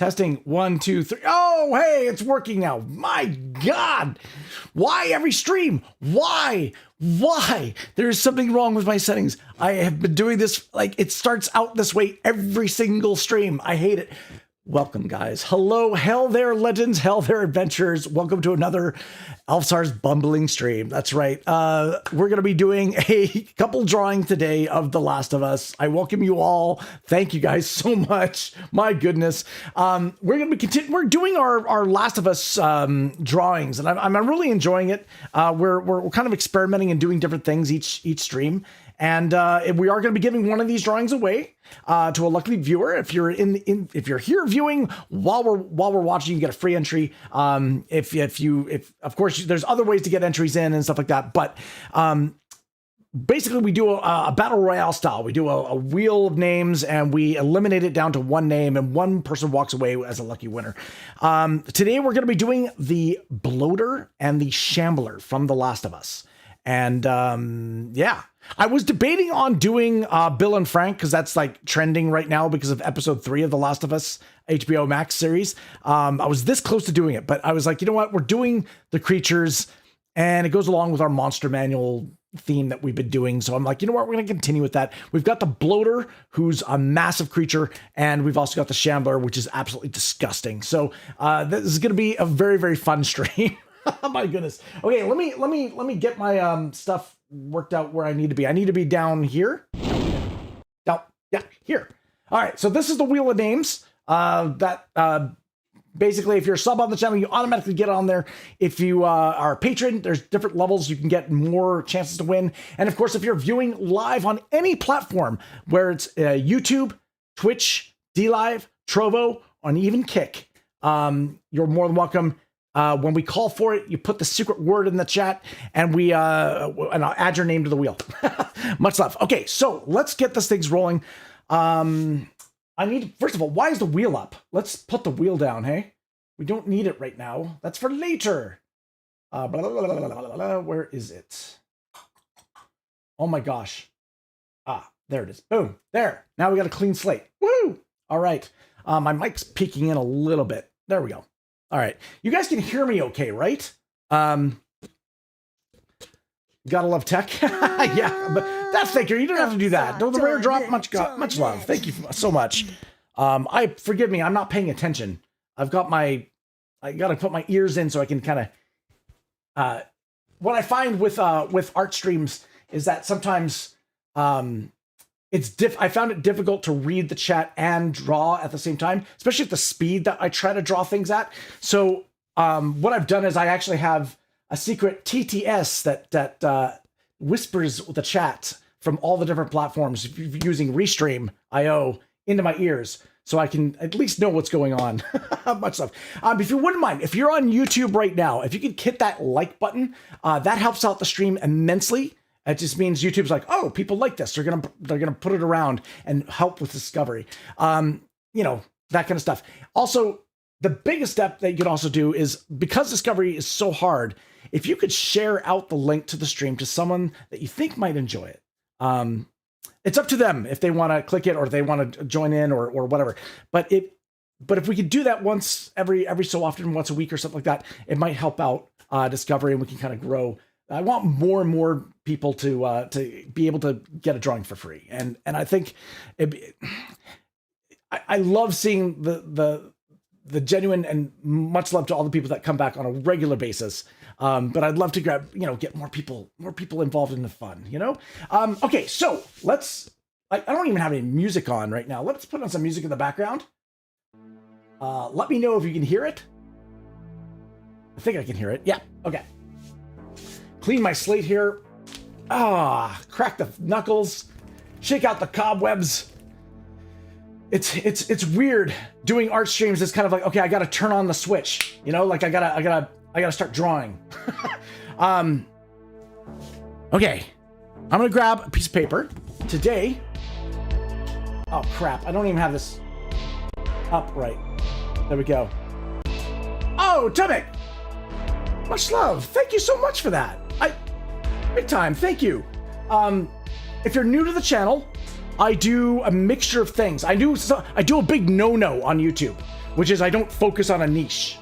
Testing 1, 2, 3. Oh, hey, it's working now. My God. Why every stream? Why? There's something wrong with my settings. I have been doing this, like, it starts out this way every single stream. I hate it. Welcome, guys. Hello, hell there, legends, hell there, adventurers. Welcome to another Alfsar's bumbling stream. That's right. We're going to be doing a couple drawings today of The Last of Us. I welcome you all. Thank you guys so much. My goodness. We're going to be we're doing our Last of Us drawings, and I'm really enjoying it. We're kind of experimenting and doing different things each stream. And we are going to be giving one of these drawings away to a lucky viewer. If you're if you're here viewing while we're watching, you get a free entry. If of course there's other ways to get entries in and stuff like that. But basically, we do a battle royale style. We do a wheel of names and we eliminate it down to one name, and one person walks away as a lucky winner. Today we're going to be doing the Bloater and the Shambler from The Last of Us. And yeah, I was debating on doing Bill and Frank, because that's like trending right now because of episode 3 of The Last of Us HBO Max series. I was this close to doing it, but I was like, you know what? We're doing the creatures and it goes along with our monster manual theme that we've been doing. So I'm like, you know what? We're going to continue with that. We've got the Bloater, who's a massive creature, and we've also got the Shambler, which is absolutely disgusting. So this is going to be a very, very fun stream. Oh my goodness. Okay, let me get my stuff worked out where I need to be. I need to be down here. Down, yeah, here. All right, so this is the wheel of names. Basically, if you're a sub on the channel, you automatically get on there. If you are a patron, there's different levels. You can get more chances to win. And of course, if you're viewing live on any platform, where it's YouTube, Twitch, DLive, Trovo, and even Kick, you're more than welcome. When we call for it, you put the secret word in the chat, and and I'll add your name to the wheel. Much love. Okay, so let's get this thing rolling. I need, first of all, why is the wheel up? Let's put the wheel down, hey? We don't need it right now. That's for later. Blah, blah, blah, blah, blah, blah. Where is it? Oh my gosh. There it is. Boom. There. Now we got a clean slate. Woo! All right. My mic's peeking in a little bit. There we go. All right. You guys can hear me okay, right? Gotta love tech. Yeah, but that's Faker. You don't have to do that. Don't the rare drop. Much love. Thank you so much. Forgive me. I'm not paying attention. I gotta put my ears in so I can kind of, what I find with art streams is that sometimes, I found it difficult to read the chat and draw at the same time, especially at the speed that I try to draw things at. So what I've done is I actually have a secret TTS that whispers the chat from all the different platforms using Restream.io into my ears, so I can at least know what's going on. Much love. If you wouldn't mind, if you're on YouTube right now, if you could hit that like button, that helps out the stream immensely. It just means YouTube's like, oh, people like this. They're gonna put it around and help with discovery. You know, that kind of stuff. Also, the biggest step that you can also do is, because discovery is so hard, if you could share out the link to the stream to someone that you think might enjoy it. It's up to them if they want to click it or if they want to join in or whatever. But if we could do that once every so often, once a week or something like that, it might help out discovery, and we can kind of grow. I want more and more people to be able to get a drawing for free, and I think I love seeing the genuine, and much love to all the people that come back on a regular basis. But I'd love to get more people involved in the fun. Okay, so I don't even have any music on right now. Let's put on some music in the background. Let me know if you can hear it. I think I can hear it. Yeah. Okay. Clean my slate here. Crack the knuckles. Shake out the cobwebs. It's weird doing art streams. It's kind of like, okay, I got to turn on the switch. Like I gotta start drawing. Okay, I'm gonna grab a piece of paper today. Oh crap! I don't even have this up right. There we go. Oh, Tubik! Much love. Thank you so much for that. Big time. Thank you. If you're new to the channel, I do a mixture of things. I do a big no-no on YouTube. which is I don't focus on a niche.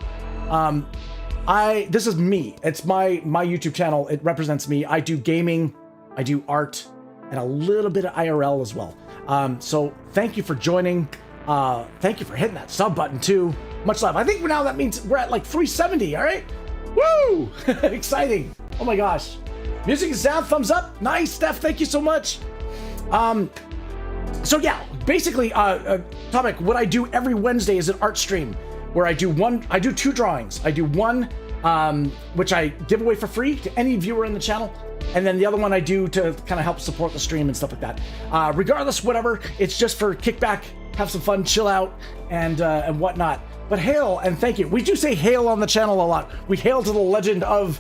This is me. It's my YouTube channel. It represents me. I do gaming, I do art, and a little bit of IRL as well. So thank you for joining. Thank you for hitting that sub button too. Much love. I think now that means we're at like 370. All right. Woo! Exciting. Oh my gosh. Music and sound, thumbs up. Nice, Steph. Thank you so much. So yeah, basically, topic, what I do every Wednesday is an art stream where I do two drawings. I do one, which I give away for free to any viewer in the channel. And then the other one I do to kind of help support the stream and stuff like that. Regardless, whatever, it's just for kickback, have some fun, chill out, and whatnot. But hail and thank you. We do say hail on the channel a lot. We hail to the legend of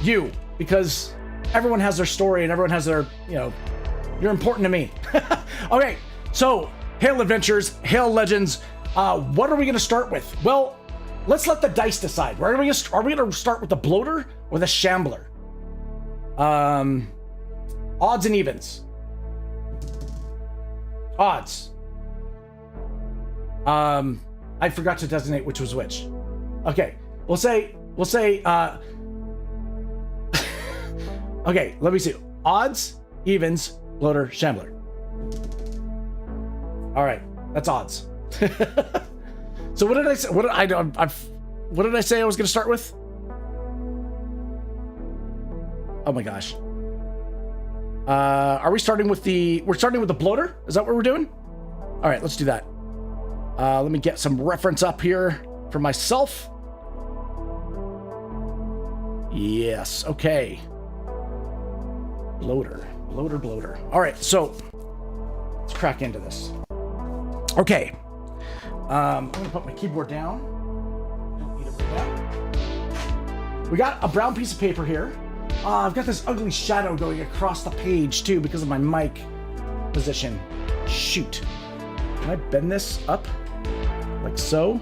you, because everyone has their story and everyone has their, you're important to me. Okay, so hail adventures, hail legends. What are we going to start with? Well, let's let the dice decide. Are we going to start with the bloater or the shambler? Odds and evens. Odds. I forgot to designate which was which. Okay, we'll say, okay, let me see. Odds, evens, bloater, shambler. All right, that's odds. So what did I say? What did I say I was going to start with? Oh my gosh. Are we starting with we're starting with the bloater? Is that what we're doing? All right, let's do that. Let me get some reference up here for myself. Yes, okay. Bloater. All right, so let's crack into this. Okay. I'm gonna put my keyboard down. Don't need it right now. We got a brown piece of paper here. I've got this ugly shadow going across the page too because of my mic position. Shoot. Can I bend this up? Like so.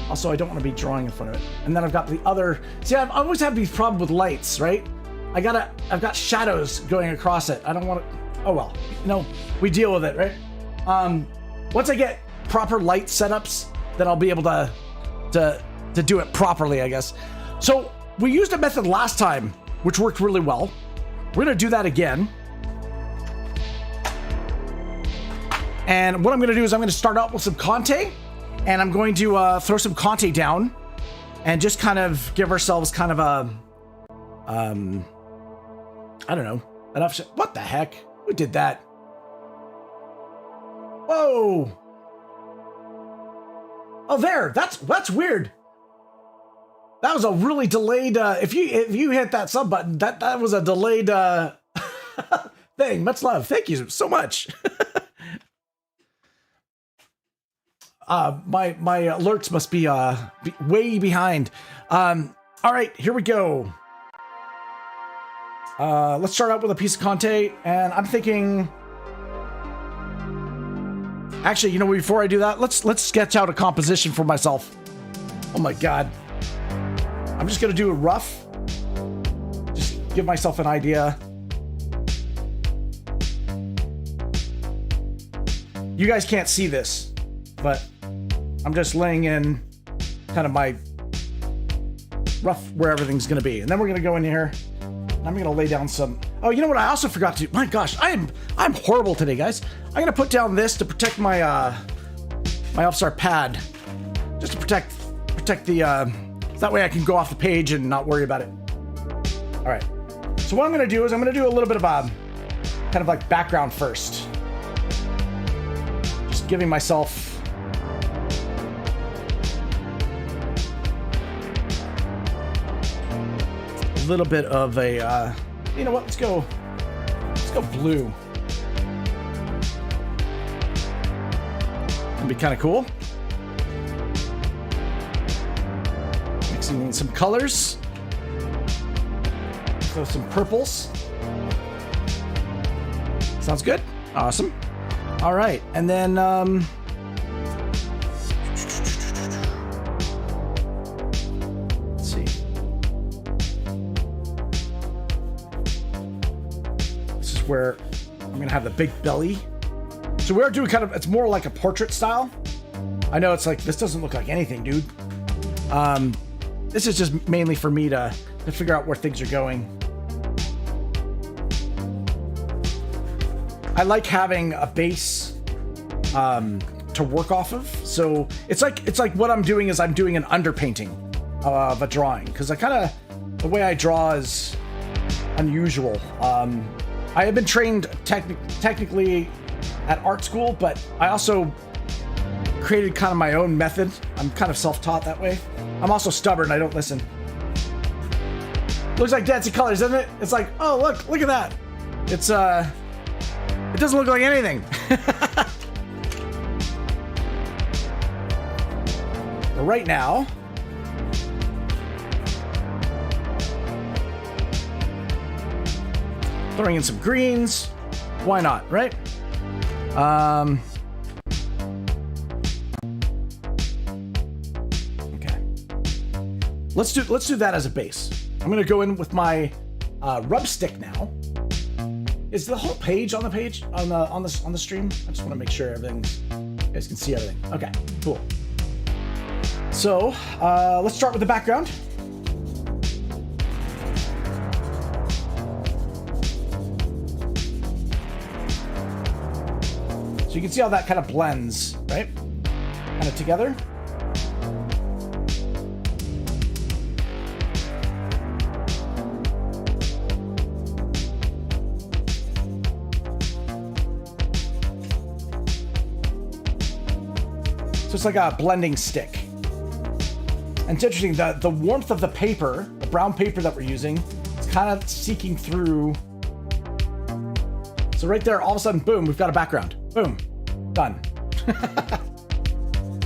Also, I don't want to be drawing in front of it. And then I've got the other. See, I've always had these problems with lights, right? I've got shadows going across it. I don't want to. Oh well. No, we deal with it, right? Once I get proper light setups, then I'll be able to do it properly, I guess. So we used a method last time, which worked really well. We're gonna do that again. And what I'm going to do is I'm going to start out with some Conte, and I'm going to throw some Conte down and just kind of give ourselves kind of a, I don't know, enough. What the heck? Who did that? Whoa. Oh, there. That's weird. That was a really delayed, if you hit that sub button, that was a delayed thing. Much love. Thank you so much. My alerts must be way behind. All right, here we go. Let's start out with a piece of Conte, and I'm thinking. Actually, before I do that, let's sketch out a composition for myself. Oh my God, I'm just gonna do it rough. Just give myself an idea. You guys can't see this, but I'm just laying in kind of my rough where everything's going to be. And then we're going to go in here and I'm going to lay down some. Oh, you know what? I also forgot to do. My gosh, I'm horrible today, guys. I'm going to put down this to protect my my All-Star pad, just to protect the that way I can go off the page and not worry about it. All right. So what I'm going to do is I'm going to do a little bit of a kind of like background first. Just giving myself little bit of a you know what, let's go blue. That'd be kind of cool. Mixing in some colors, throw some purples. Sounds good. Awesome. All right, and then where I'm gonna have the big belly. So we're doing kind of, it's more like a portrait style. I know it's like, this doesn't look like anything, dude. This is just mainly for me to figure out where things are going. I like having a base to work off of. So it's like what I'm doing is I'm doing an underpainting of a drawing, because the way I draw is unusual. I have been trained technically at art school, but I also created kind of my own method. I'm kind of self-taught that way. I'm also stubborn. I don't listen. Looks like Dancy Colors, doesn't it? It's like, oh, look at that. It's it doesn't look like anything. But right now, throwing in some greens. Why not, right? Okay. Let's do that as a base. I'm gonna go in with my rub stick now. Is the whole page on the page on the stream? I just want to make sure you guys can see everything. Okay, cool. So let's start with the background. So you can see how that kind of blends, right? Kind of together. So it's like a blending stick. And it's interesting that the warmth of the paper, the brown paper that we're using, is kind of seeking through. So right there, all of a sudden, boom, we've got a background. Boom, done.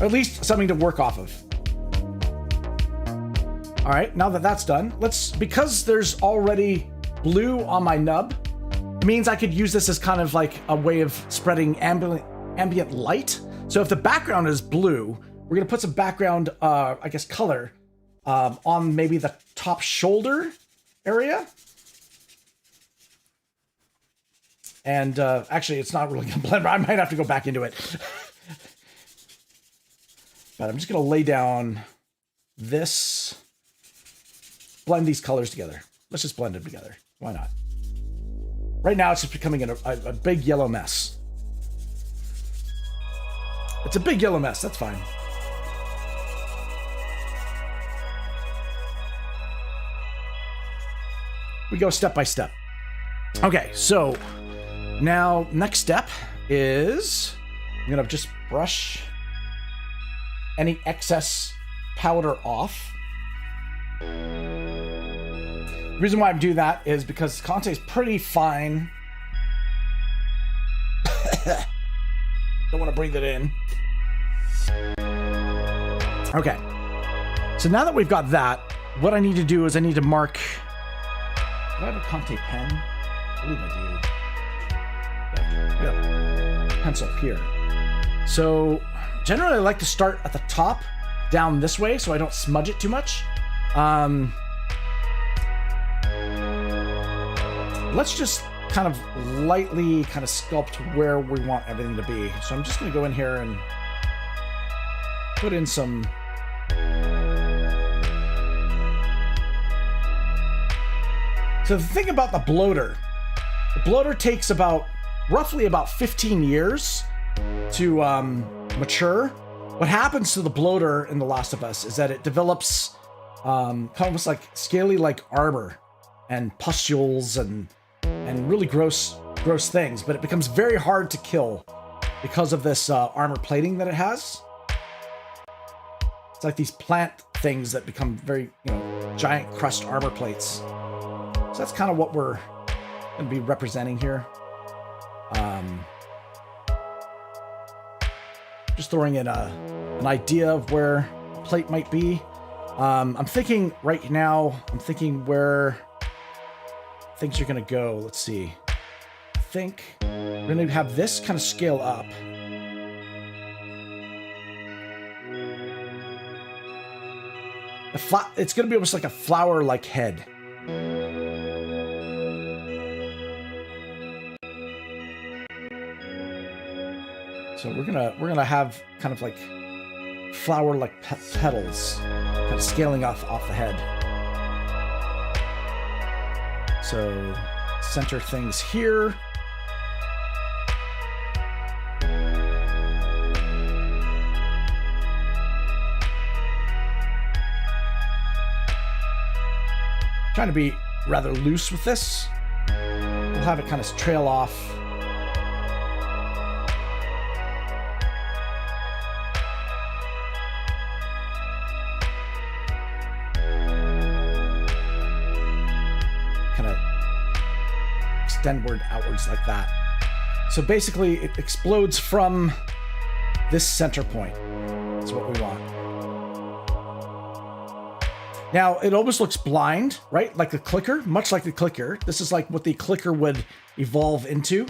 Or at least something to work off of. All right, now that that's done, because there's already blue on my nub, it means I could use this as kind of like a way of spreading ambient light. So if the background is blue, we're gonna put some background, I guess, color on maybe the top shoulder area. And actually, it's not really gonna blend. I might have to go back into it. But I'm just gonna lay down this, blend these colors together. Let's just blend them together. Why not? Right now, it's just becoming a big yellow mess. It's a big yellow mess. That's fine. We go step by step. Okay, so now next step is I'm gonna just brush any excess powder off. The reason why I'm doing that is because Conte is pretty fine. Don't want to breathe it in. Okay. So now that we've got that, what I need to do is I need to mark. Do I have a Conte pen? I believe I do. Yeah. Pencil here. So generally I like to start at the top down this way so I don't smudge it too much. Let's just kind of lightly kind of sculpt where we want everything to be. So I'm just going to go in here and put in some. So the thing about the bloater takes roughly about 15 years to mature. What happens to the bloater in The Last of Us is that it develops kind of almost like scaly like armor and pustules and really gross things, but it becomes very hard to kill because of this armor plating that it has. It's like these plant things that become very, giant crushed armor plates. So that's kind of what we're going to be representing here. Just throwing in an idea of where a plate might be. I'm thinking right now, where things are going to go. Let's see. I think we're going to have this kind of scale up. It's going to be almost like a flower-like head. So we're gonna have kind of like flower-like petals, kind of scaling off the head. So center things here. Trying to be rather loose with this. We'll have it kind of trail off. Kind of extendward outwards like that. So basically it explodes from this center point. That's what we want. Now, it almost looks blind, right? Like the clicker, much like the clicker. This is like what the clicker would evolve into.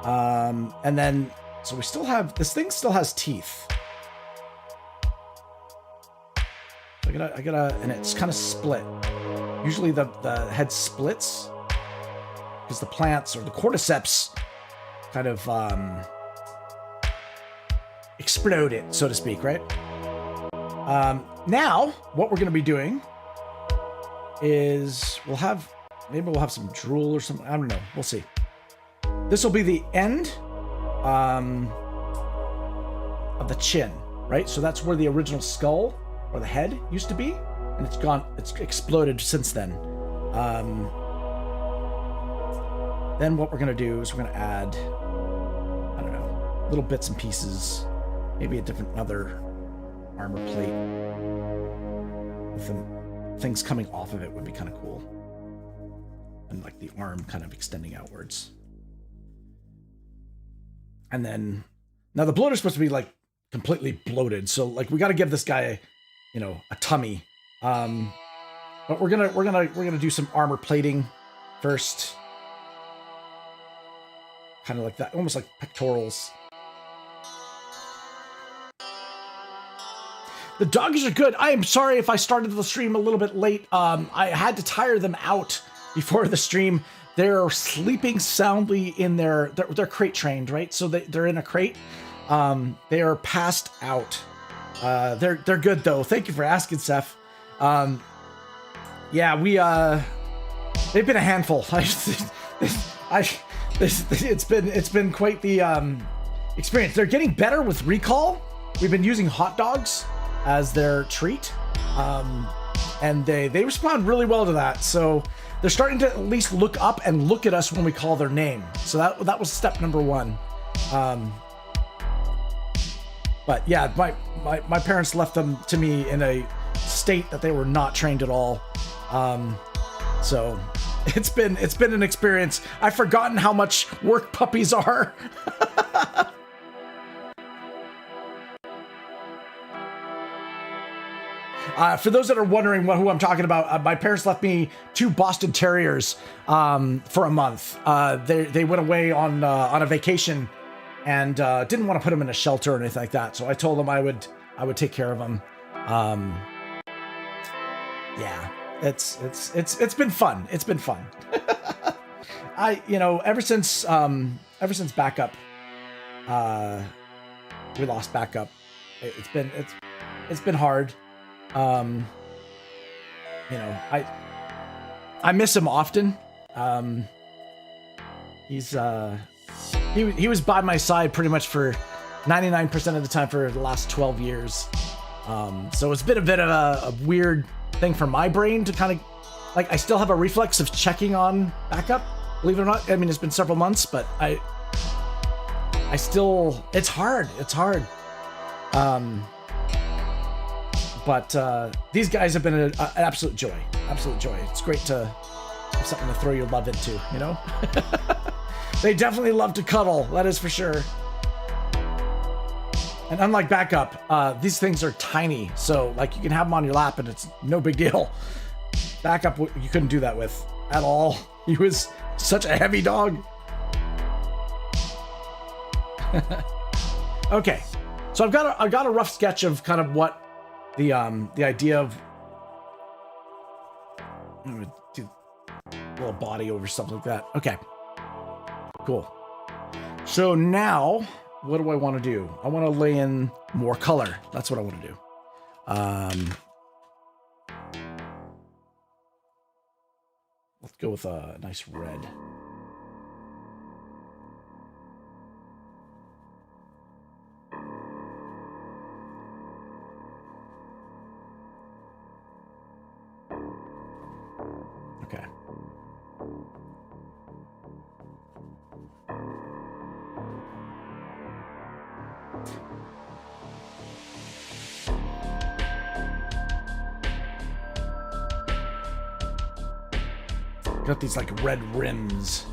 And then, so we still have, this thing still has teeth. I gotta, and it's kind of split. Usually the head splits because the plants or the cordyceps kind of explode it, so to speak, right? Now, what we're going to be doing is maybe we'll have some drool or something. I don't know. We'll see. This will be the end of the chin, right? So that's where the original skull or the head used to be, and it's gone. It's exploded since then. Then what we're going to do is we're going to add, I don't know, little bits and pieces, maybe a different other armor plate with some things coming off of it would be kind of cool, and like the arm kind of extending outwards. And then now the bloater's supposed to be like completely bloated, so like we got to give this guy, you know, a tummy. But we're gonna do some armor plating first, kind of like that, almost like pectorals. The doggies are good. I am sorry if I started the stream a little bit late. I had to tire them out before the stream. They're sleeping soundly in they're crate trained, right? So they're in a crate. They are passed out. They're good though. Thank you for asking, Seth. Yeah, they've been a handful. It's been quite the experience. They're getting better with recall. We've been using hot dogs as their treat, and they respond really well to that. So they're starting to at least look up and look at us when we call their name. So that was step number one. But yeah, my parents left them to me in a state that they were not trained at all. So it's been an experience. I've forgotten how much work puppies are. For those that are wondering who I'm talking about, my parents left me 2 Boston Terriers for a month. They went away on a vacation and didn't want to put them in a shelter or anything like that. So I told them I would take care of them. Yeah, it's been fun. It's been fun. Ever since backup, we lost backup. It's been hard. I miss him often. He was by my side pretty much for 99% of the time for the last 12 years. So it's been a bit of a weird thing for my brain to kind of, like, I still have a reflex of checking on backup, believe it or not. I mean, it's been several months, but I still, it's hard. But these guys have been an absolute joy. Absolute joy. It's great to have something to throw your love into, you know? They definitely love to cuddle, that is for sure. And unlike backup, these things are tiny. So, like, you can have them on your lap and it's no big deal. Backup, you couldn't do that with at all. He was such a heavy dog. Okay. So I've got a rough sketch of kind of what the idea of, I'm gonna do a little body over something like that. Okay, cool. So now what do I want to do? I want to lay in more color. That's what I want to do. Let's go with a nice red. Okay. Got these like red rims.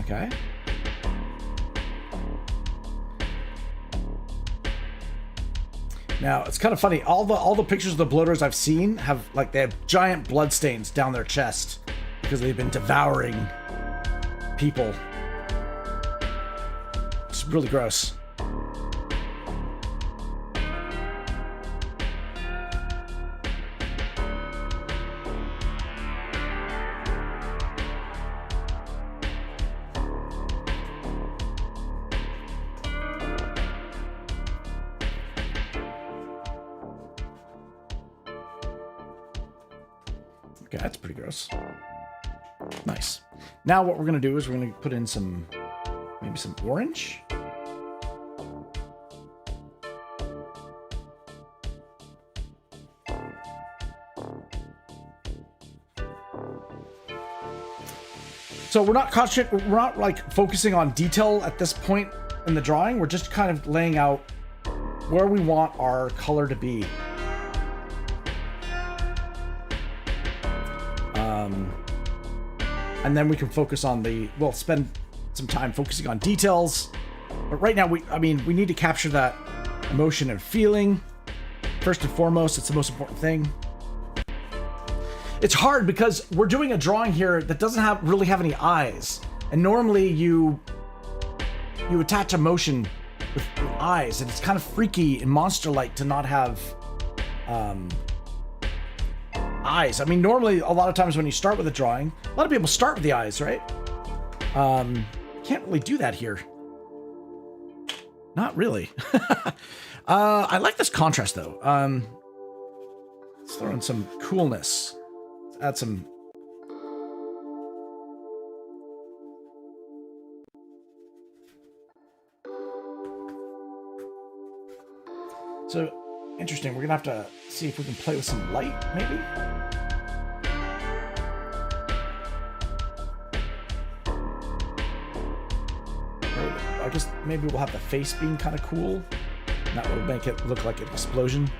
Okay. Now it's kind of funny. All the pictures of the bloaters I've seen have like they have giant blood stains down their chest because they've been devouring people. It's really gross. Okay, that's pretty gross. Nice. Now what we're going to do is we're going to put in some, maybe some orange. So we're not like focusing on detail at this point in the drawing. We're just kind of laying out where we want our color to be. And then we can focus on we'll spend some time focusing on details. But right now, we need to capture that emotion and feeling. First and foremost, it's the most important thing. It's hard because we're doing a drawing here that doesn't really have any eyes. And normally you attach emotion with eyes, and it's kind of freaky and monster-like to not have eyes. I mean, normally a lot of times when you start with a drawing, a lot of people start with the eyes, right? Can't really do that here. Not really. I like this contrast though. Let's throw in some coolness. Let's add some. So interesting. We're gonna have to see if we can play with some light, maybe. I guess maybe we'll have the face being kind of cool. And that will make it look like an explosion.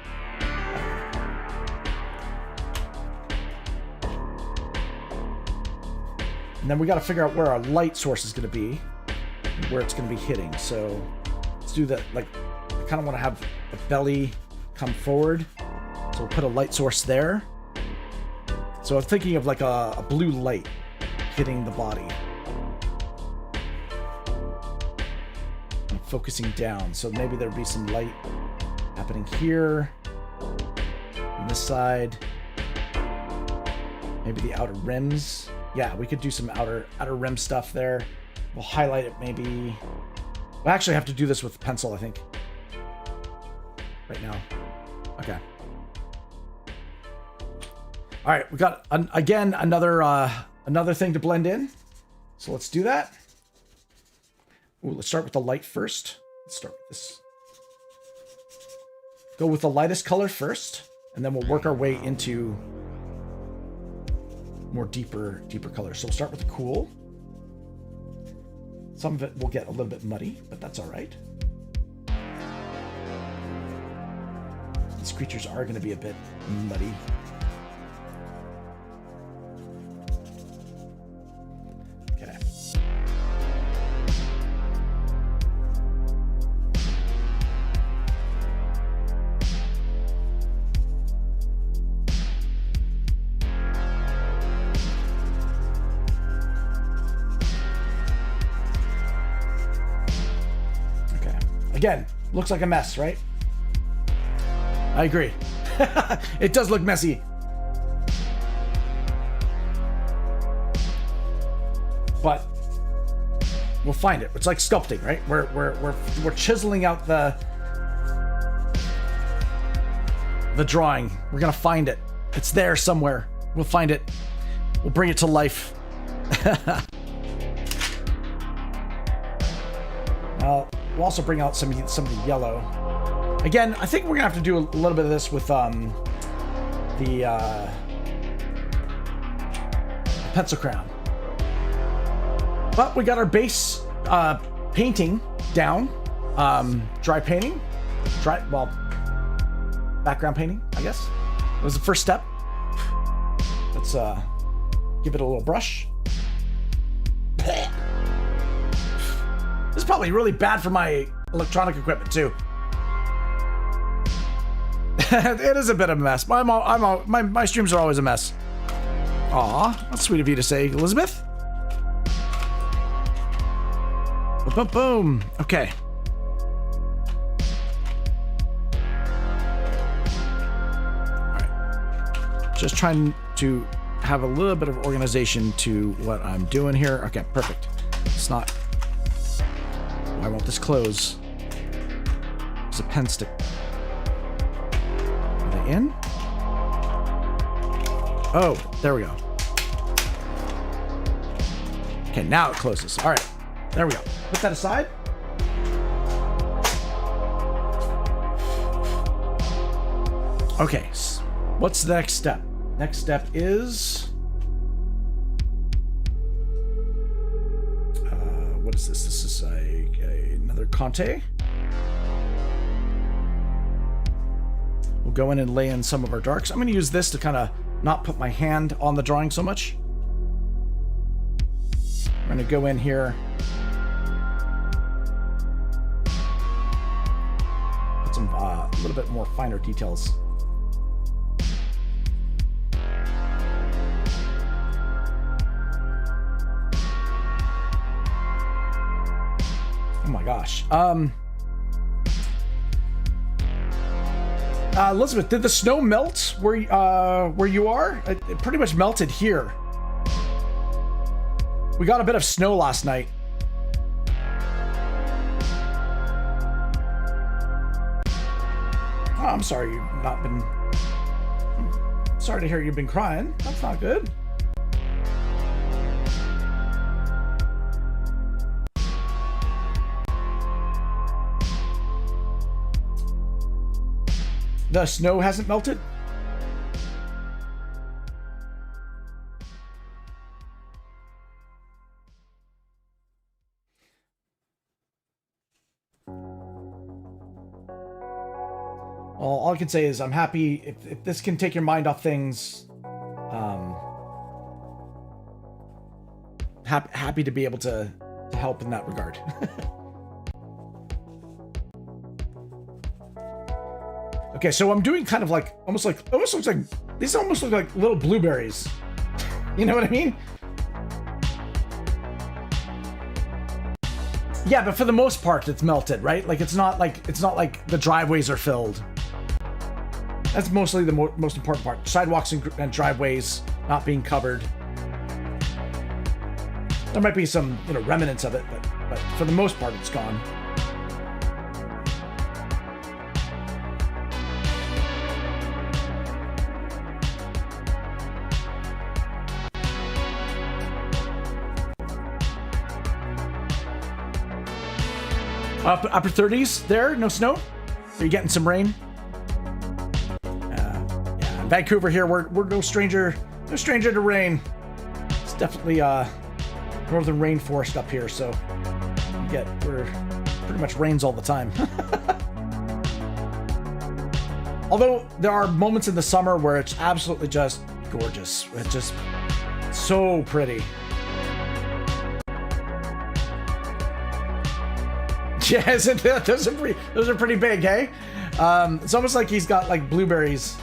And then we got to figure out where our light source is going to be, and where it's going to be hitting. So let's do that. Like, I kind of want to have the belly come forward. So we'll put a light source there. So I'm thinking of like a blue light hitting the body. I'm focusing down. So maybe there'll be some light happening here. On this side. Maybe the outer rims. Yeah, we could do some outer rim stuff there. We'll highlight it maybe. We'll actually have to do this with a pencil, I think. Right now. Okay. All right, we got again another thing to blend in. So let's do that. Ooh, let's start with the light first. Let's start with this. Go with the lightest color first, and then we'll work our way into more deeper colors. So we'll start with the cool. Some of it will get a little bit muddy, but that's all right. These creatures are going to be a bit muddy. Okay. Okay. Again, looks like a mess, right? I agree. It does look messy. But We'll find it. It's like sculpting, right? We're chiseling out the drawing. We're gonna find it. It's there somewhere. We'll find it. We'll bring it to life. We'll also bring out some of the yellow. Again, I think we're gonna have to do a little bit of this with the pencil crayon. But we got our base painting down. Dry painting. Background painting, I guess. That was the first step. Let's give it a little brush. This is probably really bad for my electronic equipment too. It is a bit of a mess. My streams are always a mess. Aw, that's sweet of you to say, Elizabeth. Boom, boom. Okay. All right. Just trying to have a little bit of organization to what I'm doing here. Okay, perfect. It's not... Why won't this close? There's a pen stick. Are they in? Oh, there we go. Okay, now it closes. All right, there we go. Put that aside. Okay, what's the next step? Next step is... what is this? This is another Conte. We'll go in and lay in some of our darks. I'm going to use this to kind of not put my hand on the drawing so much. We're going to go in here. Put some a little bit more finer details. Oh my gosh. Elizabeth, did the snow melt where you are? It pretty much melted here. We got a bit of snow last night. Oh, I'm sorry you've not been... I'm sorry to hear you've been crying. That's not good. The snow hasn't melted? Well, all I can say is I'm happy if this can take your mind off things. Happy to be able to help in that regard. Okay, so I'm doing kind of like almost looks like these almost look like little blueberries. You know what I mean? Yeah, but for the most part, it's melted, right? Like it's not like the driveways are filled. That's mostly the most important part. Sidewalks and driveways not being covered. There might be some, remnants of it, but for the most part, it's gone. Upper 30s there, no snow? Are you getting some rain? Yeah, in Vancouver here, we're no stranger to rain. It's definitely northern rainforest up here, so we're pretty much rains all the time. Although there are moments in the summer where it's absolutely just gorgeous. It's just so pretty. Yeah, isn't that? Those are pretty big, hey? It's almost like he's got like blueberries.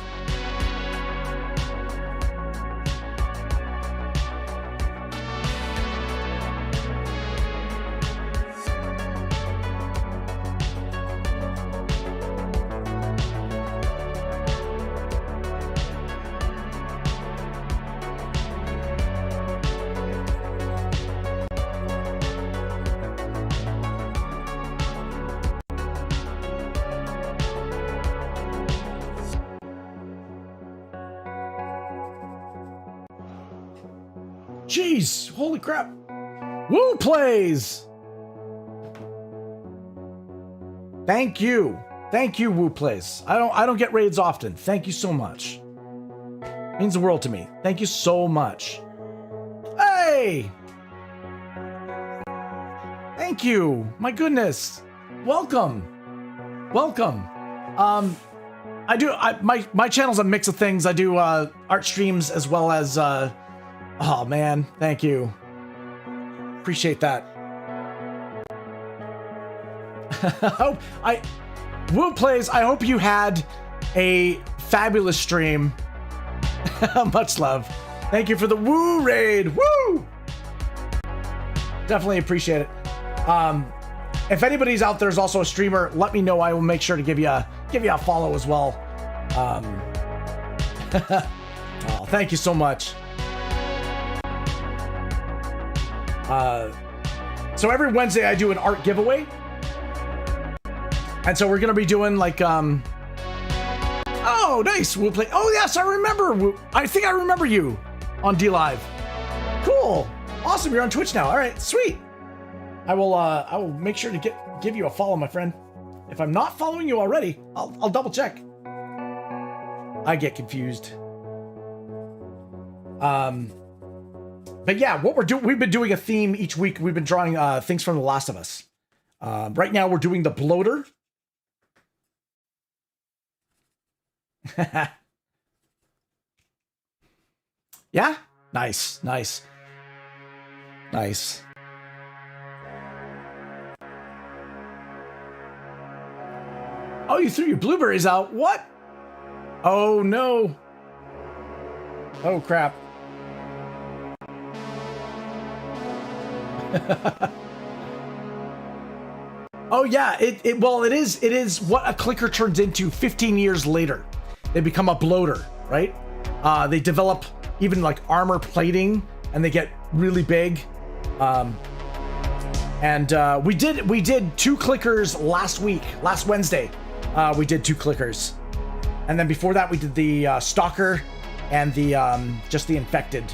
Jeez, holy crap. Woo plays. Thank you. Thank you, Woo plays. I don't get raids often. Thank you so much. Means the world to me. Thank you so much. Hey! Thank you. My goodness. Welcome. Welcome. My channel's a mix of things. I do art streams as well as oh man, thank you. Appreciate that. Woo plays, I hope you had a fabulous stream. Much love. Thank you for the Woo raid. Woo! Definitely appreciate it. If anybody's out there is also a streamer, let me know. I will make sure to give you a follow as well. Oh, thank you so much. So every Wednesday I do an art giveaway. And so we're gonna be doing like oh nice, we'll play. Oh yes, I remember. I think I remember you on DLive. Cool. Awesome, you're on Twitch now. All right, sweet. I will make sure to give you a follow, my friend. If I'm not following you already, I'll double check. I get confused. But yeah, we've been doing a theme each week. We've been drawing things from The Last of Us. Right now we're doing the Bloater. Yeah? Nice, nice. Nice. Oh, you threw your blueberries out? What? Oh no. Oh crap. Oh yeah, it is what a clicker turns into 15 years later. They become a bloater, right? They develop even like armor plating and they get really big. We did 2 clickers last Wednesday. We did 2 clickers. And then before that we did the stalker and the just the infected.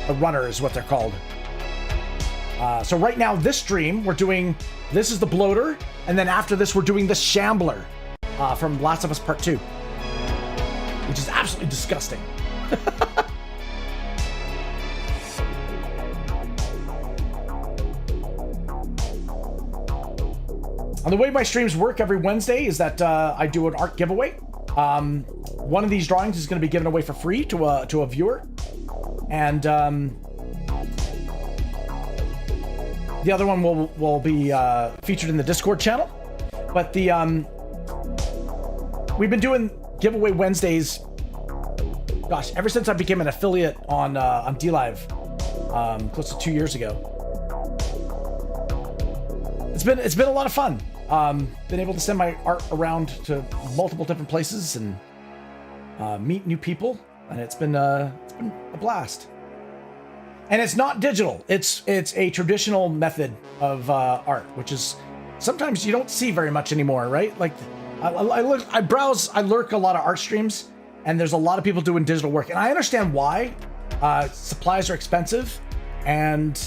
A runner is what they're called. So right now, this stream, this is the Bloater, and then after this, we're doing the Shambler from Last of Us Part 2, which is absolutely disgusting. And the way my streams work every Wednesday is that I do an art giveaway. One of these drawings is going to be given away for free to a viewer, and the other one will be featured in the Discord channel. But we've been doing giveaway Wednesdays, gosh, ever since I became an affiliate on DLive, close to 2 years ago. It's been a lot of fun. Been able to send my art around to multiple different places and meet new people, and it's been a blast. And it's not digital. It's a traditional method of art, which is sometimes you don't see very much anymore, right? Like I browse, I lurk a lot of art streams, and there's a lot of people doing digital work, and I understand why. Supplies are expensive, and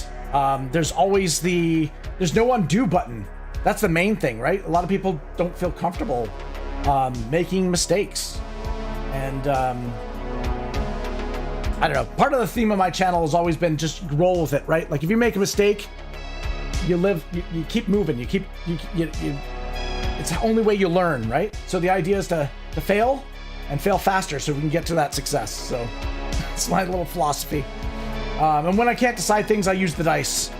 there's always there's no undo button. That's the main thing, right? A lot of people don't feel comfortable making mistakes, and I don't know. Part of the theme of my channel has always been just roll with it, right? Like if you make a mistake, you keep moving. It's the only way you learn, right? So the idea is to fail and fail faster so we can get to that success. So it's my little philosophy. And when I can't decide things, I use the dice.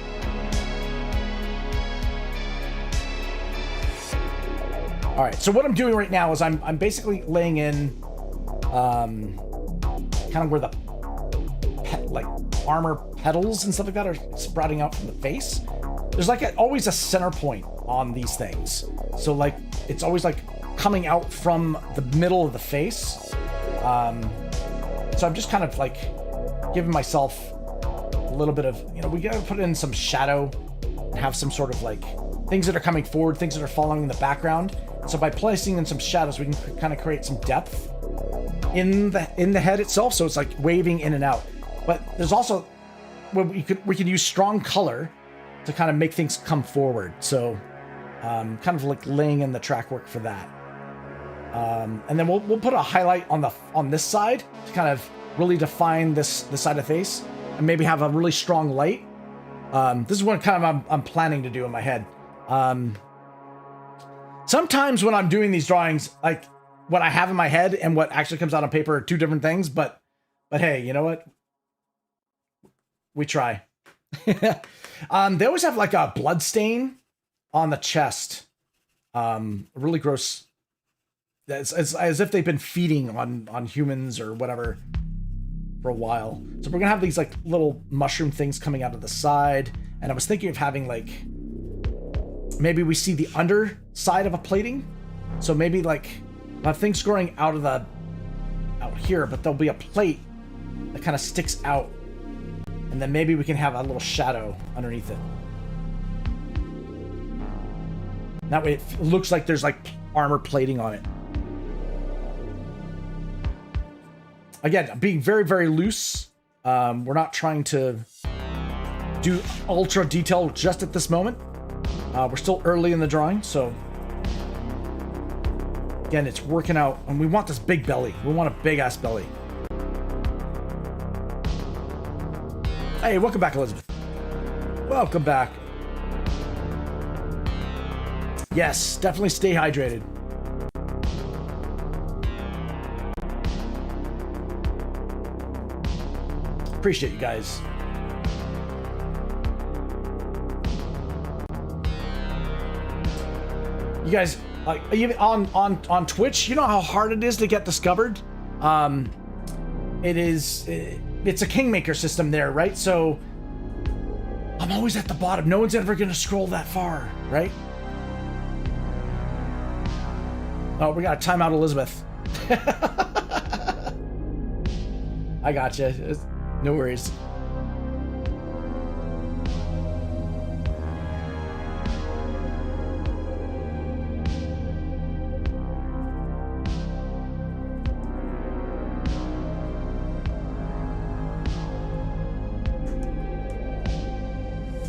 All right, so what I'm doing right now is I'm basically laying in kind of where the armor petals and stuff like that are sprouting out from the face. There's always a center point on these things. So like it's always like coming out from the middle of the face. So I'm just kind of like giving myself a little bit of, we gotta put in some shadow and have some sort of like things that are coming forward, things that are following in the background. So by placing in some shadows, we can kind of create some depth in the head itself. So it's like waving in and out. But there's also where we can use strong color to kind of make things come forward. So kind of like laying in the track work for that. And then we'll put a highlight on this side to kind of really define this side of the face, and maybe have a really strong light. This is what kind of I'm planning to do in my head. Sometimes when I'm doing these drawings, like what I have in my head and what actually comes out on paper are two different things. But hey, you know what? We try. They always have like a blood stain on the chest. Really gross. It's as if they've been feeding on humans or whatever for a while. So we're gonna have these like little mushroom things coming out of the side. And I was thinking of having like, maybe we see the underside of a plating. So maybe like things growing out here, but there'll be a plate that kind of sticks out. And then maybe we can have a little shadow underneath it. That way it looks like there's like armor plating on it. Again, being very, very loose. We're not trying to do ultra detail just at this moment. We're still early in the drawing, so again, it's working out, and we want this big belly. We want a big ass belly. Hey, welcome back, Elizabeth. Welcome back. Yes, definitely stay hydrated. Appreciate you guys. You guys, like, even on Twitch, you know how hard it is to get discovered? It's a kingmaker system there, right? So I'm always at the bottom. No one's ever gonna scroll that far, right? Oh, we got to time out Elizabeth. I gotcha. No worries.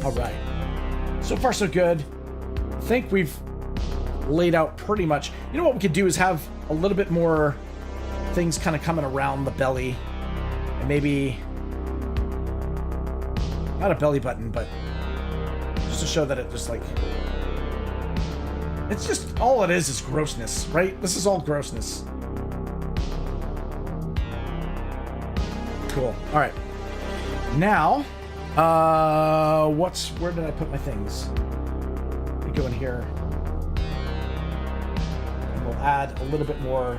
All right. So far, so good. I think we've laid out pretty much. You know what we could do is have a little bit more things kind of coming around the belly, and maybe not a belly button, but just to show that it just like, it's just, all it is grossness, right? This is all grossness. Cool. All right. Now, where did I put my things? We go in here. And we'll add a little bit more.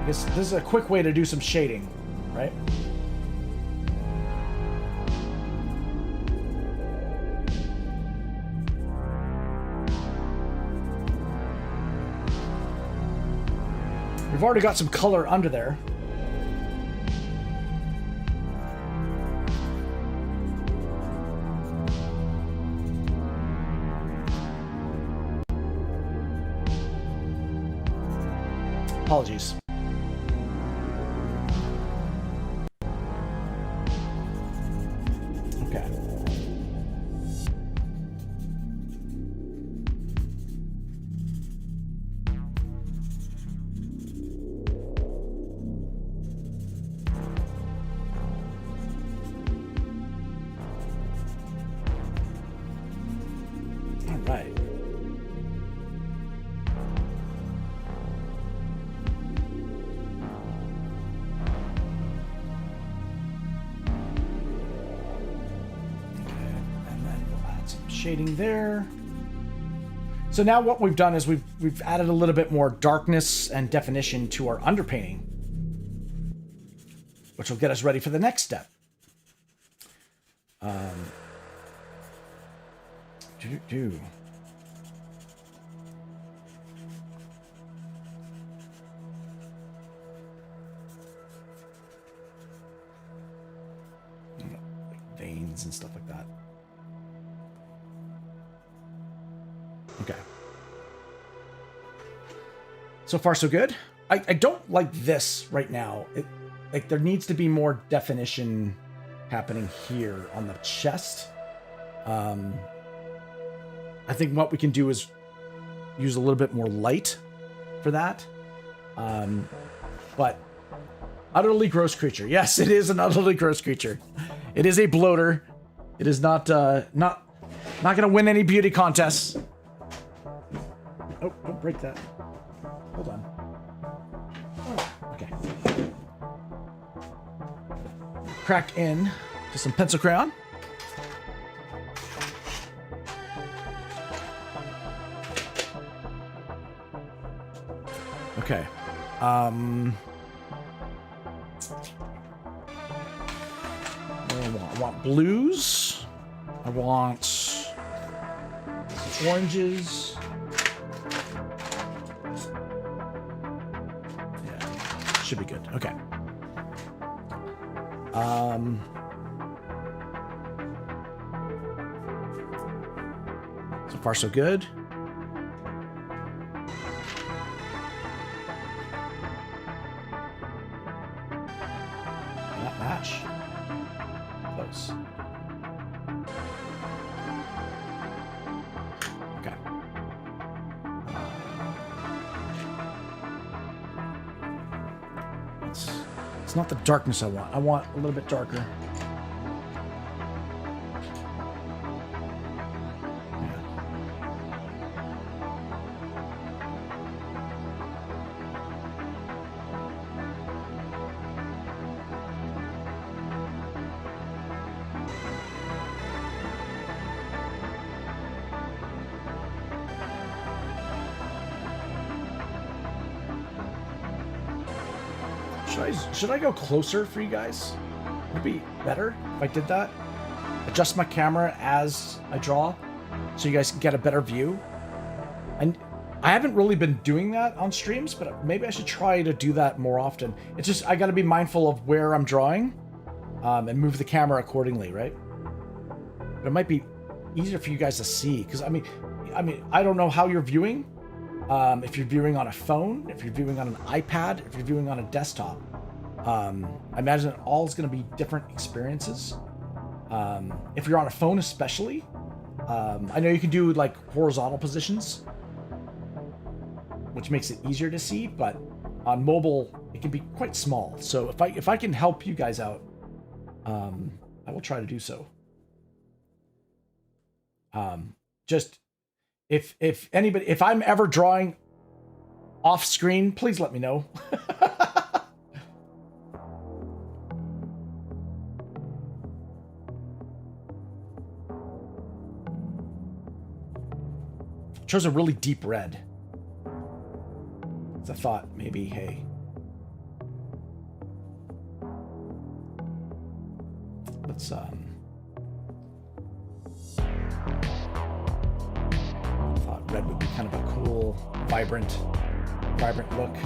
I guess this is a quick way to do some shading, right? We've already got some color under there. Apologies. Okay. All right. Shading there. So now what we've done is we've added a little bit more darkness and definition to our underpainting, which will get us ready for the next step. Veins and stuff like that. Okay. So far, so good. I don't like this right now. like there needs to be more definition happening here on the chest. I think what we can do is use a little bit more light for that. But utterly gross creature. Yes, it is an utterly gross creature. It is a bloater. It is not going to win any beauty contests. Oh, don't break that. Hold on. Oh, okay. Crack in to some pencil crayon. Okay. I want blues. I want some oranges. Yeah, should be good. Okay. So far, so good. That match. Close. Okay. It's not the darkness I want. I want a little bit darker. Should I go closer for you guys? Would it be better if I did that? Adjust my camera as I draw so you guys can get a better view. And I haven't really been doing that on streams, but maybe I should try to do that more often. It's just I got to be mindful of where I'm drawing and move the camera accordingly, right? But it might be easier for you guys to see because I mean, I don't know how you're viewing. If you're viewing on a phone, if you're viewing on an iPad, if you're viewing on a desktop. I imagine it all is going to be different experiences. If you're on a phone especially, I know you can do like horizontal positions, which makes it easier to see, but on mobile, it can be quite small. So if I can help you guys out, I will try to do so. Just if anybody, if I'm ever drawing off screen, please let me know. Chose a really deep red. So I thought maybe, hey. Let's I thought red would be kind of a cool, vibrant look.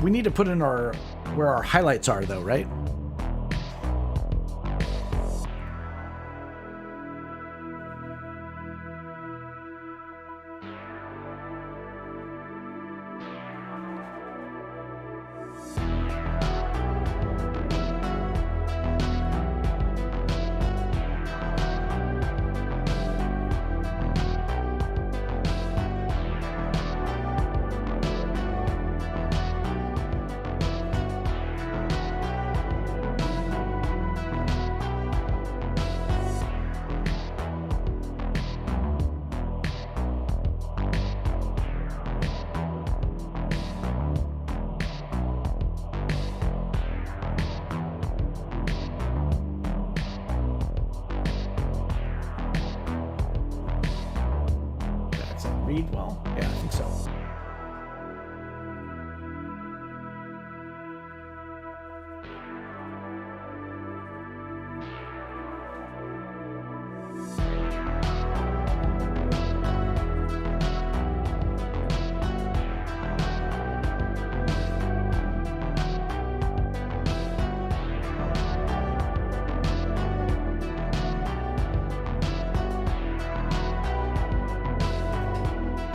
We need to put in where our highlights are though, right? Read well? Yeah, I think so.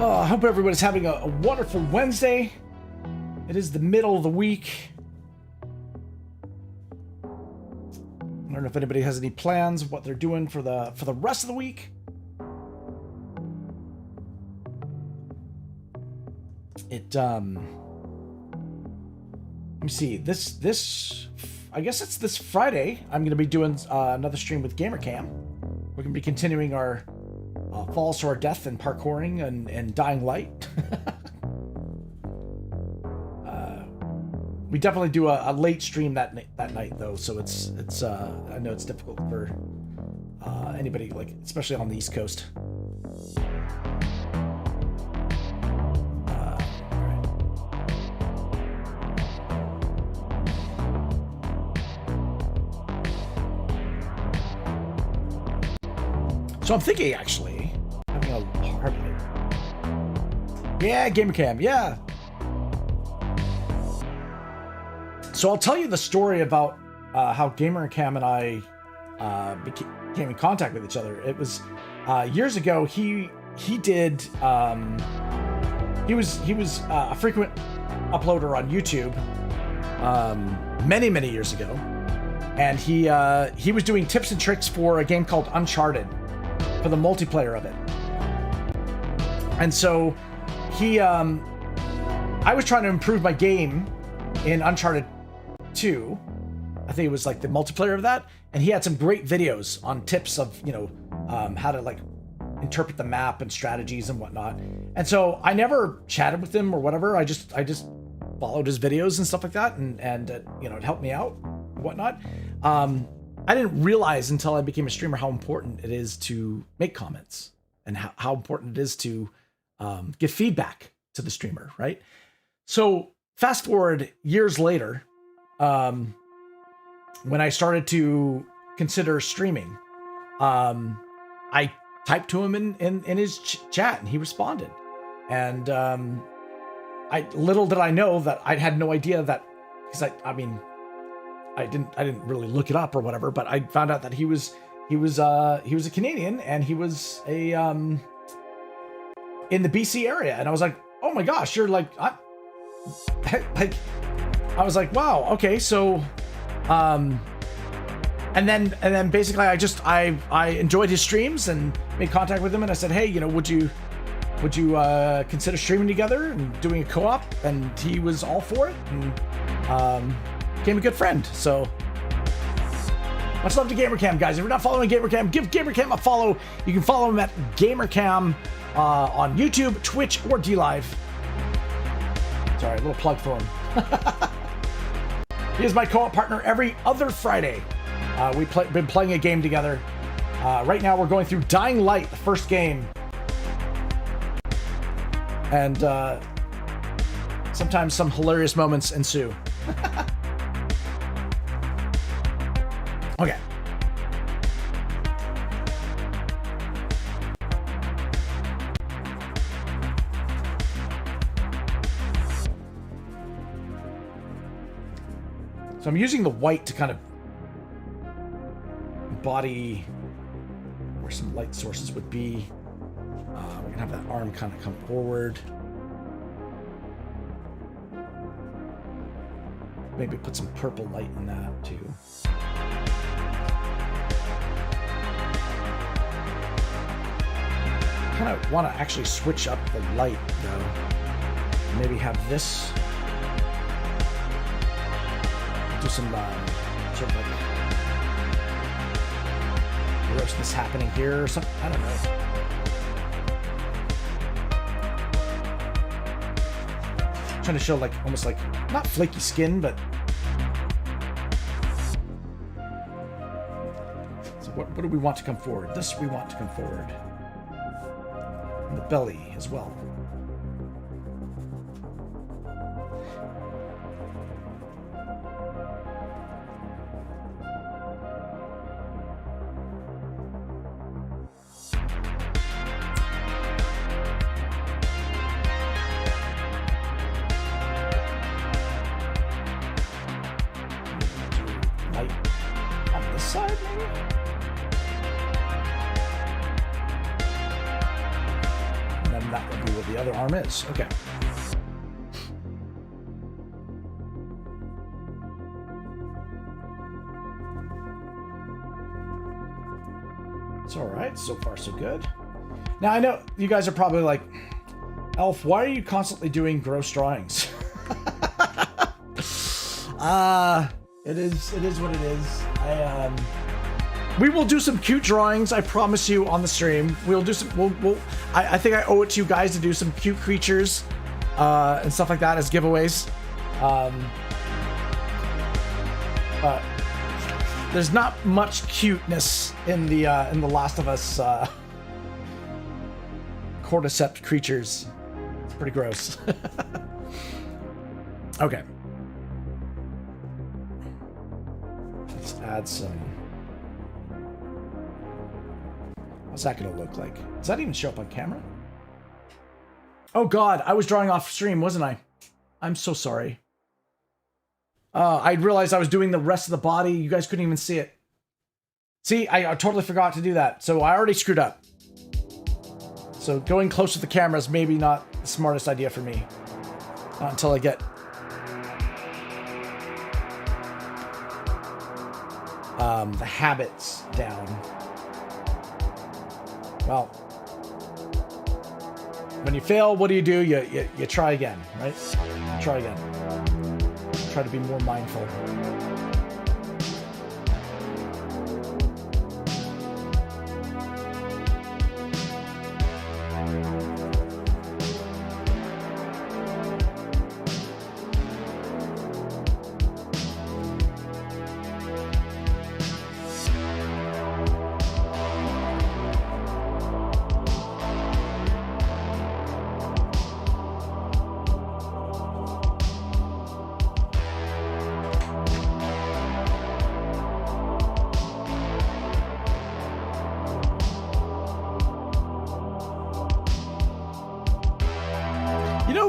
I hope everybody's having a wonderful Wednesday. It is the middle of the week. I don't know if anybody has any plans of what they're doing for the rest of the week. Let me see. This I guess it's this Friday. I'm going to be doing another stream with GamerCam. We're going to be continuing our falls to our death and parkouring and dying light. We definitely do a late stream that night though, so it's I know it's difficult for anybody, like especially on the East Coast. So I'm thinking, actually, having a hard night. Yeah, GamerCam, yeah. So I'll tell you the story about how GamerCam and I came in contact with each other. It was years ago. He was a frequent uploader on YouTube many years ago, and he was doing tips and tricks for a game called Uncharted, for the multiplayer of it. And so I was trying to improve my game in Uncharted 2. I think it was like the multiplayer of that, and he had some great videos on tips of, how to like interpret the map and strategies and whatnot. And so I never chatted with him or whatever. I just followed his videos and stuff like that, and it helped me out and whatnot. I didn't realize until I became a streamer how important it is to make comments and how important it is to give feedback to the streamer, right? So fast forward years later, when I started to consider streaming, I typed to him in his chat, and he responded. And little did I know that I had no idea that, because I didn't really look it up or whatever, but I found out that he was a Canadian, and he was in the BC area, and I was like, oh my gosh, you're like, I was like, wow, okay, so, and then basically I enjoyed his streams and made contact with him, and I said, hey, would you consider streaming together and doing a co-op? And he was all for it, and became a good friend. So much love to GamerCam, guys. If you're not following GamerCam, give GamerCam a follow. You can follow him at GamerCam on YouTube, Twitch, or DLive. Sorry, a little plug for him. He is my co-op partner every other Friday. We've been playing a game together. Right now we're going through Dying Light, the first game. And sometimes some hilarious moments ensue. Okay. So I'm using the white to kind of embody where some light sources would be. We're gonna have that arm kind of come forward. Maybe put some purple light in that too. I kind of want to actually switch up the light though. Maybe have this. Do some sort of like grossness happening here or something. I don't know. Trying to show like almost like not flaky skin, but so what do we want to come forward? This we want to come forward. And the belly as well. that would be what the other arm is. Okay. It's all right. So far, so good. Now, I know you guys are probably like, Elf, why are you constantly doing gross drawings? It is what it is. We will do some cute drawings, I promise you, on the stream. We'll do some, I think I owe it to you guys to do some cute creatures, and stuff like that as giveaways. But there's not much cuteness in the Last of Us, cordyceps creatures. It's pretty gross. Okay. Let's add some. What's that gonna look like? Does that even show up on camera? Oh God, I was drawing off stream, wasn't I? I'm so sorry. I realized I was doing the rest of the body. You guys couldn't even see it. See, I totally forgot to do that. So I already screwed up. So going close to the camera is maybe not the smartest idea for me. Not until I get the habits down. Well, when you fail, what do? You try again, right? Try again. Try to be more mindful.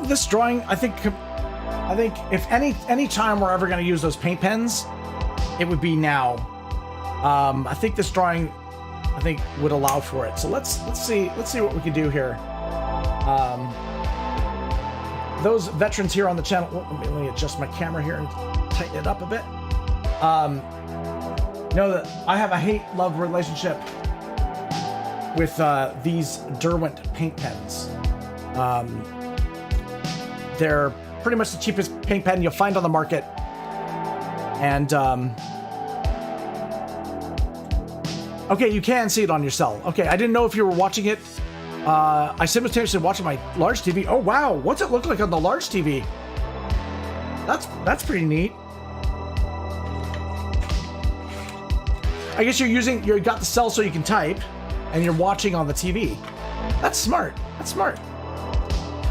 This drawing, I think if any time we're ever going to use those paint pens, it would be now. I think this drawing, would allow for it. So let's see what we can do here. Those veterans here on the channel. Let me adjust my camera here and tighten it up a bit. Know that I have a hate-love relationship with these Derwent paint pens. They're pretty much the cheapest paint pen you'll find on the market. And, okay, you can see it on your cell. Okay, I didn't know if you were watching it. I simultaneously watching my large TV. Oh, wow, what's it look like on the large TV? That's pretty neat. I guess you got the cell so you can type, and you're watching on the TV. That's smart. That's smart.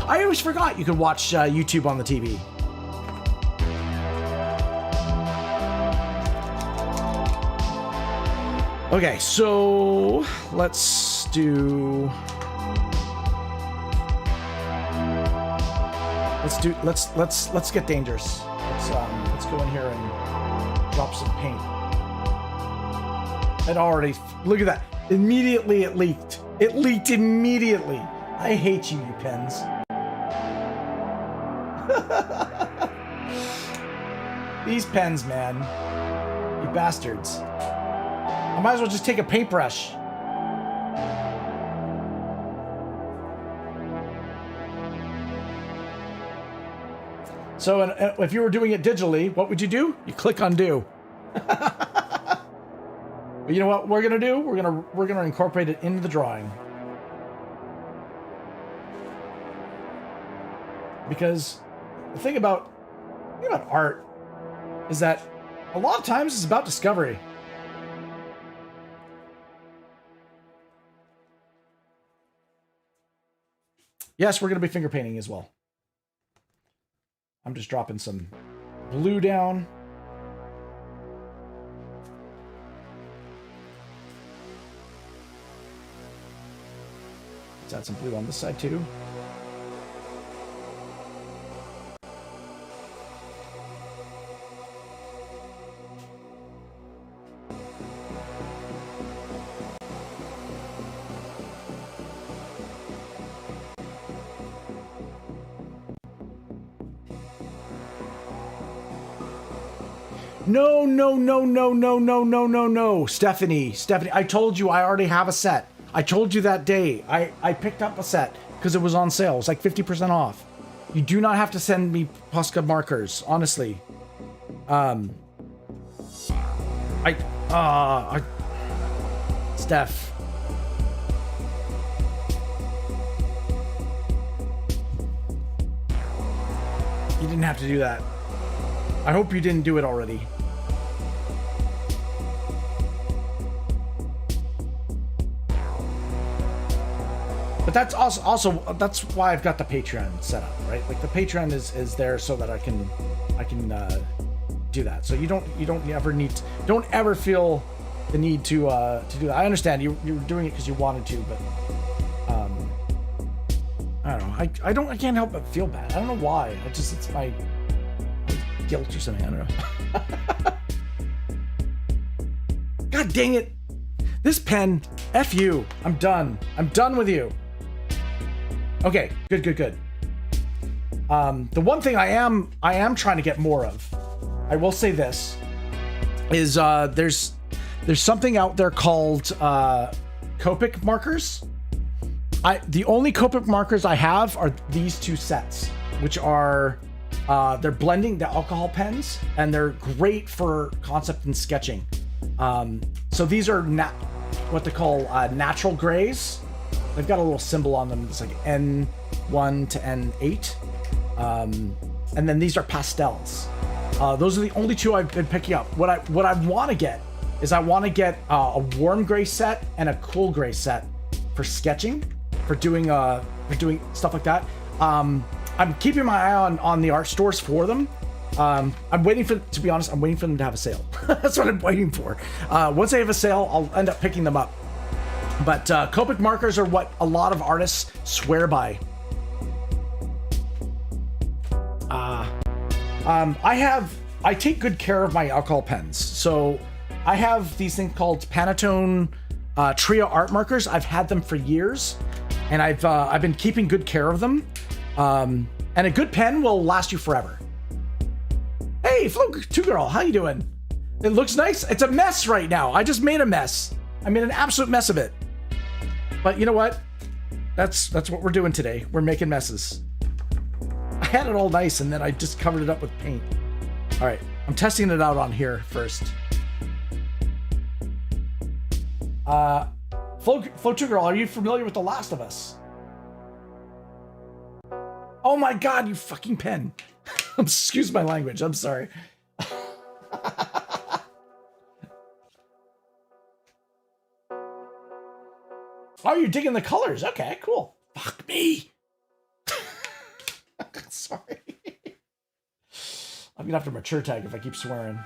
I always forgot you could watch YouTube on the TV. Okay, so let's get dangerous. Let's go in here and drop some paint. It already, look at that. Immediately it leaked. It leaked immediately. I hate you, you pens. These pens, man. You bastards. I might as well just take a paintbrush. So if you were doing it digitally, what would you do? You click undo. But you know what we're gonna do? We're gonna incorporate it into the drawing. Because the thing about art is that a lot of times it's about discovery. Yes, we're going to be finger painting as well. I'm just dropping some blue down. Let's add some blue on this side too. No, no, no, no, no, no, no, no, no. Stephanie, I told you I already have a set. I told you that day. I picked up a set because it was on sale. It was like 50% off. You do not have to send me Posca markers, honestly. Steph. You didn't have to do that. I hope you didn't do it already. But that's also that's why I've got the Patreon set up, right? Like the Patreon is there so that I can do that. So you don't ever feel the need to do that. I understand you're doing it because you wanted to, but I don't know. I can't help but feel bad. I don't know why. It's my guilt or something. I don't know. God dang it! This pen, F you. I'm done. I'm done with you. Okay, good. The one thing I am trying to get more of, I will say this, is there's something out there called Copic markers. The only Copic markers I have are these two sets, which are they're blending the alcohol pens, and they're great for concept and sketching. So these are what they call natural grays. They've got a little symbol on them. It's like N1 to N8. And then these are pastels. Those are the only two I've been picking up. What I want to get is a warm gray set and a cool gray set for sketching, for doing stuff like that. I'm keeping my eye on the art stores for them. I'm waiting for them to have a sale. That's what I'm waiting for. Once they have a sale, I'll end up picking them up. But Copic markers are what a lot of artists swear by. I take good care of my alcohol pens. So I have these things called Pantone Trio art markers. I've had them for years, and I've been keeping good care of them. And a good pen will last you forever. Hey, Flo 2 Girl, how you doing? It looks nice. It's a mess right now. I just made a mess. I made an absolute mess of it. But you know what? That's what we're doing today. We're making messes. I had it all nice, and then I just covered it up with paint. All right, I'm testing it out on here first. Flo 2 Girl, are you familiar with The Last of Us? Oh my God, you fucking pen. Excuse my language. I'm sorry. Oh, you're digging the colors. Okay, cool. Fuck me. Sorry. I'm gonna have to mature tag if I keep swearing.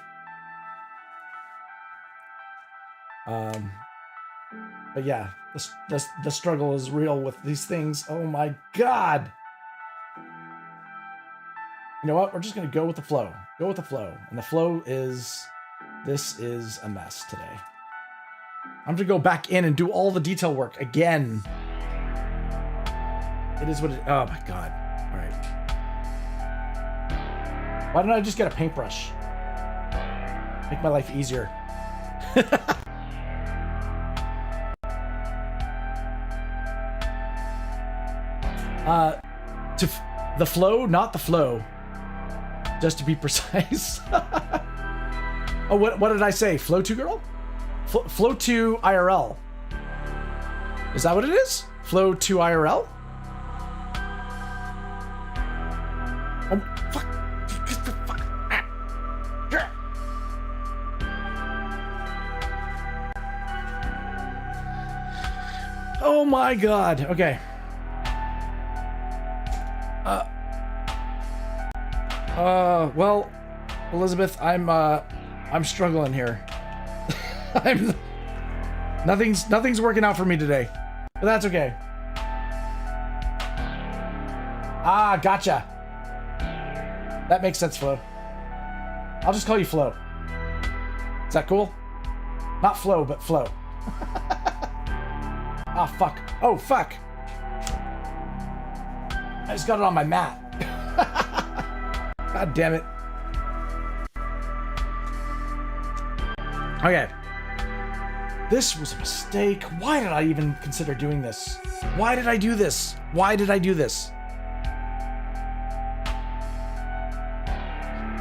But yeah, the struggle is real with these things. Oh my God. You know what? We're just gonna go with the flow. Go with the flow. And the flow is, this is a mess today. I'm gonna go back in and do all the detail work again. It is what it, oh my God. All right. Why don't I just get a paintbrush? Make my life easier. To the flow, not the flow. Just to be precise. Oh, what did I say? Flow 2 Girl? Flow 2 IRL. Is that what it is? Flow 2 IRL? Oh, fuck. Oh my God. Okay. Well, Elizabeth, I'm struggling here. Nothing's working out for me today, but that's okay. Ah, gotcha. That makes sense, Flo. I'll just call you Flo. Is that cool? Not Flo, but Flo. Ah, fuck. Oh, fuck. I just got it on my mat. God damn it. Okay. This was a mistake. Why did I even consider doing this? Why did I do this? Why did I do this?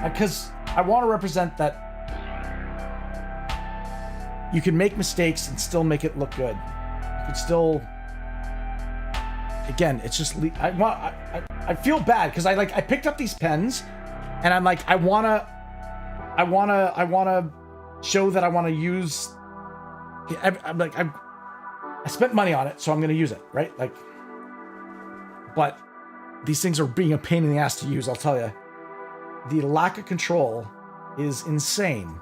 Because I want to represent that you can make mistakes and still make it look good. You can still... Again, it's just... I feel bad because I picked up these pens and I'm like, I wanna show that I want to use... I'm like, I spent money on it, so I'm going to use it, right? Like, but these things are being a pain in the ass to use, I'll tell you. The lack of control is insane.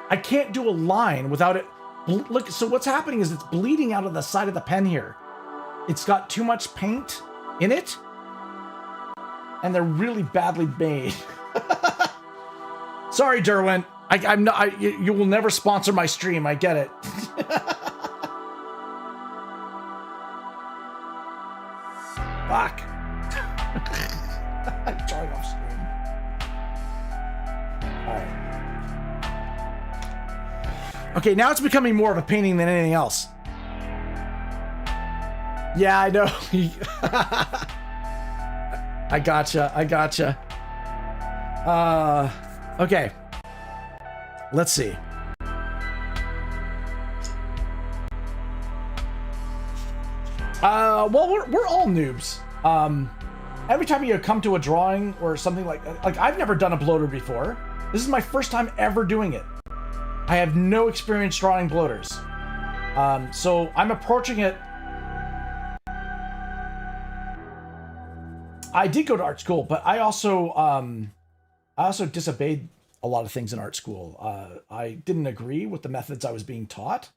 I can't do a line without it. Look, so what's happening is it's bleeding out of the side of the pen here. It's got too much paint in it. And they're really badly made. Sorry, Derwin. I'm not. You will never sponsor my stream. I get it. Fuck. I'm trying off stream. All right. Okay, now it's becoming more of a painting than anything else. Yeah, I know. I gotcha. Okay. Let's see. Well, we're all noobs. Every time you come to a drawing or something like I've never done a bloater before. This is my first time ever doing it. I have no experience drawing bloaters. So I'm approaching it. I did go to art school, but I also disobeyed a lot of things in art school. I didn't agree with the methods I was being taught.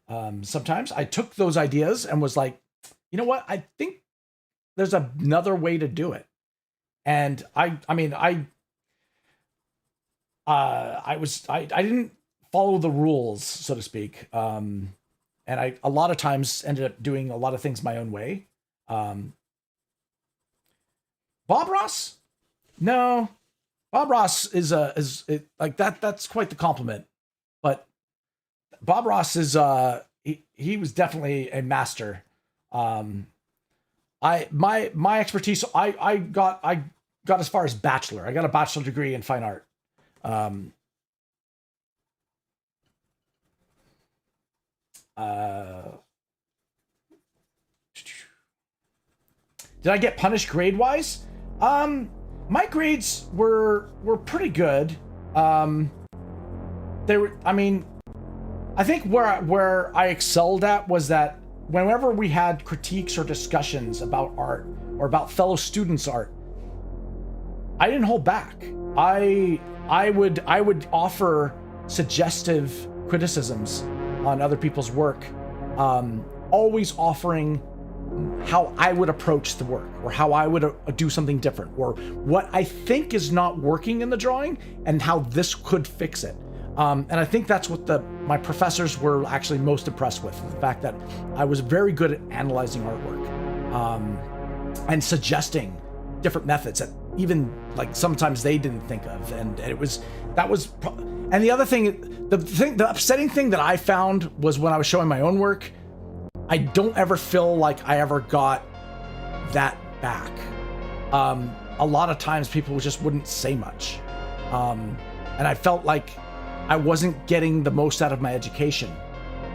Sometimes I took those ideas and was like, you know what? I think there's another way to do it. And I didn't follow the rules, so to speak. And I a lot of times ended up doing a lot of things my own way. Bob Ross? No. Bob Ross is like that. That's quite the compliment. But Bob Ross is he was definitely a master. My expertise. I got as far as bachelor. I got a bachelor degree in fine art. Did I get punished grade wise? My grades were pretty good. They were, I think where I excelled at was that whenever we had critiques or discussions about art or about fellow students' art, I didn't hold back. I would offer suggestive criticisms on other people's work, always offering how I would approach the work or how I would do something different or what I think is not working in the drawing and how this could fix it. And I think that's what my professors were actually most impressed with, the fact that I was very good at analyzing artwork and suggesting different methods that even like sometimes they didn't think of. And and the other thing, the upsetting thing that I found was when I was showing my own work, I don't ever feel like I ever got that back. A lot of times people just wouldn't say much. And I felt like I wasn't getting the most out of my education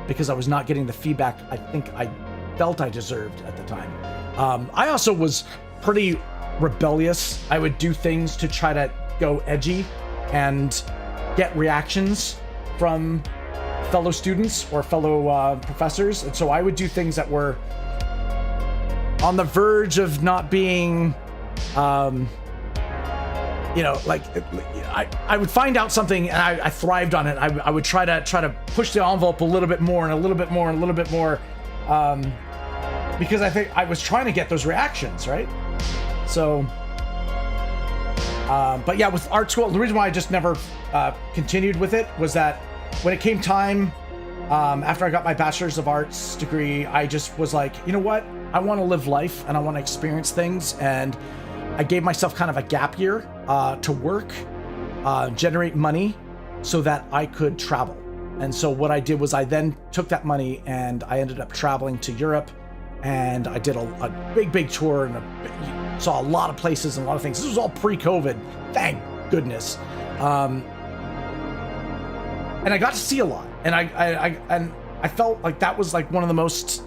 because I was not getting the feedback I think I felt I deserved at the time. I also was pretty rebellious. I would do things to try to go edgy and get reactions from fellow students or fellow professors. And so I would do things that were on the verge of not being, like I would find out something and I thrived on it. I would try to push the envelope a little bit more and a little bit more and a little bit more, because I think I was trying to get those reactions, right? So, but yeah, with art school, the reason why I just never continued with it was that when it came time, after I got my bachelor's of arts degree, I just was like, you know what? I want to live life and I want to experience things. And I gave myself kind of a gap year to work, generate money so that I could travel. And so what I did was I then took that money and I ended up traveling to Europe, and I did a big tour and saw a lot of places and a lot of things. This was all pre-COVID, thank goodness. And I got to see a lot, and I felt like that was like one of the most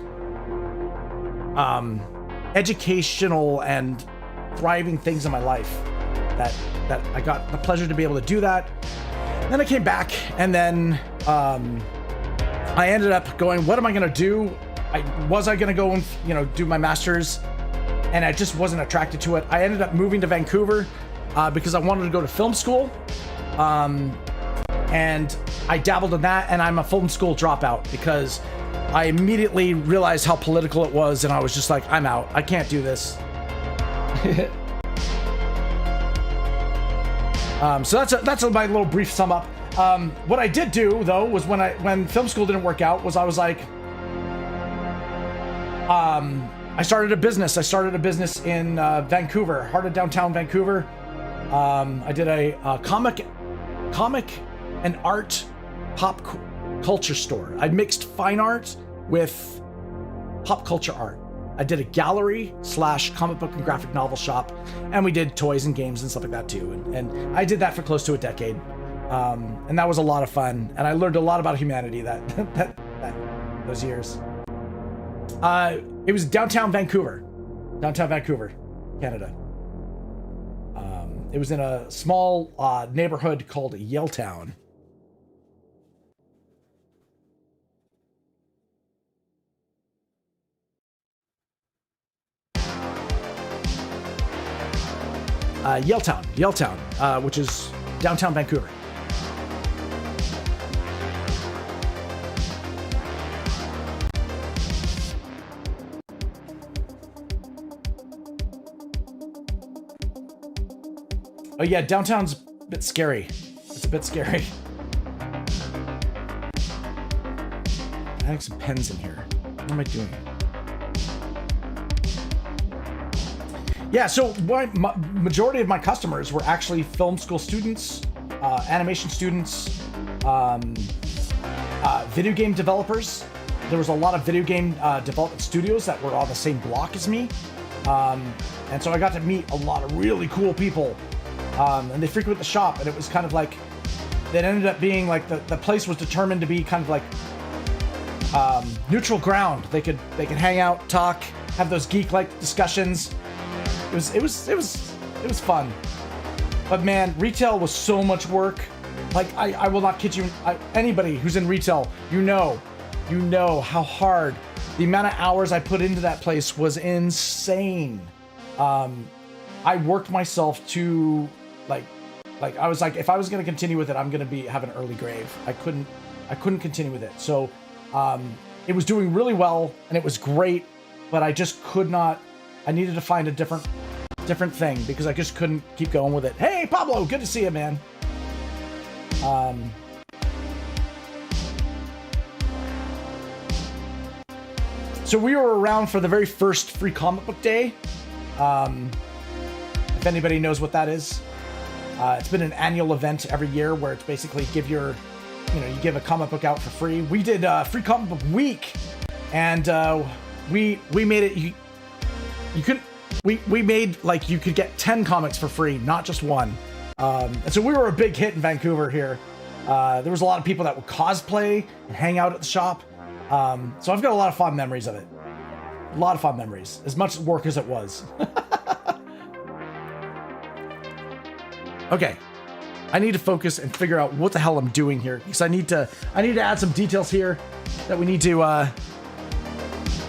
educational and thriving things in my life, that I got the pleasure to be able to do that. And then I came back, and then I ended up going, what am I going to do? Was I going to go and, you know, do my master's? And I just wasn't attracted to it. I ended up moving to Vancouver because I wanted to go to film school. And I dabbled in that, and I'm a film school dropout because I immediately realized how political it was, and I was just like, I'm out. I can't do this. So that's my little brief sum up. What I did do though was when film school didn't work out, was I was like, I started a business. I started a business in Vancouver, heart of downtown Vancouver. I did a comic and art pop culture store. I mixed fine art with pop culture art. I did a gallery / comic book and graphic novel shop, and we did toys and games and stuff like that too. And I did that for close to a decade, and that was a lot of fun. And I learned a lot about humanity those years. It was downtown Vancouver, Canada. It was in a small neighborhood called Yaletown. Yaletown, which is downtown Vancouver. Oh yeah, downtown's a bit scary. It's a bit scary. I have some pens in here. What am I doing? Yeah, so majority of my customers were actually film school students, animation students, video game developers. There was a lot of video game development studios that were on the same block as me. And so I got to meet a lot of really cool people. And they frequent the shop, and it was kind of like, it ended up being like the place was determined to be kind of like neutral ground. They could hang out, talk, have those geek-like discussions. It was fun. But man, retail was so much work. Like I will not kid you. Anybody who's in retail, you know how hard the amount of hours I put into that place was insane. I worked myself to like I was like, if I was going to continue with it, I'm going to have an early grave. I couldn't continue with it. So it was doing really well and it was great, but I just could not. I needed to find a different thing because I just couldn't keep going with it. Hey, Pablo, good to see you, man. So we were around for the very first free comic book day. If anybody knows what that is, it's been an annual event every year where it's basically you give a comic book out for free. We did free comic book week, and we made it. We made like you could get 10 comics for free, not just one. And so we were a big hit in Vancouver here. There was a lot of people that would cosplay and hang out at the shop. So I've got a lot of fond memories of it. A lot of fond memories, as much work as it was. Okay, I need to focus and figure out what the hell I'm doing here, because I need to add some details here that we need to.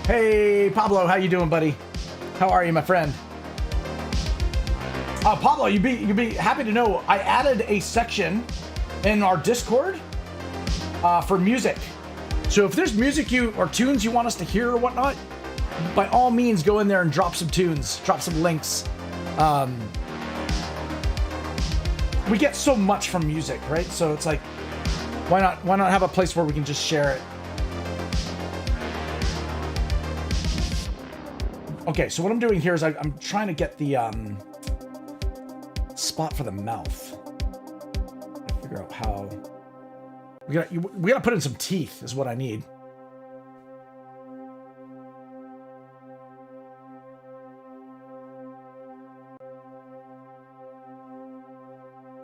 Hey, Pablo, how you doing, buddy? How are you, my friend? Pablo, you'd be happy to know I added a section in our Discord for music. So if there's music or tunes you want us to hear or whatnot, by all means go in there and drop some tunes, drop some links. We get so much from music, right? So it's like, why not have a place where we can just share it? Okay, so what I'm doing here is I'm trying to get the spot for the mouth. Figure out how. We gotta put in some teeth is what I need.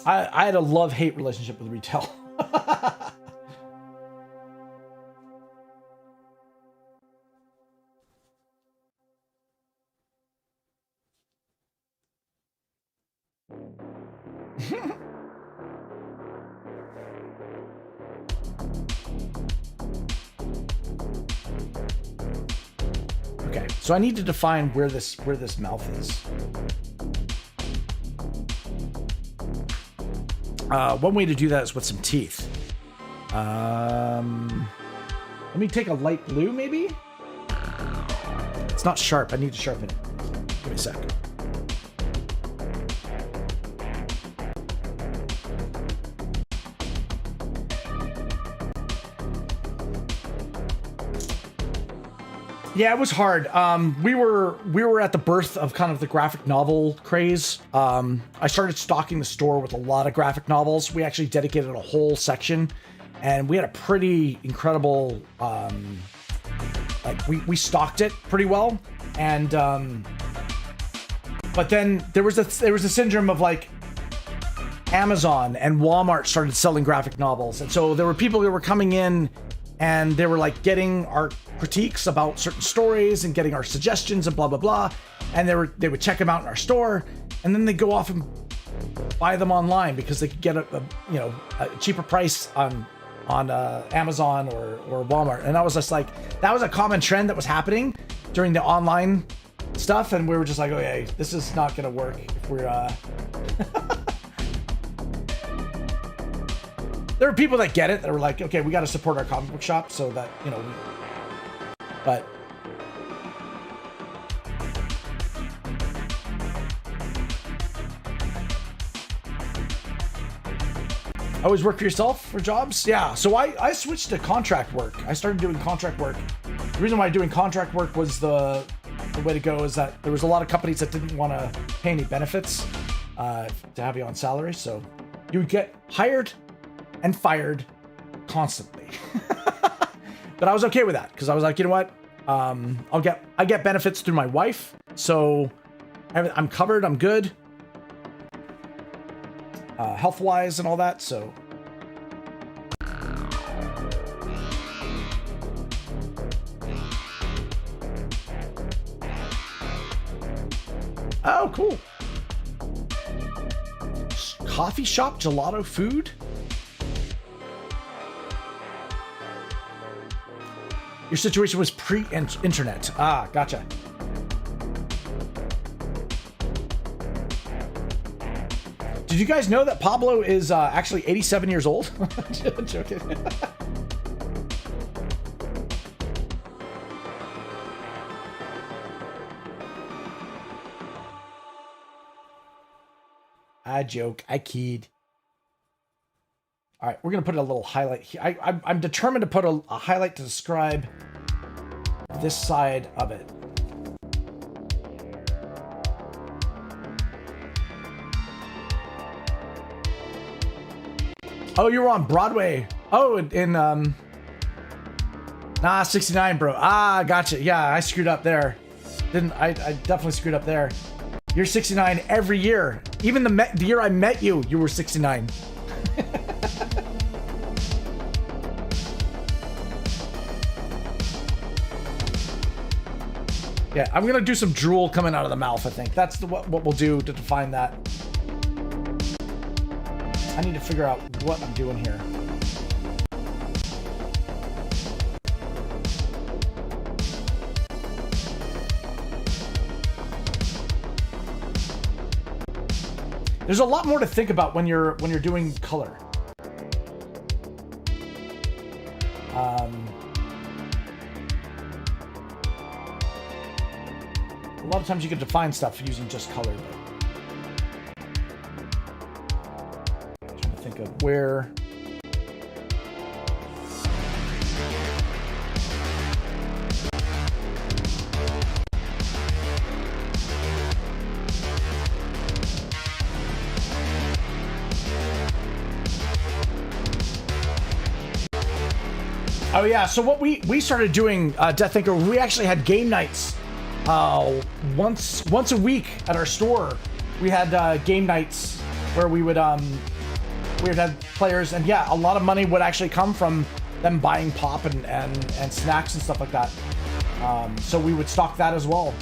I had a love-hate relationship with retail. Okay, so I need to define where this mouth is. One way to do that is with some teeth. Let me take a light blue, maybe? It's not sharp. I need to sharpen it. Give me a sec. Yeah, it was hard. We were at the birth of kind of the graphic novel craze. I started stocking the store with a lot of graphic novels. We actually dedicated a whole section, and we had a pretty incredible, we stocked it pretty well. And but then there was a syndrome of like Amazon and Walmart started selling graphic novels, and so there were people that were coming in and they were like getting our critiques about certain stories and getting our suggestions and blah blah blah, and they would check them out in our store, and then they go off and buy them online because they could get a cheaper price on Amazon or Walmart. And I was just like, that was a common trend that was happening during the online stuff, and we were just like, okay, this is not gonna work if we're there are people that get it, that were like, okay, we got to support our comic book shop so that, but always work for yourself for jobs? Yeah, so I switched to contract work. I started doing contract work. The reason why doing contract work was the way to go is that there was a lot of companies that didn't want to pay any benefits to have you on salary, so you would get hired and fired constantly. But I was okay with that because I was like, you know what? I get benefits through my wife, so I'm covered. I'm good, health wise and all that. So oh, cool. Coffee shop, gelato, food. Your situation was pre-internet. Ah, gotcha. Did you guys know that Pablo is actually 87 years old? Joking. I joke. I kid. All right, we're going to put a little highlight here. I'm determined to put a highlight to describe this side of it. Oh, you were on Broadway. Oh, in 69, bro. Ah, gotcha. Yeah, I screwed up there. I definitely screwed up there. You're 69 every year. Even the year I met you, you were 69. Yeah, I'm gonna do some drool coming out of the mouth, I think. That's what we'll do to define that. I need to figure out what I'm doing here. There's a lot more to think about when you're doing color. A lot of times you can define stuff using just color, but I'm trying to think of where. Oh yeah, so what we started doing, Death Thinker, we actually had game nights once a week at our store. We had game nights where we would have players, and yeah, a lot of money would actually come from them buying pop and snacks and stuff like that. So we would stock that as well.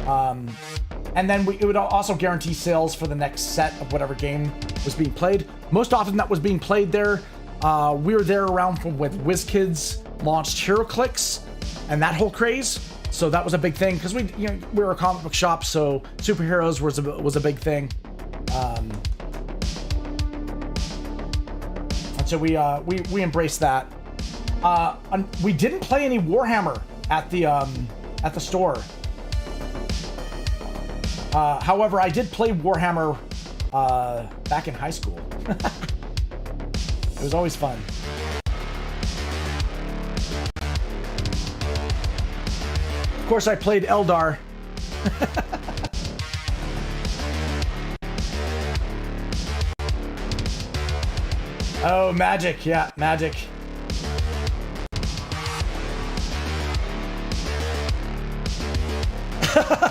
And then it would also guarantee sales for the next set of whatever game was being played. Most often that was being played there. We were there around when WizKids launched HeroClix and that whole craze. So that was a big thing because we were a comic book shop, so superheroes was a big thing. And so we embraced that. We didn't play any Warhammer at the store. However, I did play Warhammer back in high school. It was always fun. Of course, I played Eldar. Oh, Magic. Yeah, Magic.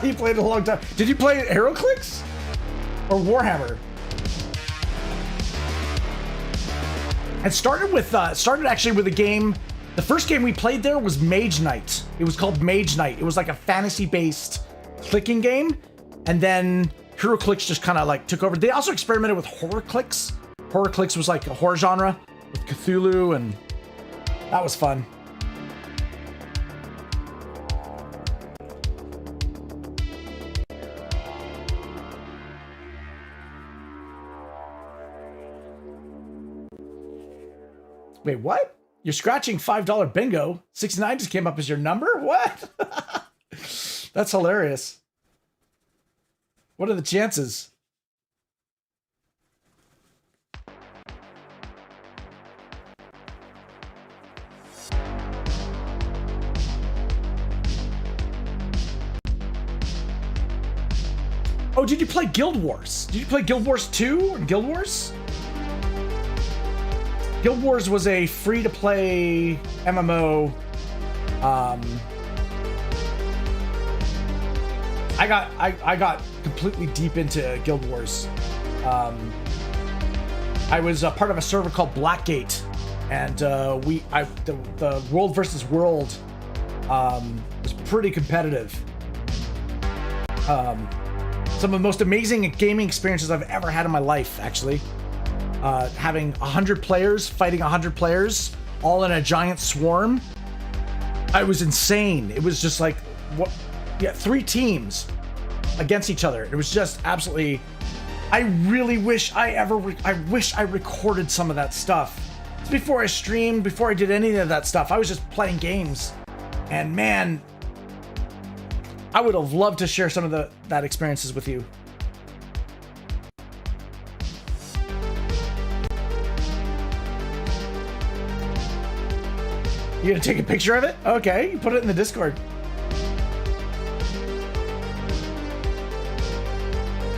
You played it a long time. Did you play HeroClix or Warhammer? It started actually with a game. The first game we played there was Mage Knight. It was called Mage Knight. It was like a fantasy-based clicking game, and then HeroClix just kind of like took over. They also experimented with HorrorClix. HorrorClix was like a horror genre with Cthulhu, and that was fun. Wait, what? You're scratching $5 bingo? 69 just came up as your number? What? That's hilarious. What are the chances? Oh, did you play Guild Wars? Did you play Guild Wars 2 or Guild Wars? Guild Wars was a free-to-play MMO. I got completely deep into Guild Wars. I was a part of a server called Blackgate, and the World versus World was pretty competitive. Some of the most amazing gaming experiences I've ever had in my life, actually. Having 100 players fighting 100 players all in a giant swarm. I was insane. It was just like, what? Yeah, 3 teams against each other. It was just absolutely. I really wish I wish I recorded some of that stuff. Before I streamed, before I did any of that stuff, I was just playing games, and man, I would have loved to share some of that experiences with you. You gonna take a picture of it? Okay, you put it in the Discord.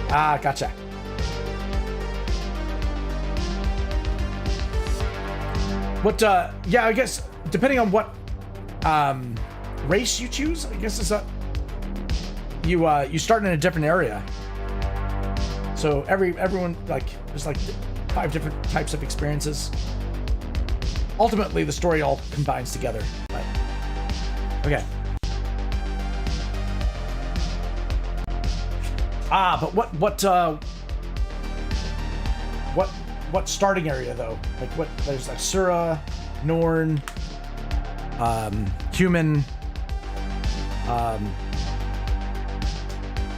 Ah, gotcha. What, yeah, I guess, depending on what, race you choose, I guess it's you start in a different area. So everyone, like, there's like 5 different types of experiences. Ultimately, the story all combines together. But, okay. Ah, but what starting area though? Like what? There's like Sura, Norn, Human.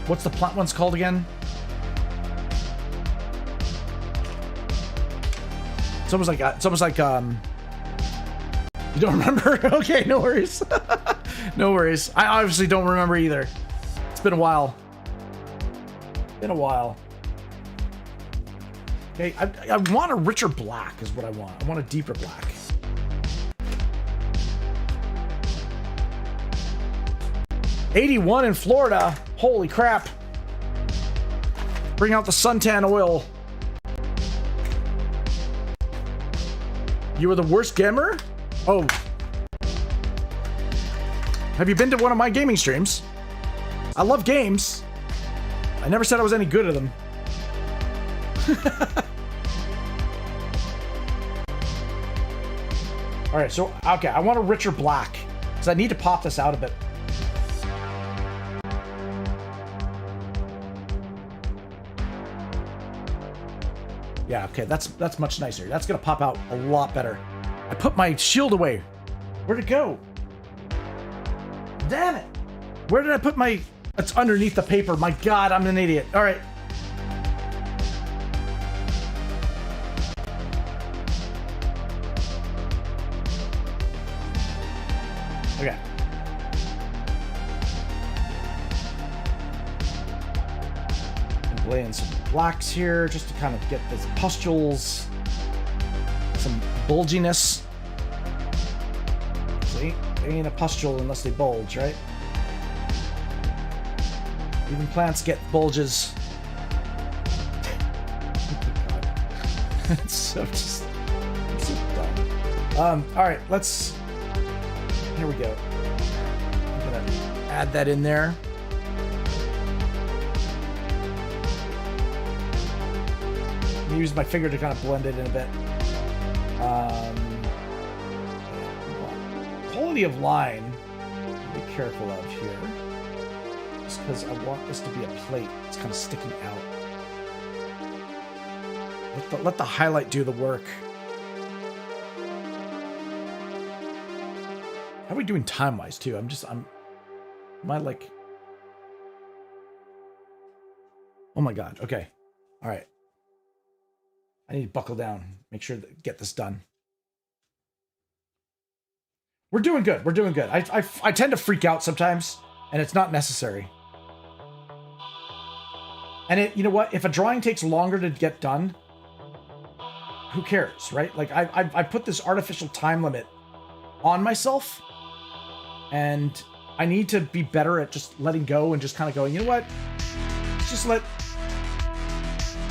What's the plant one's called again? It's almost like you don't remember? Okay, no worries. No worries. I obviously don't remember either. It's been a while. Okay, I want a richer black is what I want. I want a deeper black. $81 in Florida. Holy crap. Bring out the suntan oil. You were the worst gamer? Oh, Have you been to one of my gaming streams? I love games. I never said I was any good at them. All right, so, okay, I want a richer black, because I need to pop this out a bit. Yeah, okay, that's much nicer. That's gonna pop out a lot better. I put my shield away. Where'd it go? Damn it! Where did I put my... It's underneath the paper. My God, I'm an idiot. All right. Okay. And lay in some blacks here just to kind of get those pustules, some bulginess. See, they ain't a pustule unless they bulge, right? Even plants get bulges. It's so just it's so dumb. All right, let's. Here we go. I'm gonna add that in there. I'm gonna use my finger to kind of blend it in a bit. Quality of line. Be careful of here, just because I want this to be a plate. It's kind of sticking out. Let the highlight do the work. How are we doing time-wise, too? Am I like... Oh my God, okay. All right. I need to buckle down. Make sure to get this done. We're doing good, we're doing good. I tend to freak out sometimes, and it's not necessary. And you know what? If a drawing takes longer to get done, who cares, right? Like, I put this artificial time limit on myself, and I need to be better at just letting go and just kind of going, you know what? Just let,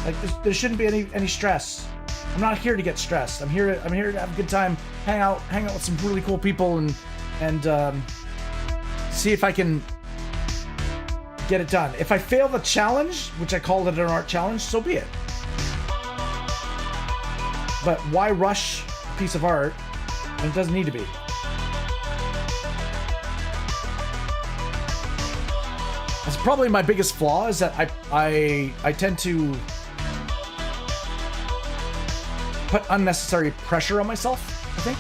like, there shouldn't be any stress. I'm not here to get stressed. I'm here to have a good time, hang out with some really cool people, and see if I can get it done. If I fail the challenge, which I called it an art challenge, so be it. But why rush a piece of art when it doesn't need to be? That's probably my biggest flaw, is that I tend to put unnecessary pressure on myself, I think.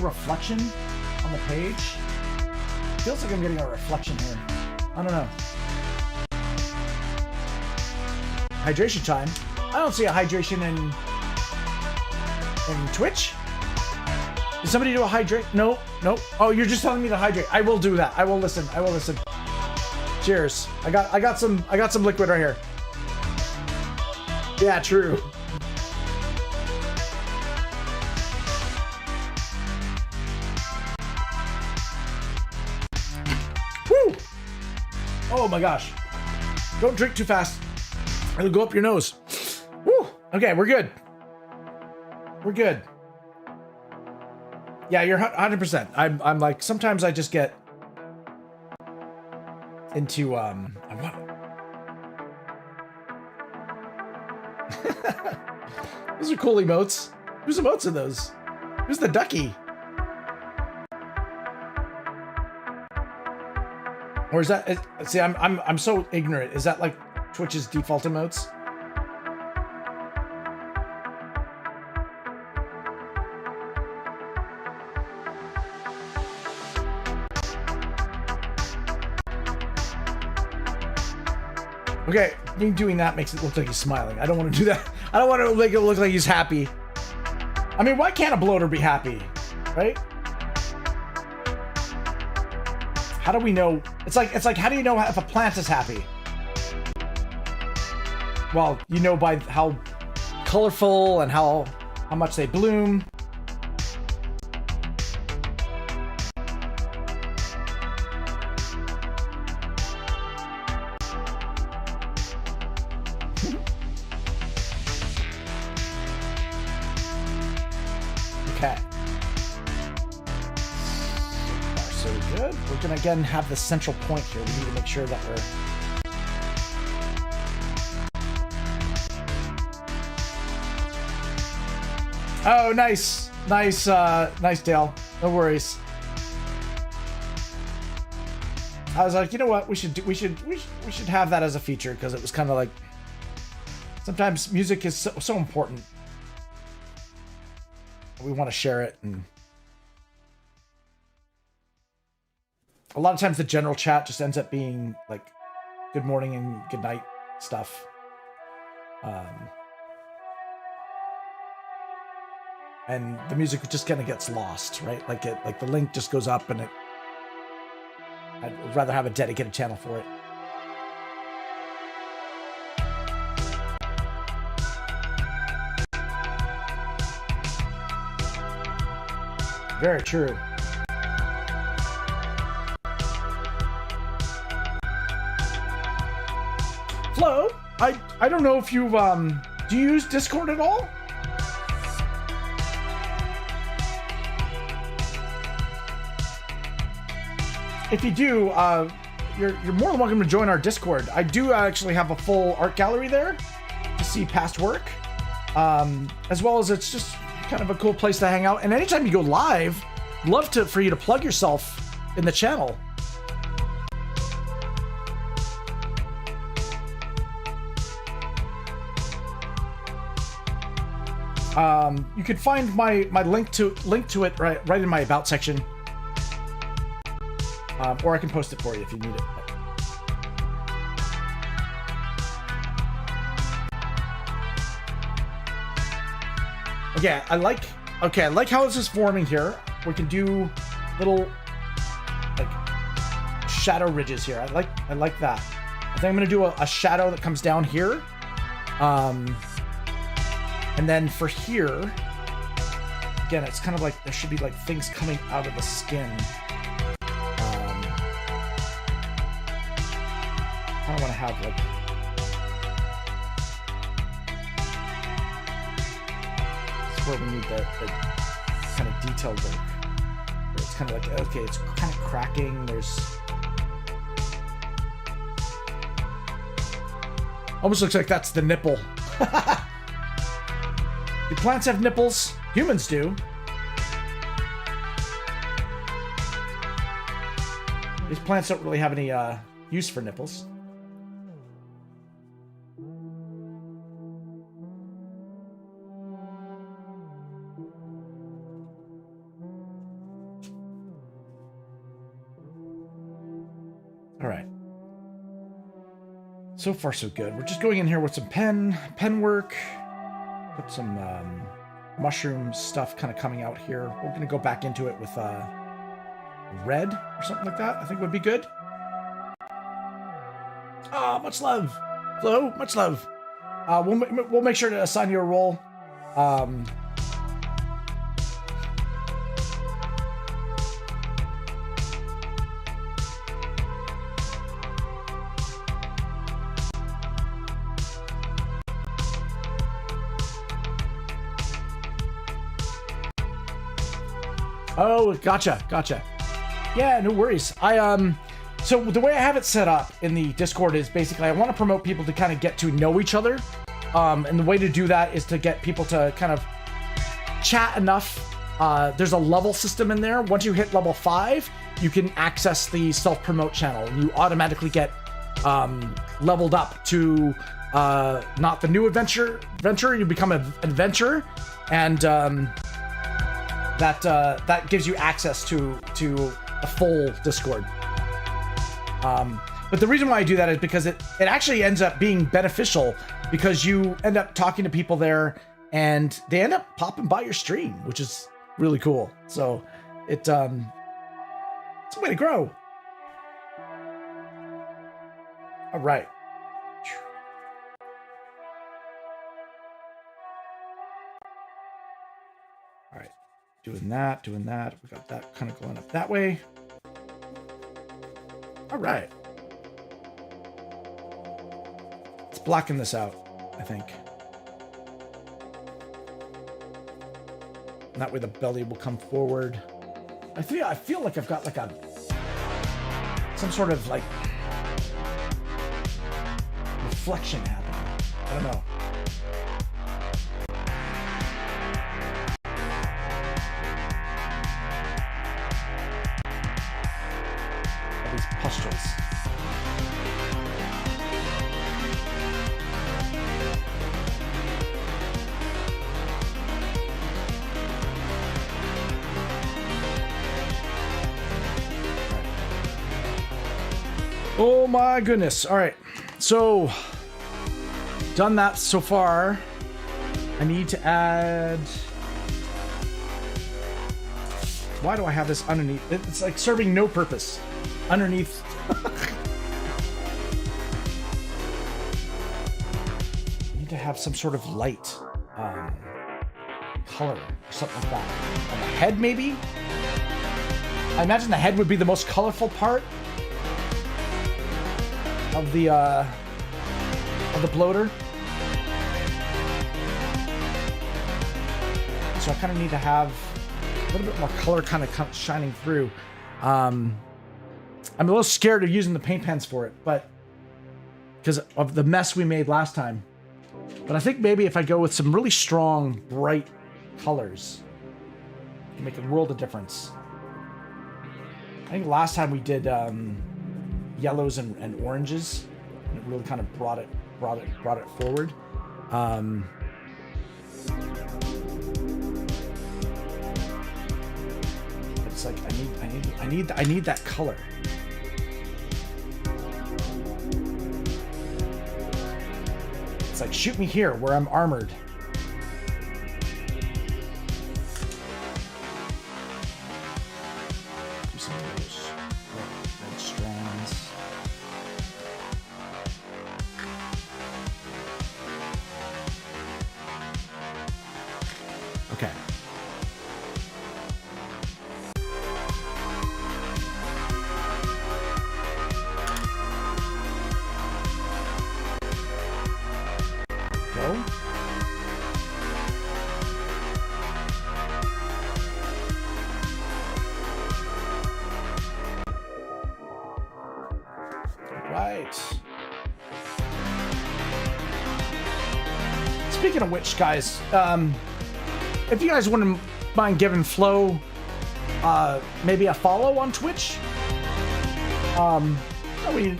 Reflection on the page. Feels like I'm getting a reflection here. I don't know. Hydration time. I don't see a hydration in Twitch. Did somebody do a hydrate? No. Oh, you're just telling me to hydrate. I will do that. I will listen. Cheers. I got some liquid right here. Yeah, true. Oh my gosh. Don't drink too fast. It'll go up your nose. Woo! Okay, we're good. We're good. Yeah, you're 100%. I'm like, sometimes I just get into, I want... Those are cool emotes. Whose emotes are those? Who's the ducky? Or is that... See, I'm so ignorant. Is that like Twitch's default emotes? Okay, me doing that makes it look like he's smiling. I don't want to do that. I don't want to make it look like he's happy. I mean, why can't a bloater be happy, right? How do we know? It's like how do you know if a plant is happy? Well, you know by how colorful and how much they bloom. Okay. So good. We're gonna again have the central point here. We need to make sure that we're oh, nice, nice, nice, Dale. No worries. I was like, you know what? We should have that as a feature because it was kind of like sometimes music is so important. We want to share it, and a lot of times the general chat just ends up being like good morning and good night stuff. And the music just kind of gets lost, right? Like the link just goes up, and I'd rather have a dedicated channel for it. Very true. Flo, I don't know if you do you use Discord at all? If you do, you're more than welcome to join our Discord. I do actually have a full art gallery there to see past work, as well as it's just kind of a cool place to hang out. And anytime you go live, love for you to plug yourself in the channel. You can find my link to it right in my about section. Or I can post it for you if you need it. Yeah, I like how this is forming here. We can do little like shadow ridges here. I like that. I think I'm gonna do a shadow that comes down here. And then for here, again, it's kind of like there should be like things coming out of the skin. I don't want to have like this is where we need the kind of detailed work. Where it's kind of like, okay, it's kind of cracking. There's almost looks like that's the nipple. Do plants have nipples? Humans do. These plants don't really have any use for nipples. All right. So far, so good. We're just going in here with some pen work. Put some mushroom stuff kind of coming out here. We're going to go back into it with red or something like that. I think would be good. Ah, much love. Flo, much love. We'll make sure to assign you a role. Oh, gotcha. Yeah, no worries. So the way I have it set up in the Discord is basically I want to promote people to kind of get to know each other. And the way to do that is to get people to kind of chat enough. There's a level system in there. Once you hit level 5, you can access the self-promote channel. You automatically get leveled up to not the new adventure. You become an adventurer, and that gives you access to a full Discord. But the reason why I do that is because it actually ends up being beneficial because you end up talking to people there and they end up popping by your stream, which is really cool. So it's a way to grow. All right. All right. Doing that. We got that kind of going up that way. All right. Let's blacken this out, I think. And that way the belly will come forward. I feel like I've got like some sort of like reflection happening. I don't know. All these pustules. Oh my goodness. All right. So, done that so far. I need to add... Why do I have this underneath? It's like serving no purpose. Underneath. I need to have some sort of light color or something like that. On the head, maybe? I imagine the head would be the most colorful part of the bloater. So I kind of need to have a little bit more color kind of shining through. I'm a little scared of using the paint pens for it, but because of the mess we made last time. But I think maybe if I go with some really strong, bright colors, it can make a world of difference. I think last time we did yellows and oranges, and it really kind of brought it forward. It's like I need that color. It's like, shoot me here where I'm armored. Do some of those red strands. Okay. Go. Right. Speaking of which, guys, if you guys wouldn't mind giving Flo maybe a follow on Twitch, you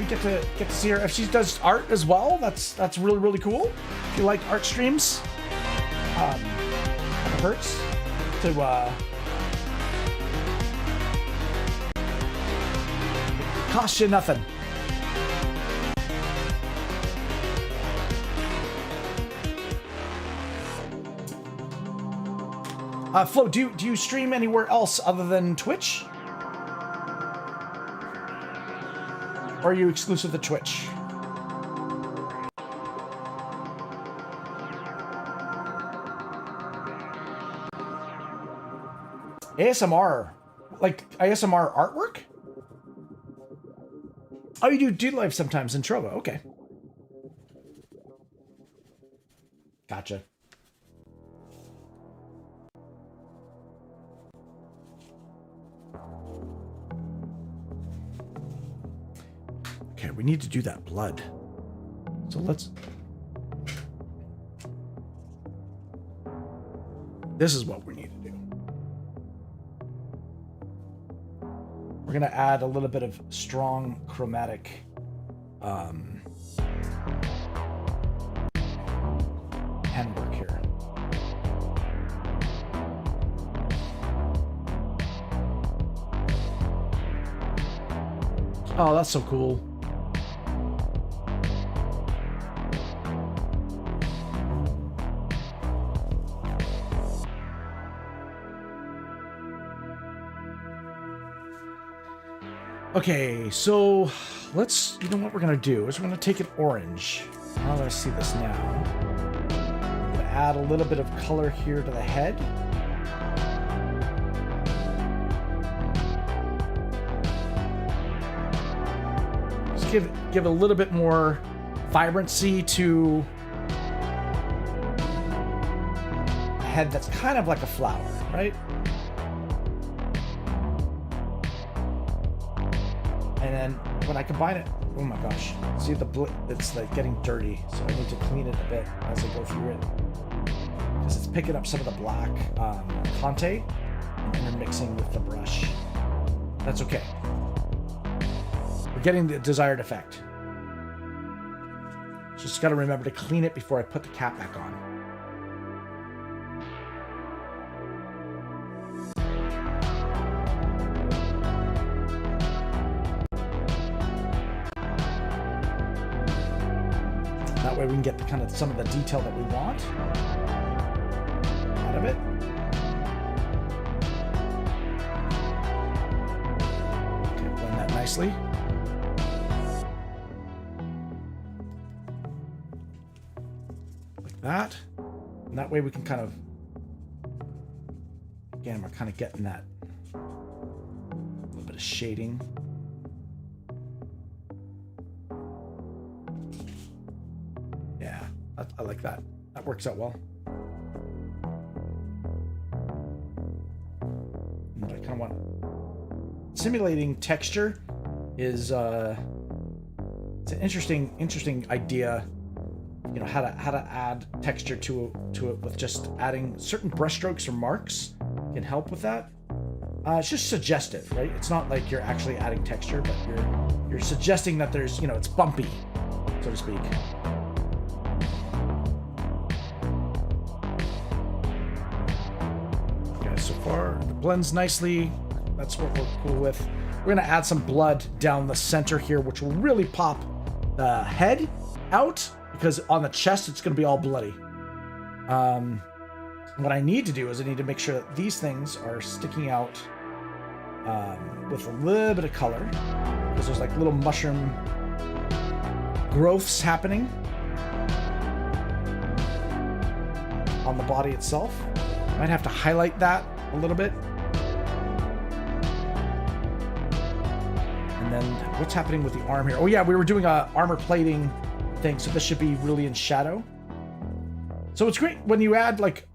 get to see her. If she does art as well, that's really cool. If you like art streams, it hurts to it costs you nothing. Flo, do you stream anywhere else other than Twitch? Or are you exclusive to Twitch? ASMR, like ASMR artwork? Oh, you do live sometimes in Trovo. Okay. Gotcha. Okay, we need to do that blood. So let's... This is what we need to do. We're going to add a little bit of strong chromatic handwork here. Oh, that's so cool. Okay, so let's, you know what we're gonna do is we're gonna take an orange. Now that I see this now, I'm gonna add a little bit of color here to the head. Just give a little bit more vibrancy to a head that's kind of like a flower, right? And then when I combine it, oh my gosh, see it's like getting dirty, so I need to clean it a bit as I go through it, because it's picking up some of the black Conte and intermixing with the brush. That's okay. We're getting the desired effect. Just got to remember to clean it before I put the cap back on. That way we can get the kind of some of the detail that we want out of it. Okay, blend that nicely. Like that. And that way we can kind of, again, we're kind of getting that little bit of shading. I like that. That works out well. And I kind of want simulating texture is it's an interesting idea. You know, how to add texture to it with just adding certain brushstrokes or marks can help with that. It's just suggestive, right? It's not like you're actually adding texture, but you're suggesting that there's, you know, it's bumpy, so to speak. So far, it blends nicely. That's what we're cool with. We're gonna add some blood down the center here, which will really pop the head out, because on the chest it's gonna be all bloody. What I need to do is I need to make sure that these things are sticking out with a little bit of color, because there's like little mushroom growths happening on the body itself. Might have to highlight that a little bit. And then what's happening with the arm here? Oh yeah, we were doing a armor plating thing, so this should be really in shadow. So it's great when you add like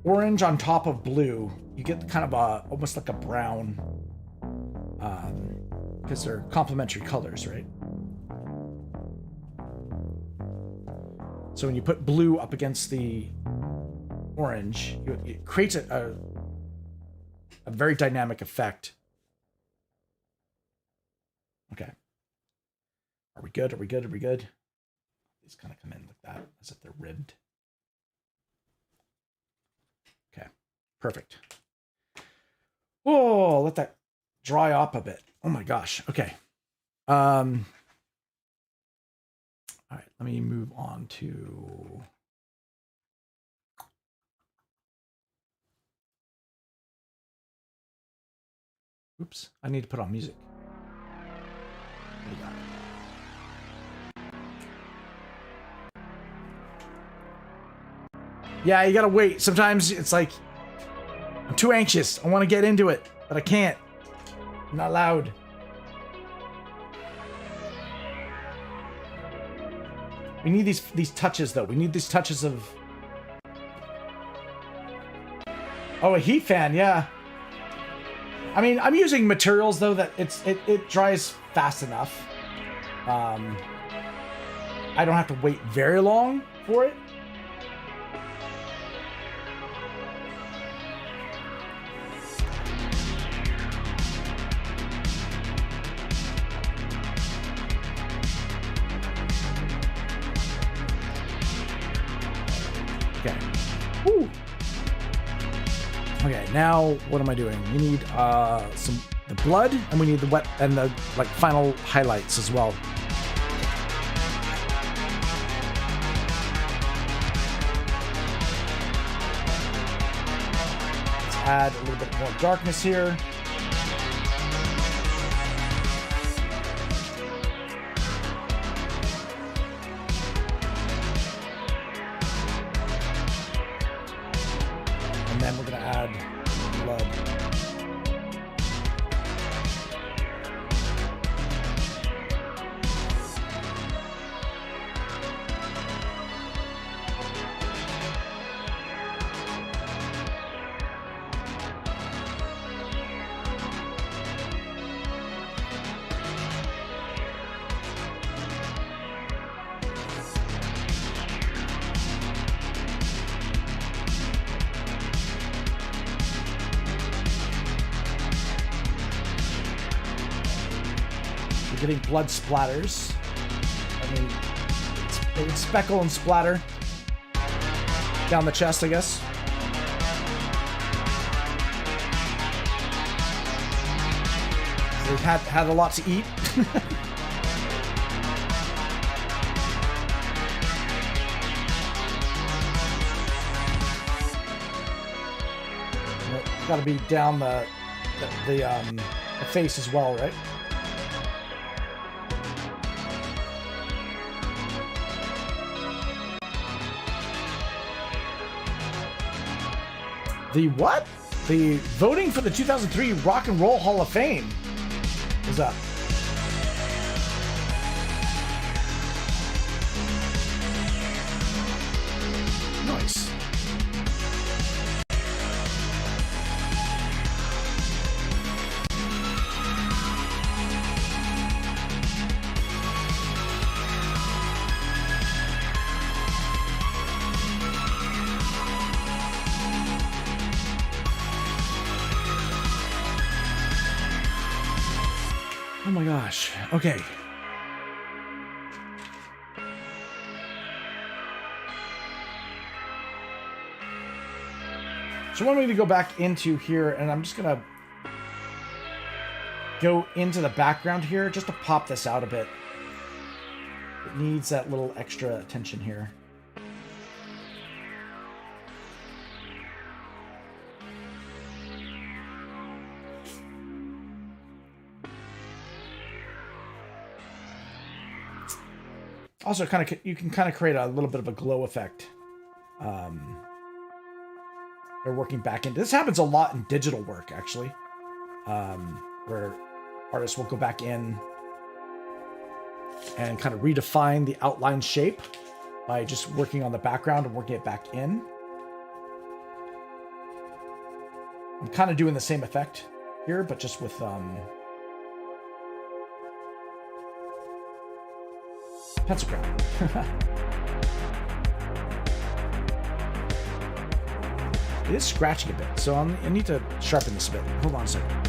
orange on top of blue, you get kind of a almost like a brown, because they're complementary colors, right? So when you put blue up against the orange, it creates a very dynamic effect. Okay. Are we good? Are we good? Are we good? These kind of come in like that, as if they're ribbed. Okay. Perfect. Oh, let that dry up a bit. Oh my gosh. Okay. All right, let me move on to... Oops, I need to put on music. There you go. Yeah, you gotta wait. Sometimes it's like, I'm too anxious. I want to get into it, but I can't. I'm not allowed. We need these touches, though. We need these touches of... Oh, a heat fan, yeah. I mean, I'm using materials, though, that it dries fast enough. I don't have to wait very long for it. Okay. Woo. Okay, now what am I doing? We need the blood, and we need the wet and the like final highlights as well. Let's add a little bit more darkness here. getting blood splatters. I mean, it would speckle and splatter down the chest, I guess. They've had a lot to eat. Got to be down the face as well, right? The what? The voting for the 2003 Rock and Roll Hall of Fame is up. Nice. Oh my gosh. Okay. So I want me to go back into here, and I'm just going to go into the background here just to pop this out a bit. It needs that little extra attention here. Also, you can kind of create a little bit of a glow effect. They're working back into this. Happens a lot in digital work, actually, where artists will go back in and kind of redefine the outline shape by just working on the background and working it back in. I'm kind of doing the same effect here, but just with pencil crayon. It is scratching a bit, so I need to sharpen this a bit. Hold on a second.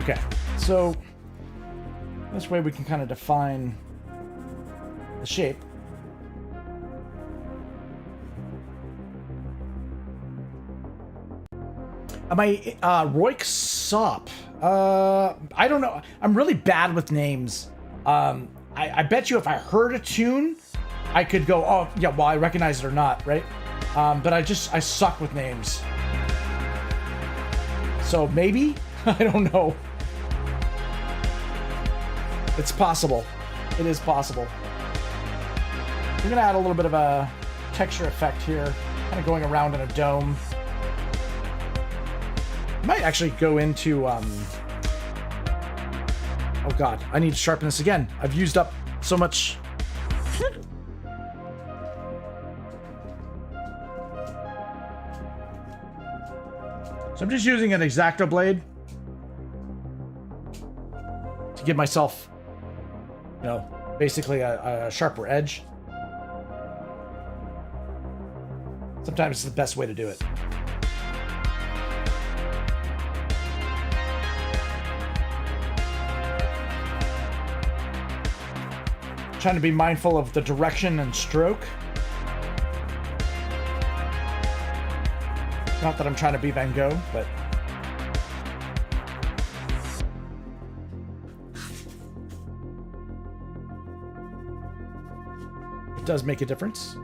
Okay, so this way we can kind of define the shape. Am I Roik Sop? I don't know. I'm really bad with names. I bet you if I heard a tune, I could go, oh yeah, well I recognize it or not, right? But I suck with names. So maybe? I don't know. It's possible. It is possible. We're gonna add a little bit of a texture effect here, kind of going around in a dome. I might actually go into, oh god, I need to sharpen this again. I've used up so much. So I'm just using an X-Acto blade to give myself, you know, basically a sharper edge. Sometimes it's the best way to do it. Trying to be mindful of the direction and stroke. Not that I'm trying to be Van Gogh, but it does make a difference.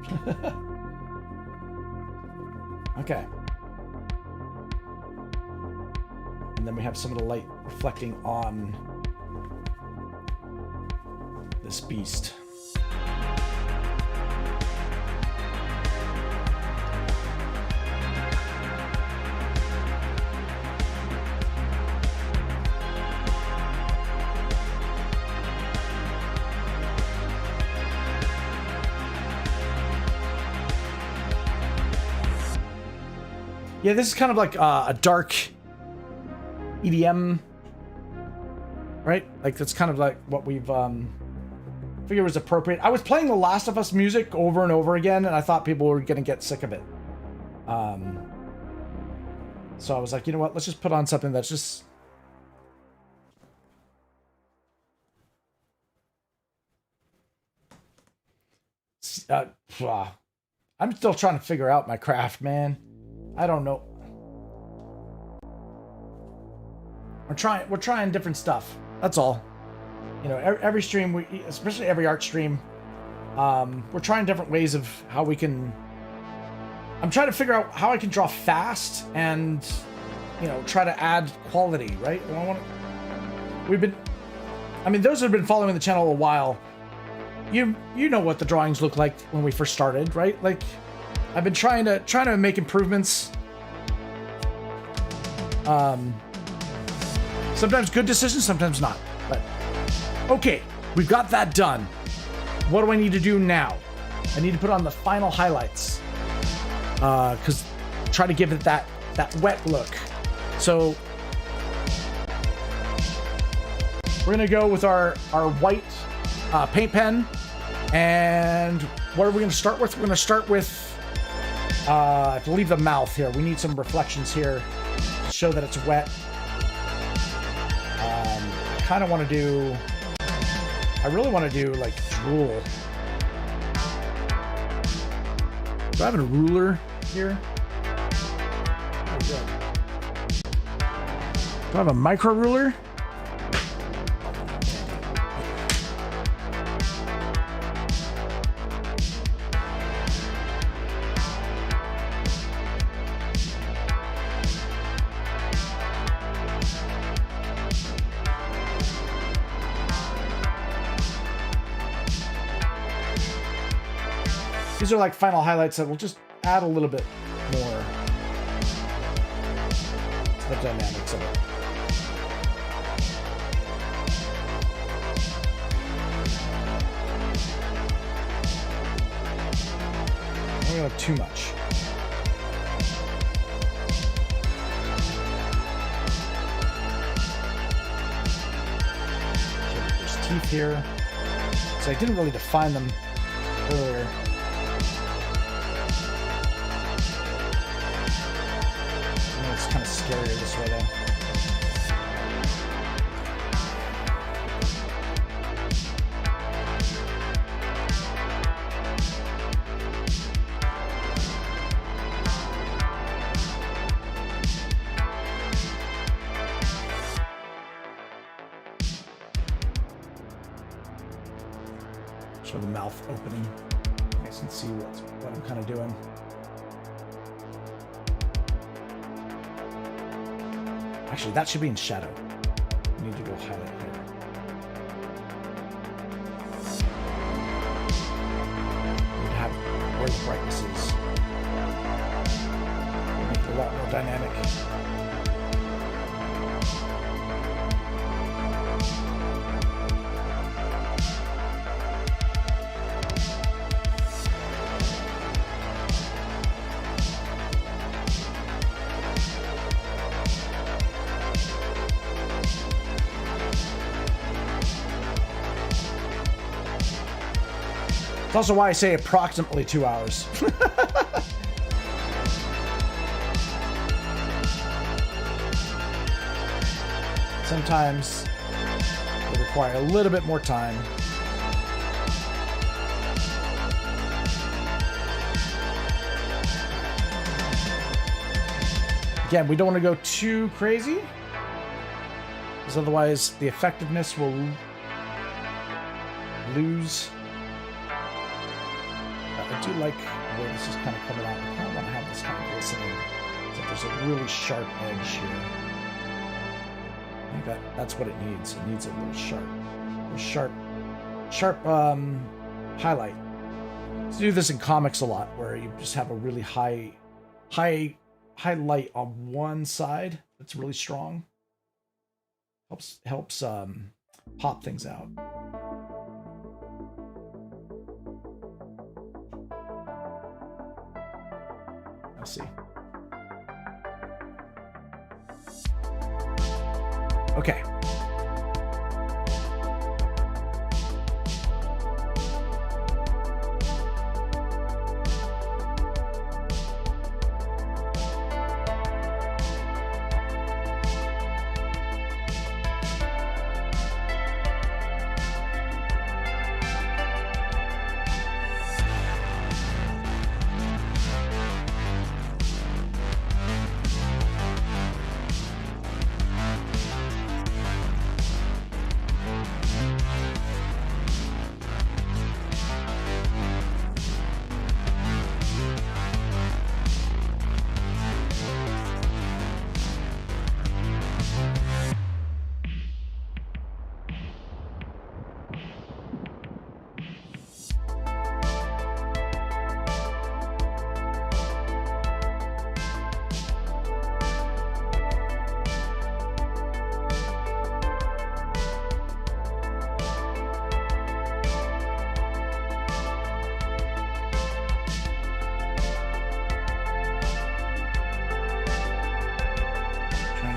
Okay. And then we have some of the light reflecting on this beast. Yeah, this is kind of like a dark EDM, right? Like that's kind of like what we've figured was appropriate. I was playing The Last of Us music over and over again, and I thought people were gonna get sick of it. So I was like, you know what? Let's just put on something that's just. I'm still trying to figure out my craft, man. I don't know. We're trying different stuff. That's all. You know, every stream, especially every art stream, we're trying different ways of how we can. I'm trying to figure out how I can draw fast and, you know, try to add quality, right? I mean, those who have been following the channel a while, you know what the drawings look like when we first started, right? Like, I've been trying to make improvements. Sometimes good decisions, sometimes not. But okay, we've got that done. What do I need to do now? I need to put on the final highlights. Because try to give it that wet look. So we're gonna go with our white paint pen. And what are we gonna start with? We're gonna start with I believe the mouth here. We need some reflections here to show that it's wet. I kind of want to do. I really want to do like drool. Do I have a ruler here? Oh, good. Do I have a micro ruler? These are like final highlights that will just add a little bit more to the dynamics of it. I don't have too much. There's teeth here. So I didn't really define them earlier. It's kind of scarier this way, though. Show the mouth opening. You guys can see what I'm kind of doing. Actually, that should be in shadow. We need to go highlight here. We need to have where the brightness is. Make it a lot more dynamic. That's also why I say approximately 2 hours. Sometimes they require a little bit more time. Again, we don't want to go too crazy, because otherwise the effectiveness will lose. I do like the way this is kind of coming out. I kind of want to have this kind of glistening, so there's a really sharp edge here. think that's what it needs. It needs a little sharp highlight. So do this in comics a lot, where you just have a really high light on one side that's really strong. Helps pop things out. Let's see. Okay.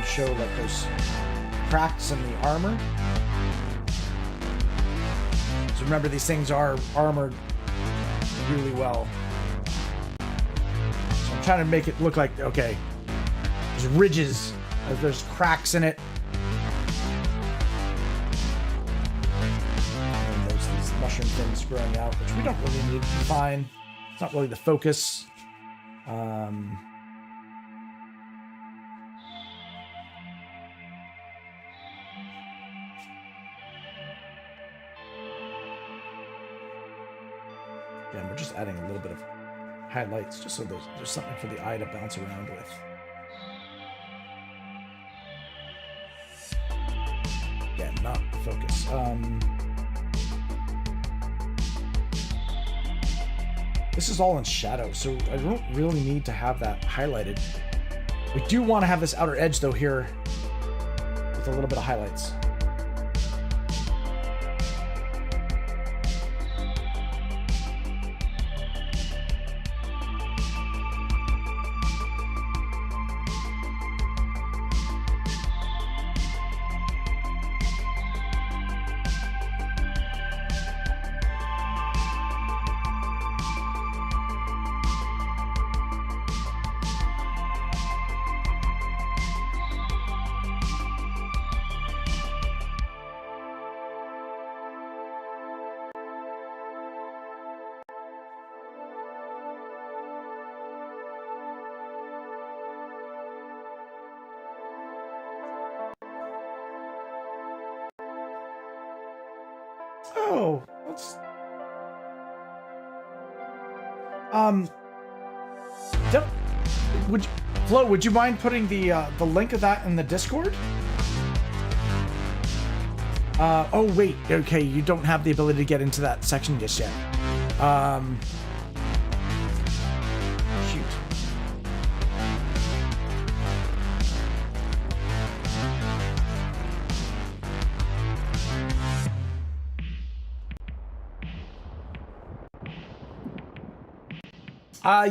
Show like those cracks in the armor. So remember, these things are armored really well. So I'm trying to make it look like, okay, there's ridges, there's cracks in it. And there's these mushroom things growing out, which we don't really need to define. It's not really the focus. Yeah, we're just adding a little bit of highlights, just so there's something for the eye to bounce around with. Yeah, not the focus. This is all in shadow, so I don't really need to have that highlighted. We do want to have this outer edge, though, here with a little bit of highlights. Oh, let's... Flo, would you mind putting the link of that in the Discord? Oh wait, okay, you don't have the ability to get into that section just yet. Shoot.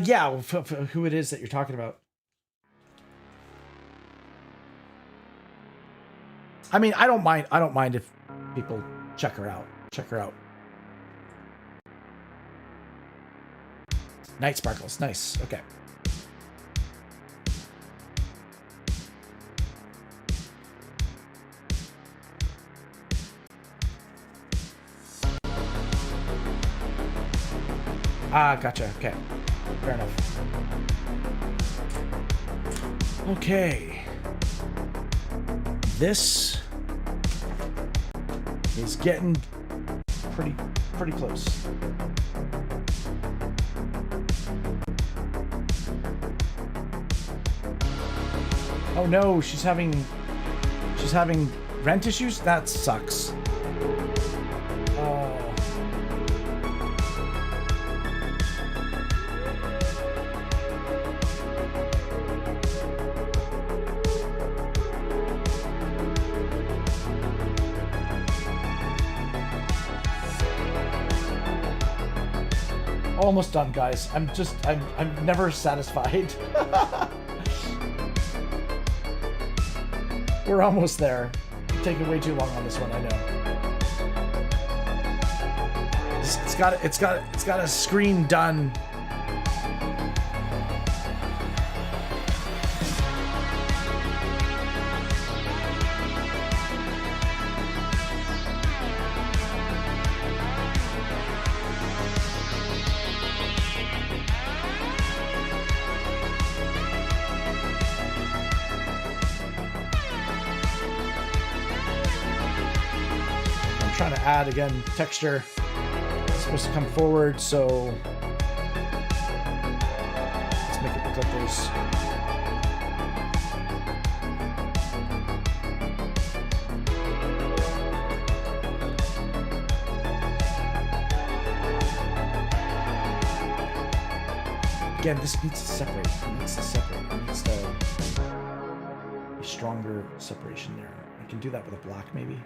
Yeah, who it is that you're talking about. I mean, I don't mind if people check her out. Night sparkles, nice, okay. Ah, gotcha, okay. Fair enough. Okay. This is getting pretty close. Oh no, she's having rent issues? That sucks. Almost done, guys. I'm never satisfied. We're almost there. I'm taking way too long on this one, I know. It's got a screen done. Trying to add again texture. It's supposed to come forward, so let's make it look like there's again. This needs to separate. It needs to separate. It needs to be stronger separation there. I can do that with a black maybe.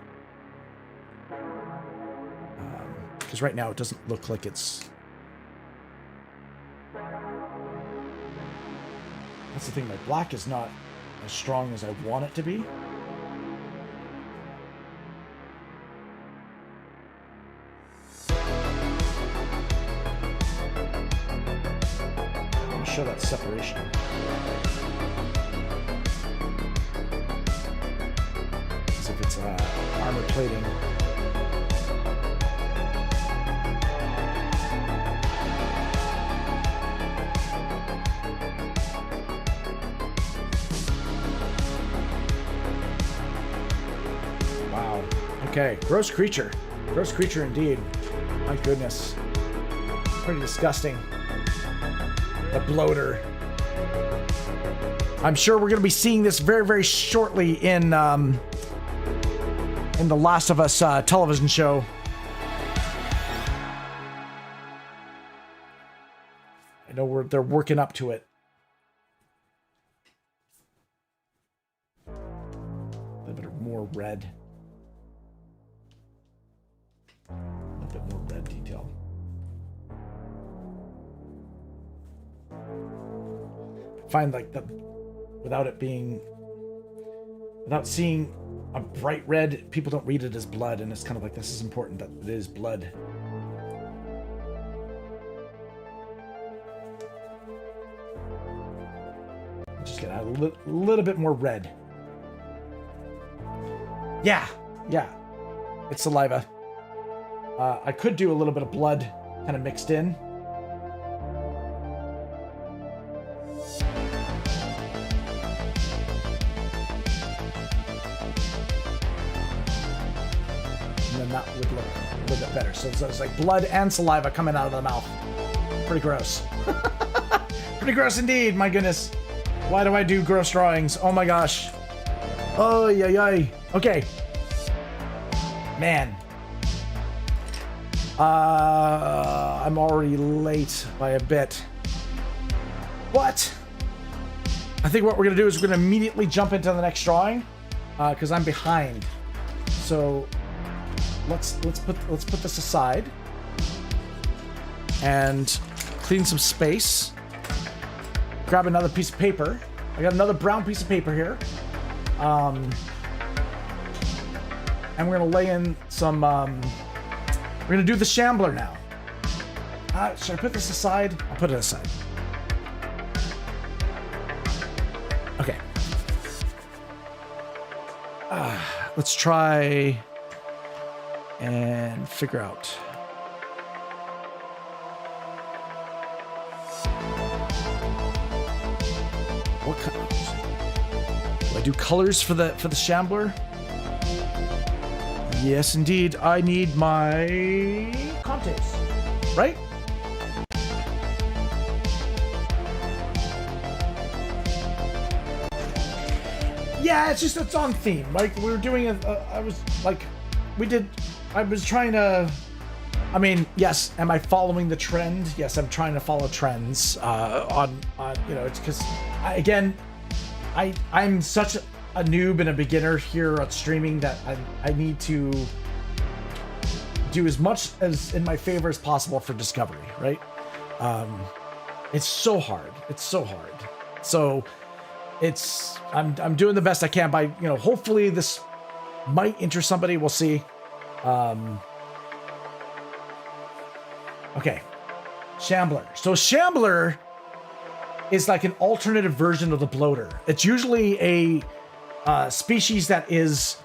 Because right now it doesn't look like it's... That's the thing, my black is not as strong as I want it to be. I'm going to show that separation. As if it's armor plating. Okay, gross creature. Gross creature indeed. My goodness. Pretty disgusting. The bloater. I'm sure we're going to be seeing this very, very shortly in the Last of Us television show. I know they're working up to it. A little bit more red. A bit more red detail. Find like without seeing a bright red, people don't read it as blood, and it's kind of like, this is important that it is blood. Just get a little bit more red. Yeah, it's saliva. I could do a little bit of blood kind of mixed in. And then that would look a little bit better. So it's like blood and saliva coming out of the mouth. Pretty gross. Pretty gross indeed, my goodness. Why do I do gross drawings? Oh my gosh. Oh, yeah. Okay. Man. I'm already late by a bit. What? I think what we're gonna do is we're gonna immediately jump into the next drawing, because I'm behind. So let's put this aside and clean some space. Grab another piece of paper. I got another brown piece of paper here. And we're gonna lay in some. We're gonna do the Shambler now. Should I put this aside? I'll put it aside. Okay. Let's try and figure out. What colors? Do I do colors for the Shambler? Yes, indeed. I need my Contes, right? Yeah, it's just, it's on theme. Like, we were doing I was trying to, I mean, yes, am I following the trend? Yes, I'm trying to follow trends on you know, it's because, I'm such a noob and a beginner here at streaming that I need to do as much as in my favor as possible for discovery, right? It's so hard. It's so hard. So I'm doing the best I can by, you know, hopefully this might interest somebody. We'll see. Okay. Shambler. So Shambler is like an alternative version of the bloater. It's usually a species that is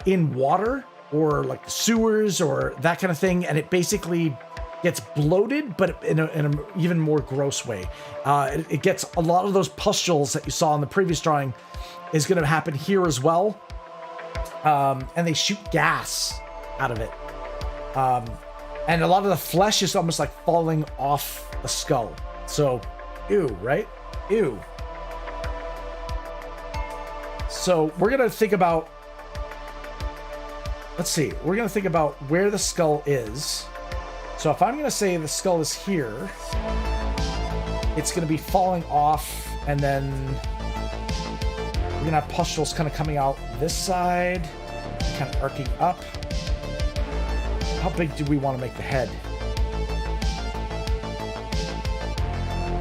in water or like sewers or that kind of thing, and it basically gets bloated, but in an even more gross way. It gets a lot of those pustules that you saw in the previous drawing is going to happen here as well. And they shoot gas out of it. And a lot of the flesh is almost like falling off the skull. So, ew, right? Ew. So we're going to think about, let's see, we're going to think about where the skull is. So if I'm going to say the skull is here, it's going to be falling off, and then we're going to have pustules kind of coming out this side, kind of arcing up. How big do we want to make the head?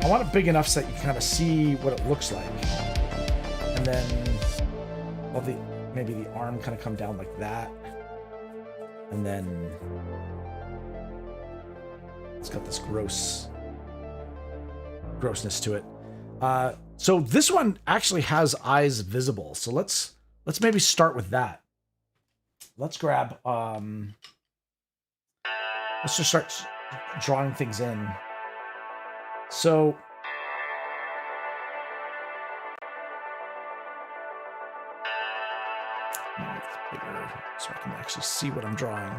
I want it big enough so that you can kind of see what it looks like. And then, well, maybe the arm kind of come down like that. And then it's got this grossness to it. So this one actually has eyes visible. So let's maybe start with that. Let's grab, let's just start drawing things in. So maybe it's bigger so I can actually see what I'm drawing.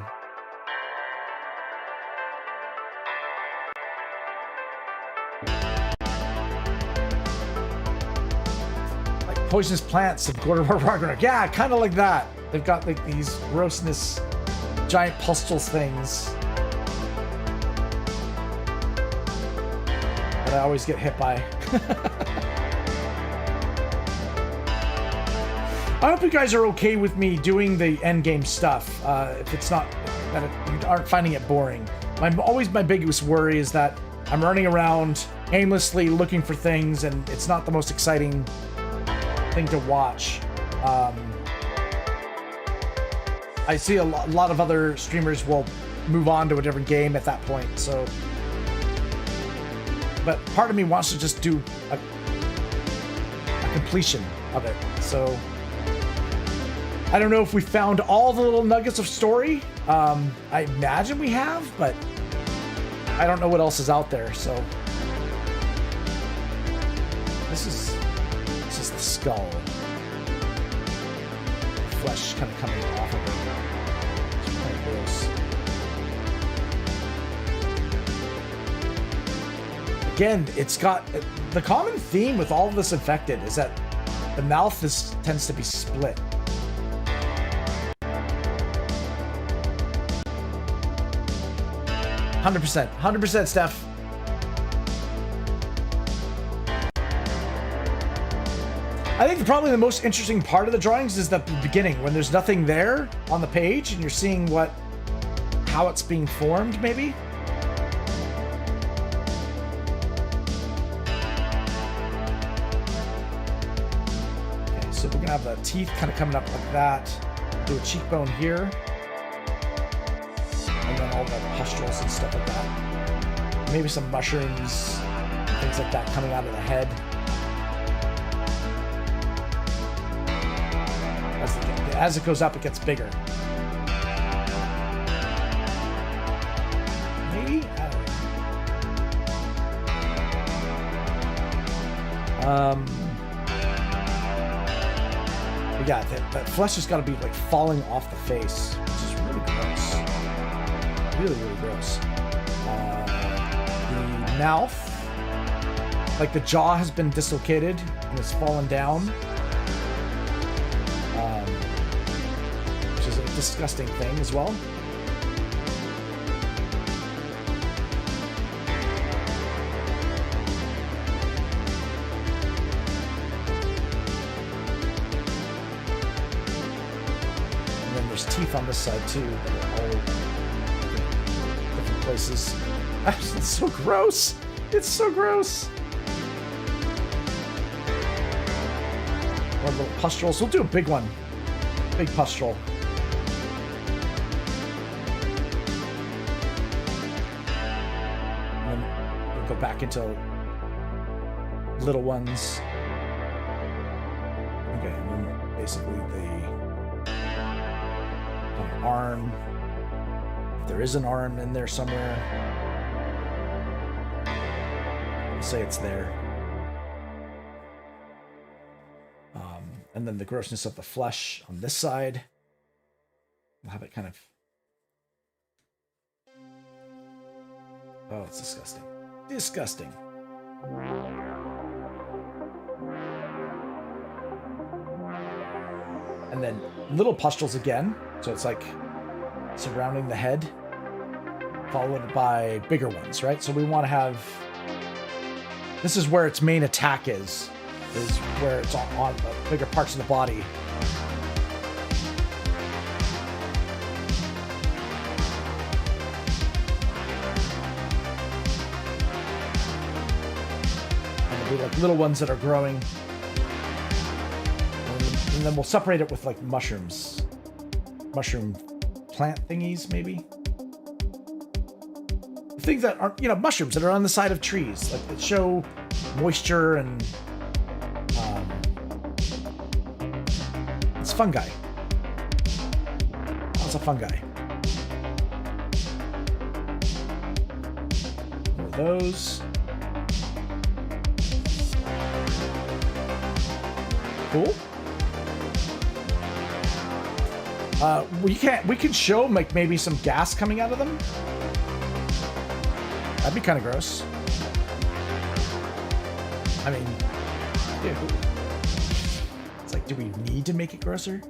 Like poisonous plants of God of War Ragnarok. Yeah, kind of like that. They've got like these grossness, giant pustules things that I always get hit by. I hope you guys are okay with me doing the endgame stuff. If it's not, that you aren't finding it boring. My biggest worry is that I'm running around aimlessly looking for things, and it's not the most exciting thing to watch. I see a lot of other streamers will move on to a different game at that point, so. But part of me wants to just do a completion of it, so. I don't know if we found all the little nuggets of story. I imagine we have, but I don't know what else is out there, so. This is the skull. The flesh kind of coming off of it. It's kind of gross. Again, it's got the common theme with all of this infected is that the mouth tends to be split. 100%, Steph. I think probably the most interesting part of the drawings is the beginning, when there's nothing there on the page and you're seeing how it's being formed, maybe. Okay, so we're gonna have the teeth kind of coming up like that. Do a cheekbone here. And then all the pustules and stuff like that. Maybe some mushrooms, things like that coming out of the head. As it goes up, it gets bigger. Maybe? I don't know. But yeah, that flesh has got to be like falling off the face, which is really gross. Really, really gross. The mouth, like the jaw has been dislocated and it's fallen down. which is a disgusting thing as well. And then there's teeth on this side too that are all different places. It's so gross. It's so gross. Or little pustules. We'll do a big one. Big pustule. And then we'll go back into little ones. Okay, and then basically the arm. If there is an arm in there somewhere, we'll say it's there. And then the grossness of the flesh on this side. We'll have it kind of... Oh, it's disgusting. Disgusting. And then little pustules again. So it's like surrounding the head, followed by bigger ones, right? So we want to have... This is where its main attack is where it's on bigger parts of the body. And there'll be like little ones that are growing. And then we'll separate it with like mushrooms. Mushroom plant thingies, maybe? Things that aren't, you know, mushrooms that are on the side of trees, like that show moisture and it's fungi. Lots of fungi. More of those. Cool. We can show like maybe some gas coming out of them. That'd be kind of gross. I mean, dude. It's like, do we need to make it grosser?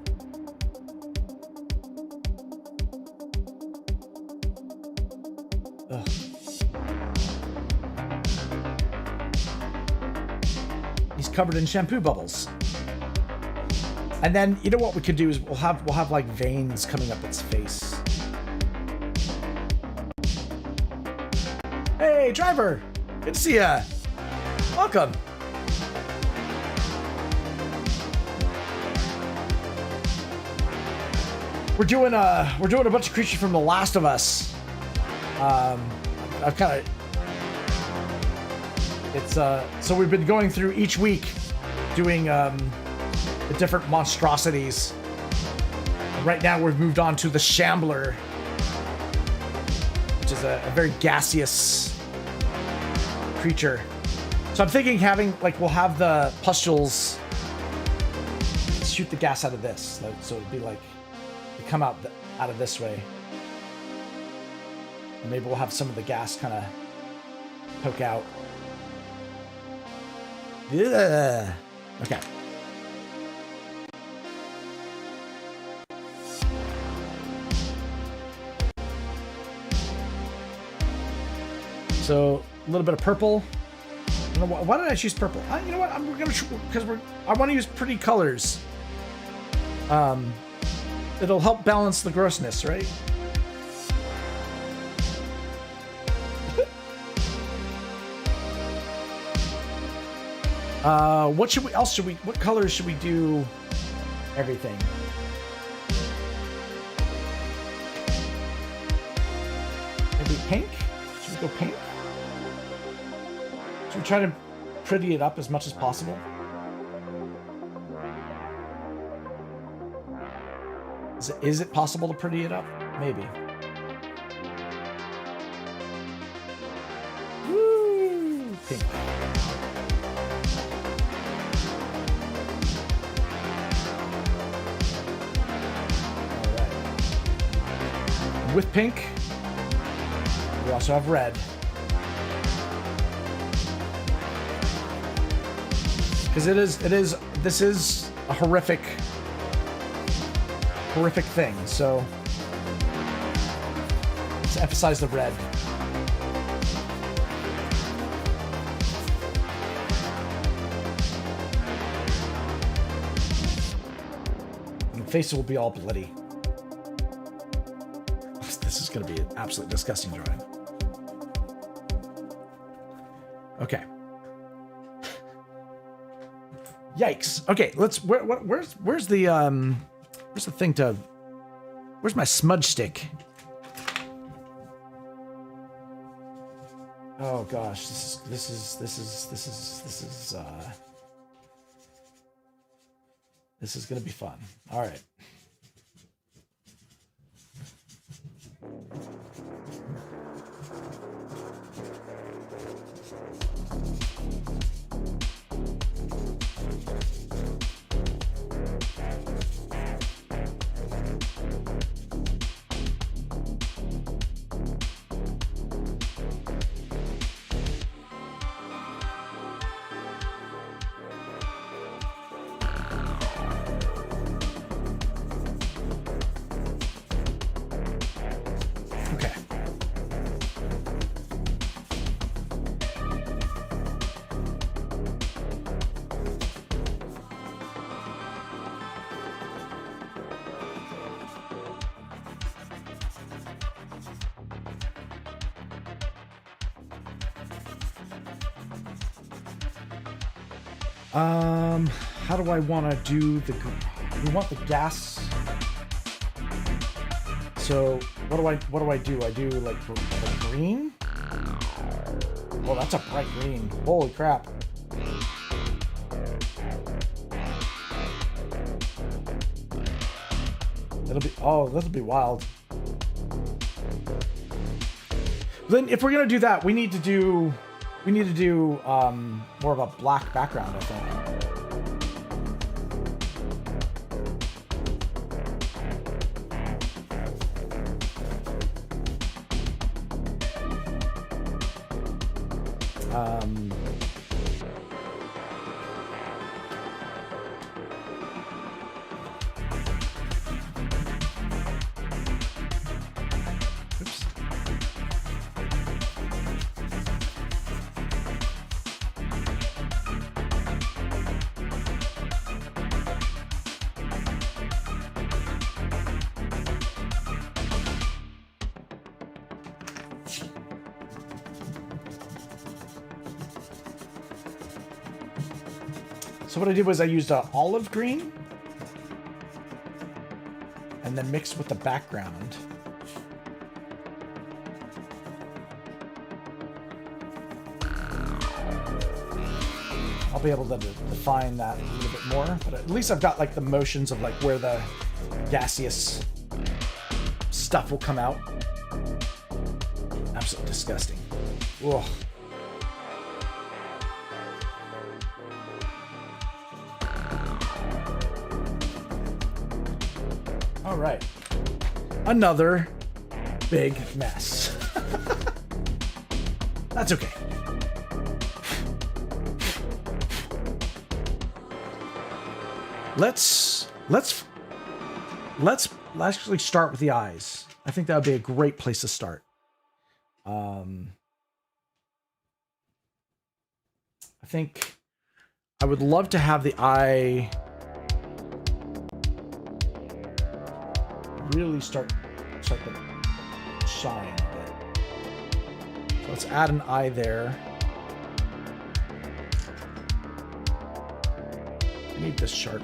Ugh. He's covered in shampoo bubbles. And then, you know what we could do is we'll have like veins coming up its face. Hey, driver! Good to see ya. Welcome. We're doing a bunch of creatures from The Last of Us. I've kind of so we've been going through each week doing the different monstrosities. And right now we've moved on to the Shambler, which is a very gaseous creature. So I'm thinking we'll have the pustules shoot the gas out of this. So it'd be like, they come out of this way. And maybe we'll have some of the gas kind of poke out. Ugh. Okay. So a little bit of purple. I don't know why did I choose purple? You know what? We're gonna because I want to use pretty colors. It'll help balance the grossness, right? What colors should we do everything? Maybe pink? Should we go pink? Should we try to pretty it up as much as possible? Is it possible to pretty it up? Maybe. Woo! Pink. With pink, we also have red. Because this is a horrific horrific thing. So let's emphasize the red. And the face will be all bloody. This is going to be an absolutely disgusting drawing. Okay. Yikes. Okay, let's. Where's the thing to? Where's my smudge stick? Oh gosh, this is gonna be fun. All right. How do I want to do the? We want the gas. So what do I do? I do like the green. Oh, that's a bright green. Holy crap! That'll be wild. Then if we're gonna do that, we need to do more of a black background, I think. Oops. So what I did was I used olive green and then mixed with the background. I'll be able to define that a little bit more, but at least I've got like the motions of like where the gaseous stuff will come out. Absolutely disgusting. Ugh. All right, another big mess. That's okay. Let's actually start with the eyes. I think that would be a great place to start. I think I would love to have the eye really start to shine a bit. So let's add an eye there. I need this sharp.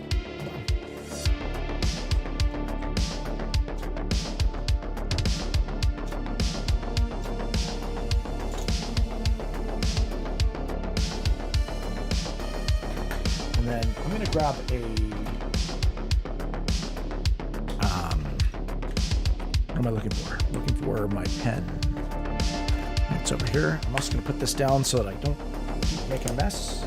And then I'm going to grab a what am I looking for? Looking for my pen. It's over here. I'm also going to put this down so that I don't keep making a mess.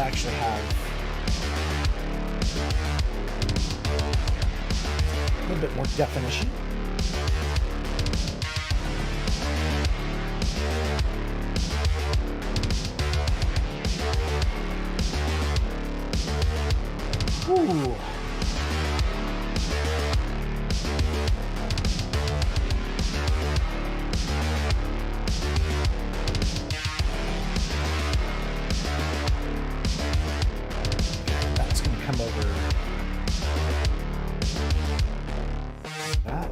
actually have a little bit more definition. Ooh. That's going to come over that.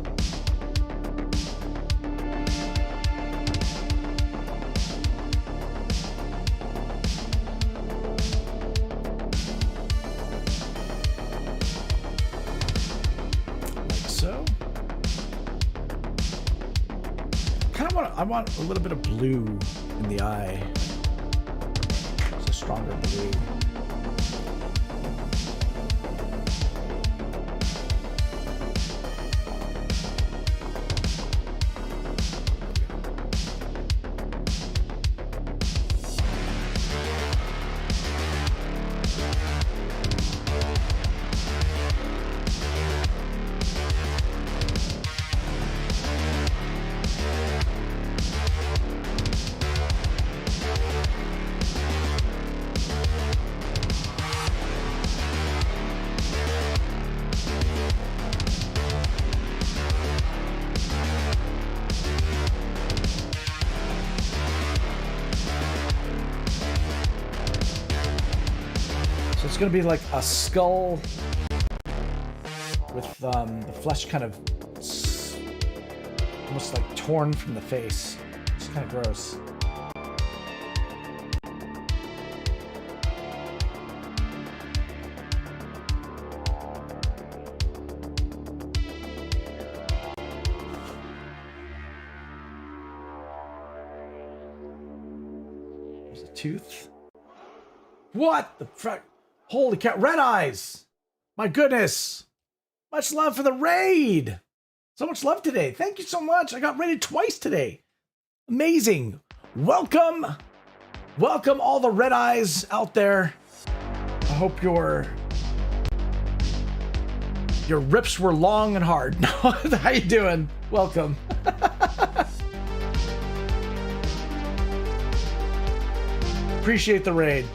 So, I want a little bit of blue in the eye. It's a stronger blue. It's going to be like a skull with the flesh kind of almost like torn from the face. It's kind of gross. There's a tooth. What the frick? Holy cow, red eyes! My goodness! Much love for the raid! So much love today. Thank you so much. I got raided twice today. Amazing. Welcome. Welcome all the red eyes out there. I hope your rips were long and hard. How you doing? Welcome. Appreciate the raid.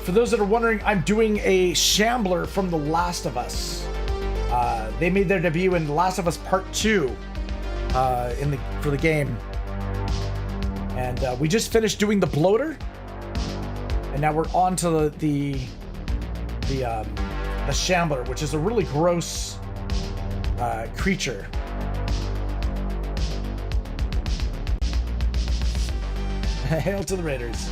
For those that are wondering, I'm doing a Shambler from The Last of Us. They made their debut in The Last of Us Part 2 for the game. And we just finished doing the Bloater. And now we're on to the Shambler, which is a really gross creature. Hail to the Raiders.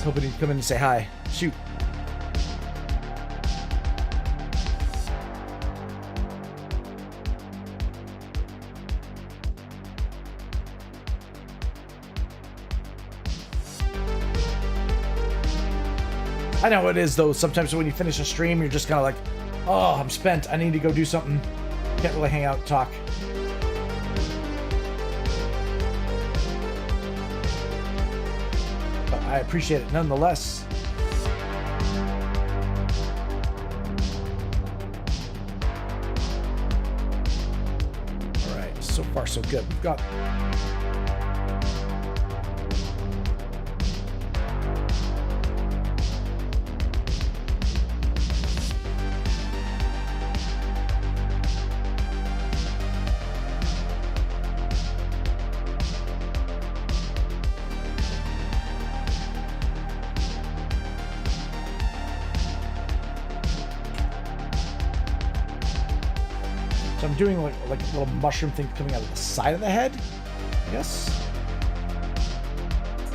Hoping he'd come in and say hi. Shoot. I know it is, though. Sometimes when you finish a stream, you're just kind of like, oh, I'm spent. I need to go do something. Can't really hang out and talk. I appreciate it nonetheless. All right, so far so good. We've got I'm doing like a little mushroom thing coming out of the side of the head, I guess.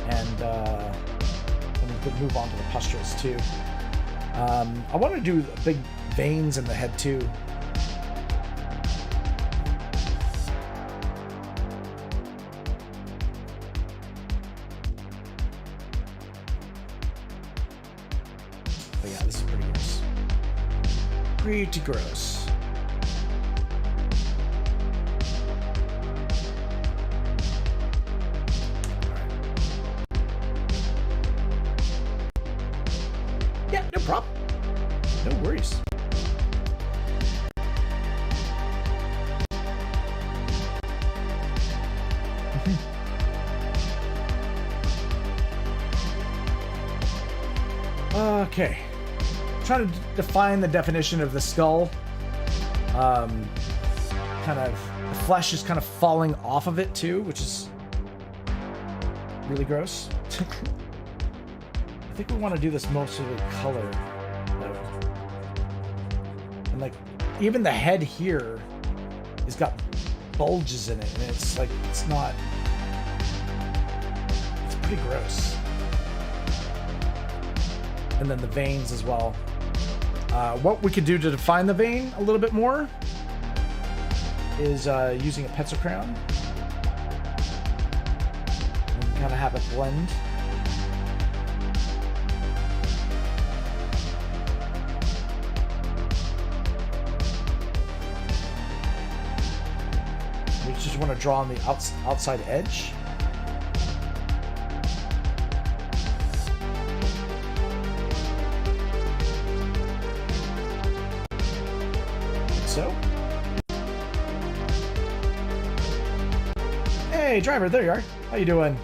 And then we could move on to the pustules too. I want to do big veins in the head too. But yeah, this is pretty gross. Pretty gross. Yeah, no problem. No worries. Okay. Trying to define the definition of the skull. Kind of, the flesh is kind of falling off of it too, which is really gross. I think we want to do this mostly color, though. And like, even the head here has got bulges in it, and it's like, it's not, it's pretty gross. And then the veins as well. What we could do to define the vein a little bit more is using a pencil crayon. And kind of have it blend. We just want to draw on the outside edge. So. Hey, driver, there you are. How you doing?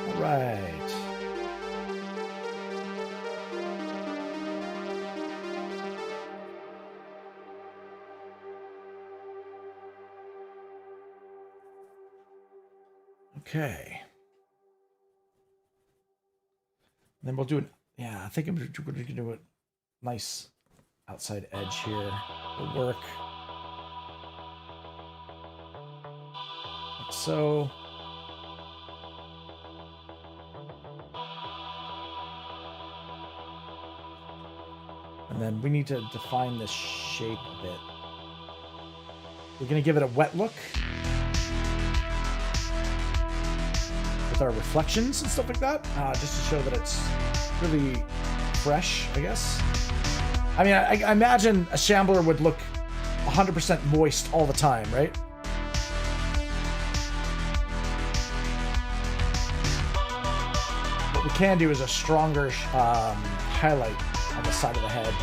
All right. Okay. Then we'll do it. Yeah, I think we're going to do a nice outside edge here. It'll work. Like so. And then we need to define this shape a bit. We're going to give it a wet look. With our reflections and stuff like that, just to show that it's really fresh, I guess. I mean, I imagine a shambler would look 100% moist all the time, right? What we can do is a stronger highlight on the side of the head.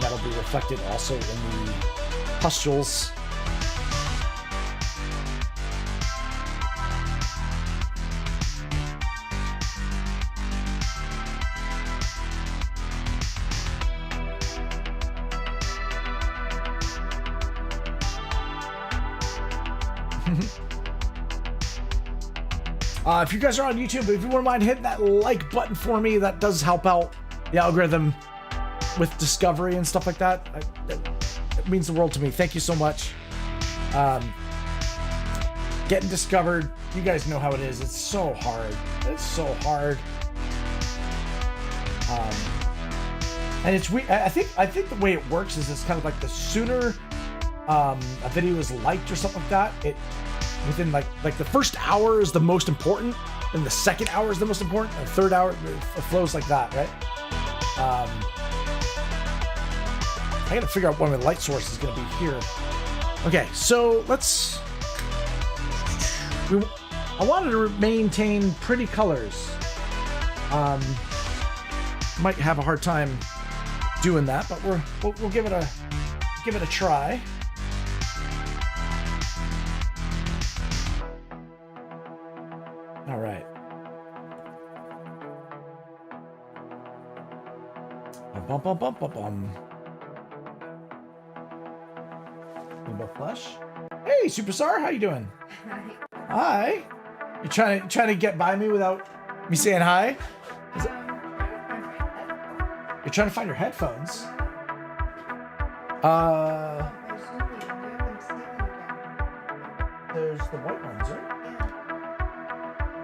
That'll be reflected also in the pustules. If you guys are on YouTube, if you wouldn't mind hitting that like button for me, that does help out the algorithm with discovery and stuff like that. It means the world to me. Thank you so much. Getting discovered, you guys know how it is. It's so hard. It's so hard. And it's weird. I think the way it works is it's kind of like the sooner a video is liked or something like that, it within like the first hour is the most important, and the second hour is the most important, and the third hour it flows like that, right? I gotta figure out what my light source is gonna be here. Okay, so let's. I wanted to maintain pretty colors. Might have a hard time doing that, but we'll give it a try. All right. Bum bum bum bum bum. Rainbow Flush. Hey, Superstar, how you doing? Hi. You trying to get by me without me saying hi? You're trying to find your headphones. There's the white ones, right?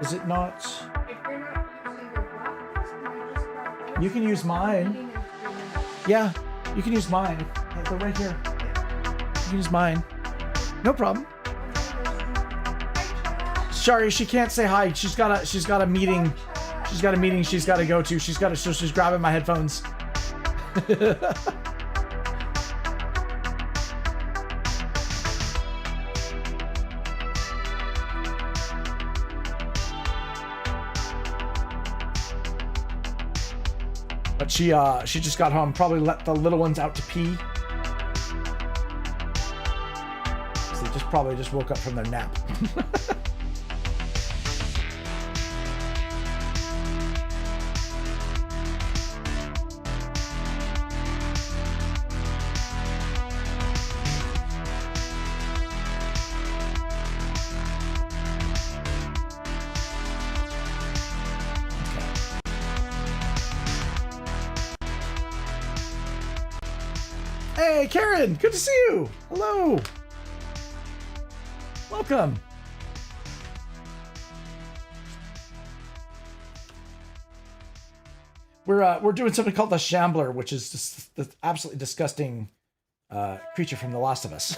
Is it not? If you're not using your black ones, can I just grab those? You can use mine. Yeah, you can use mine. They're right here. You can use mine. No problem. Sorry, she can't say hi. She's got a meeting. She's got a meeting she's got to go to. So she's grabbing my headphones. But she just got home. Probably let the little ones out to pee. So they probably just woke up from their nap. Hey, Karen, good to see you. Hello. Welcome. We're doing something called the Shambler, which is just the absolutely disgusting creature from The Last of Us.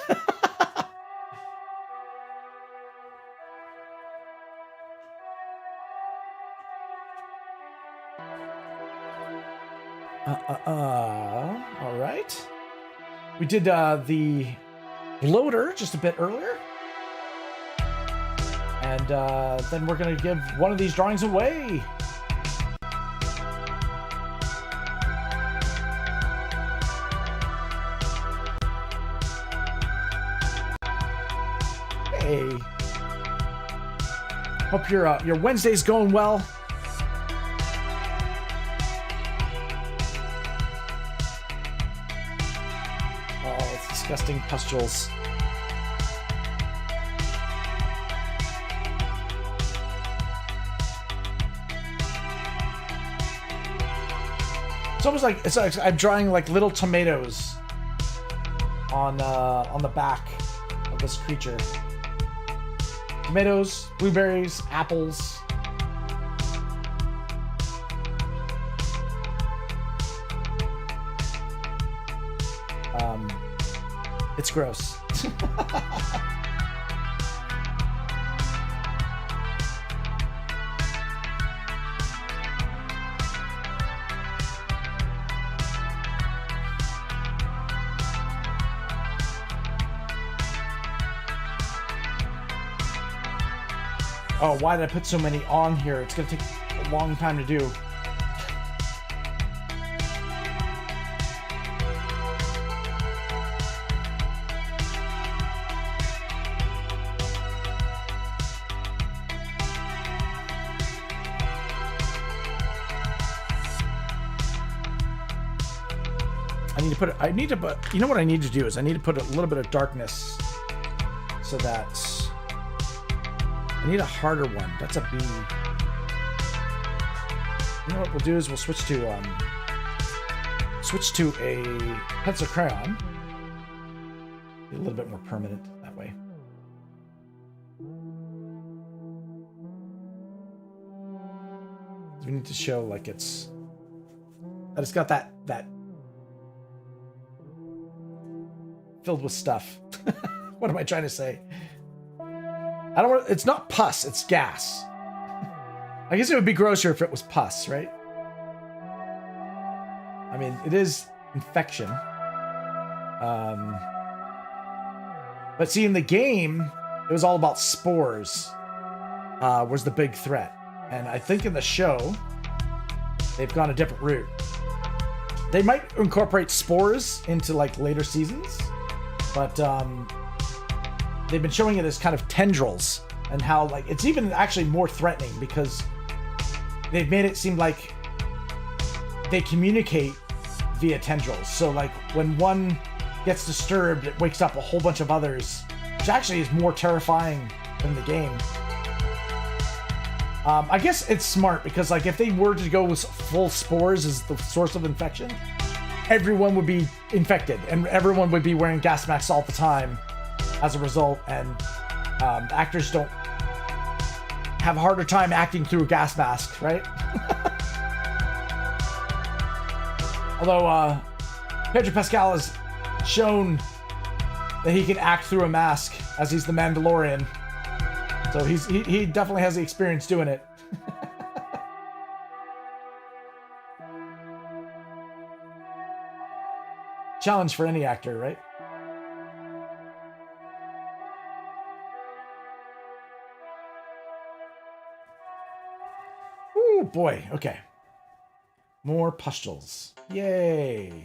All right. We did the Bloater just a bit earlier. And then we're going to give one of these drawings away. Hey. Hope your Wednesday's going well. Disgusting pustules. It's almost like I'm drawing like little tomatoes on the back of this creature. Tomatoes, blueberries, apples. It's gross. Oh, why did I put so many on here? It's gonna take a long time to do. You know what I need to do is I need to put a little bit of darkness so that I need a harder one. That's a B. You know what we'll do is we'll switch to a pencil crayon. Be a little bit more permanent that way. We need to show like that it's got that filled with stuff. What am I trying to say? It's not pus, it's gas. I guess it would be grosser if it was pus, right? I mean, it is infection. But see, in the game, it was all about spores, was the big threat. And I think in the show, they've gone a different route. They might incorporate spores into like later seasons, but they've been showing it as kind of tendrils, and how like it's even actually more threatening because they've made it seem like they communicate via tendrils. So like when one gets disturbed, it wakes up a whole bunch of others, which actually is more terrifying than the game. I guess it's smart because like if they were to go with full spores as the source of infection, everyone would be infected and everyone would be wearing gas masks all the time as a result, and Actors don't have a harder time acting through a gas mask, right? Although Pedro Pascal has shown that he can act through a mask, as he's the Mandalorian. So he definitely has the experience doing it. Challenge for any actor, right? Ooh, boy. Okay. More pustules. Yay.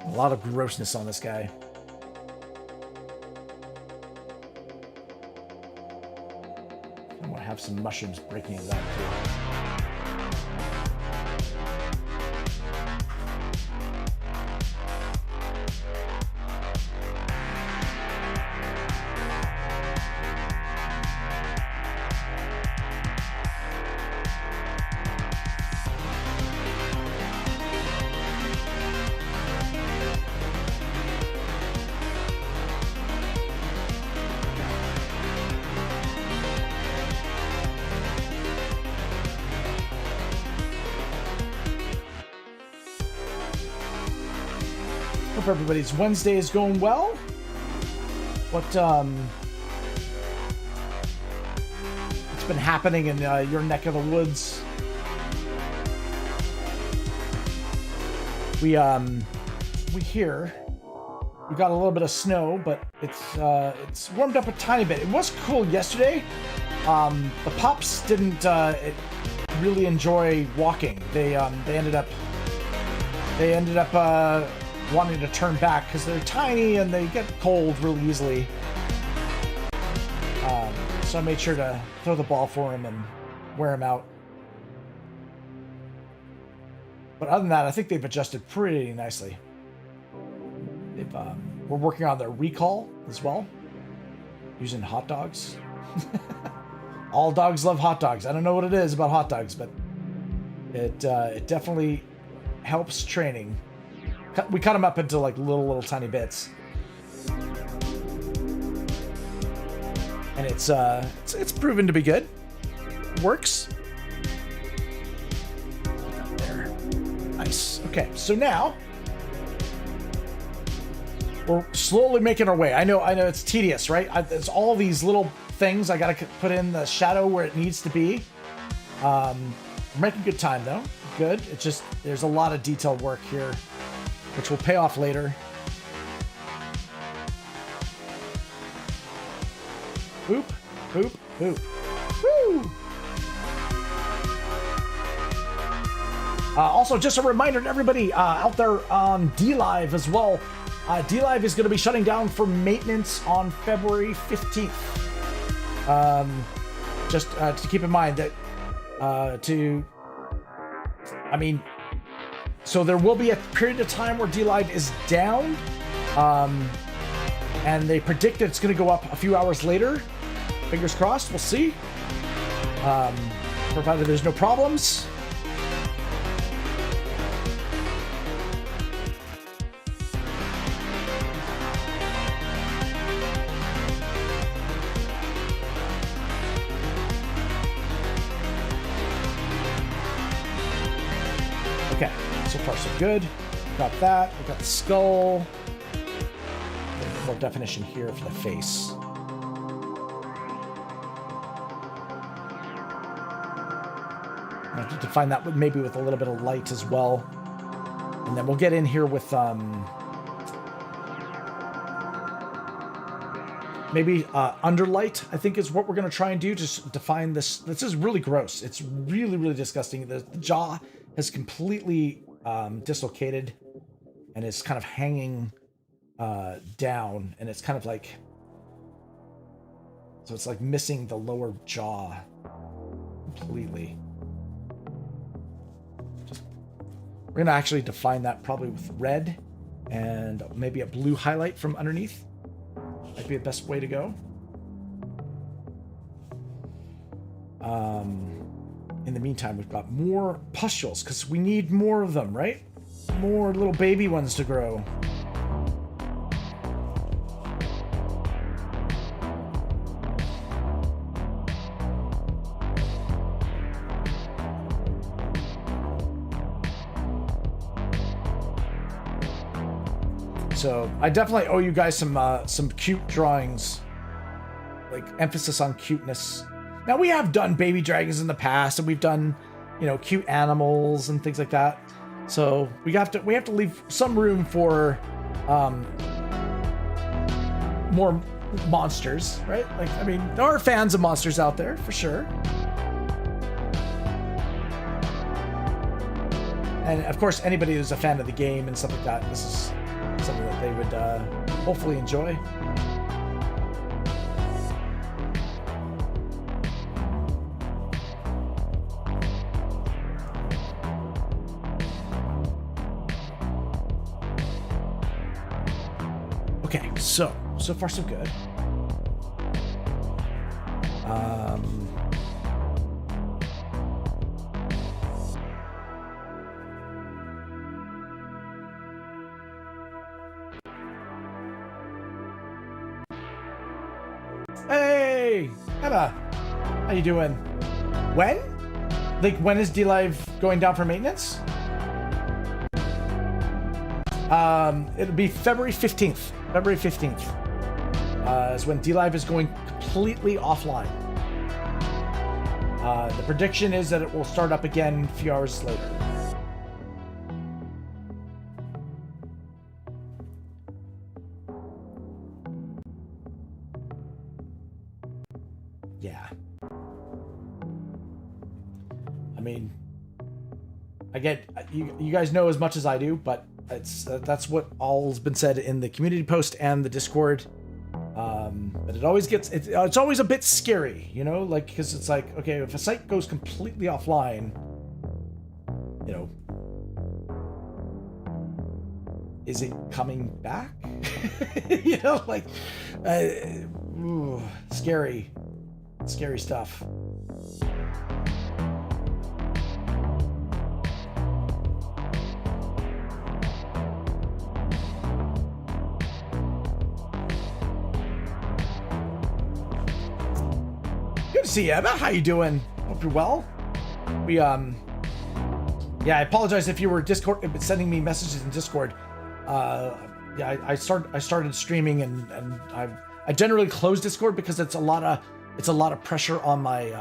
A lot of grossness on this guy. I want to have some mushrooms breaking it up too. Hope everybody's Wednesday is going well. What's been happening in your neck of the woods? We hear we got a little bit of snow, but it's warmed up a tiny bit. It was cool yesterday. The pups didn't really enjoy walking. They ended up wanting to turn back because they're tiny and they get cold really easily. So I made sure to throw the ball for him and wear him out. But other than that, I think they've adjusted pretty nicely. We're working on their recall as well, using hot dogs. All dogs love hot dogs. I don't know what it is about hot dogs, but it definitely helps training. We cut them up into like little tiny bits, and it's proven to be good. Works. There, nice. Okay, so now we're slowly making our way. I know it's tedious, right? It's all these little things I gotta put in the shadow where it needs to be. We're making good time though. Good. It's just there's a lot of detailed work here, which will pay off later. Boop, boop, boop. Woo! Also, just a reminder to everybody out there on DLive as well. DLive is going to be shutting down for maintenance on February 15th. Just to keep in mind that so there will be a period of time where DLive is down, and they predict that it's going to go up a few hours later. Fingers crossed, we'll see. Provided there's no problems. Okay, so far so good. We got that. We got the skull. More definition here for the face. I have to define that maybe with a little bit of light as well, and then we'll get in here with maybe underlight. I think is what we're going to try and do to define this. This is really gross. It's really disgusting. The jaw has completely dislocated and is kind of hanging down, and it's kind of like, so it's like missing the lower jaw completely. We're gonna actually define that probably with red and maybe a blue highlight from underneath. Might be the best way to go. In the meantime, we've got more pustules because we need more of them, right? more little baby ones to grow. So I definitely owe you guys some cute drawings, like emphasis on cuteness. Now we have done baby dragons in the past, and we've done, you know, cute animals and things like that. So we have to leave some room for more monsters, right? Like, I mean, there are fans of monsters out there for sure. And of course, anybody who's a fan of the game and stuff like that, this is something that they would hopefully enjoy. Okay, so far so good. Hey, Emma, how you doing? When? Like, when is D-Live going down for maintenance? It'll be February 15th. February 15th is when D-Live is going completely offline. The prediction is that it will start up again a few hours later. Yeah. I mean, I get, you guys know as much as I do, but it's that's what all's been said in the community post and the Discord. But it always gets, it's always a bit scary, you know, like, because it's like, okay, if a site goes completely offline, you know, is it coming back? You know, like, scary stuff. Good to see you, Emma. How you doing? Hope you're well. We yeah, I apologize if you were sending me messages in Discord. Yeah, I started streaming and I generally close Discord because it's a lot of pressure on my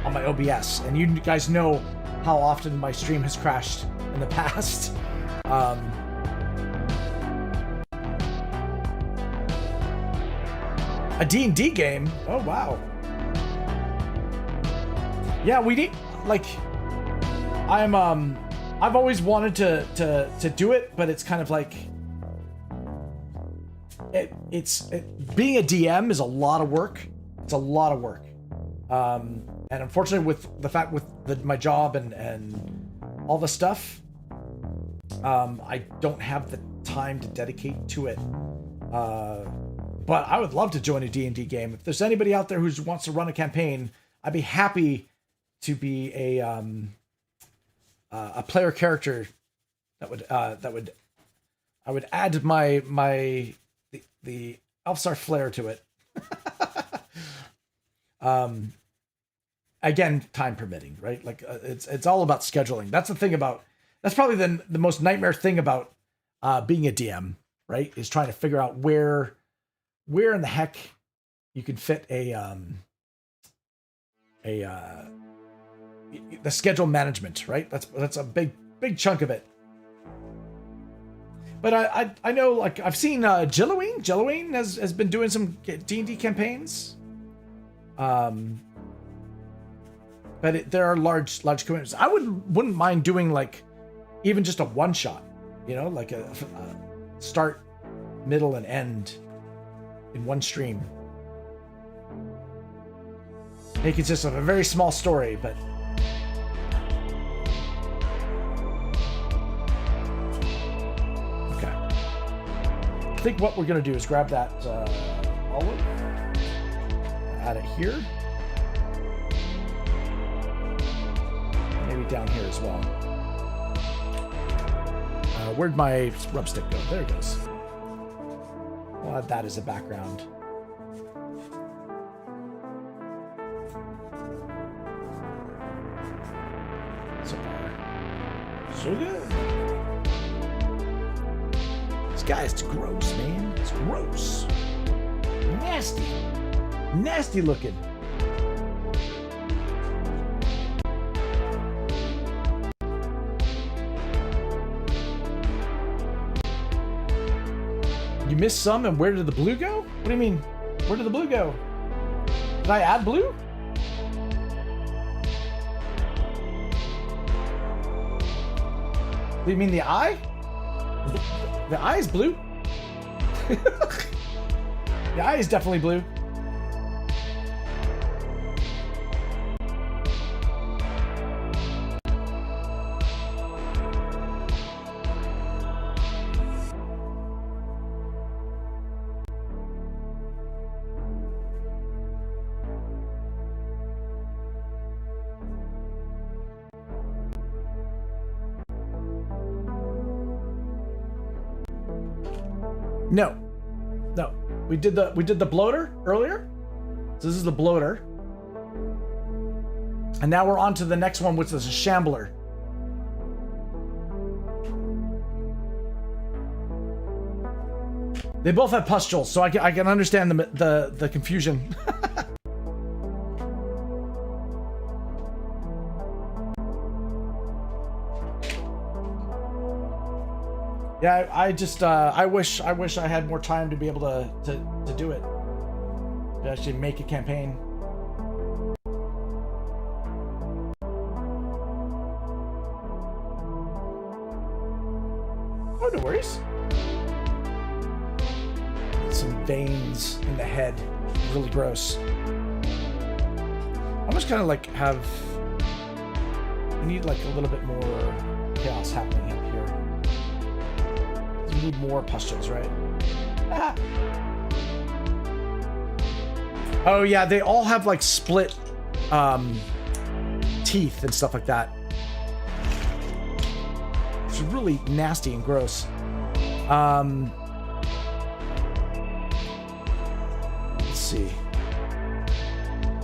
OBS, and you guys know how often my stream has crashed in the past. A D&D game? Oh, wow. Yeah, we need, like, I've always wanted to do it, but it's kind of like, being a DM is a lot of work. It's a lot of work. And unfortunately with my job and all the stuff, I don't have the time to dedicate to it. But I would love to join a D&D game. If there's anybody out there who wants to run a campaign, I'd be happy to be a player character that would I would add the Elfstar flair to it. Again, time permitting, right? Like, it's all about scheduling. That's probably the most nightmare thing about being a DM, right? Is trying to figure out where in the heck you can fit the schedule management, right? That's a big chunk of it. But I know, like, I've seen Jilloween. Jilloween has been doing some D&D campaigns. But there are large commitments. I wouldn't mind doing, like, even just a one shot, you know, like a start, middle, and end in one stream. It consists of a very small story, but okay. I think what we're gonna do is grab that olive, add it here, maybe down here as well. Where'd my rub stick go? There it goes. I'll add that as a background. So far, so good. This guy's gross, man. It's gross. Nasty. Nasty looking. You missed some, and where did the blue go? What do you mean? Where did the blue go? Did I add blue? Do you mean the eye? The eye is blue? The eye is definitely blue. No. No. We did the bloater earlier. So this is the bloater. And now we're on to the next one, which is a shambler. They both have pustules, so I can understand the confusion. Yeah, I just I wish I had more time to be able to do it. To actually make a campaign. Oh, no worries. Some veins in the head. Really gross. I almost kind of like have. We need like a little bit more chaos happening up here. We need more pustules, right? Ah. Oh yeah, they all have like split teeth and stuff like that. It's really nasty and gross. Let's see.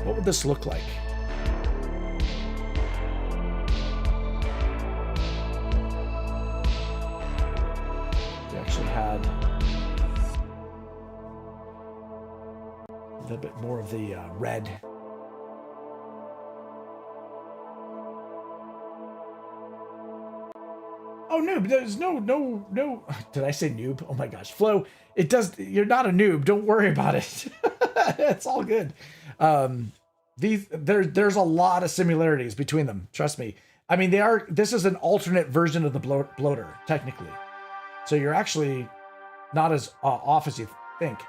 What would this look like? Had a little bit more of the red. Oh, noob, there's no. Did I say noob? Oh my gosh, Flo, it does. You're not a noob. Don't worry about it. It's all good. There's a lot of similarities between them. Trust me. I mean, this is an alternate version of the bloater, technically. So you're actually not as off as you think.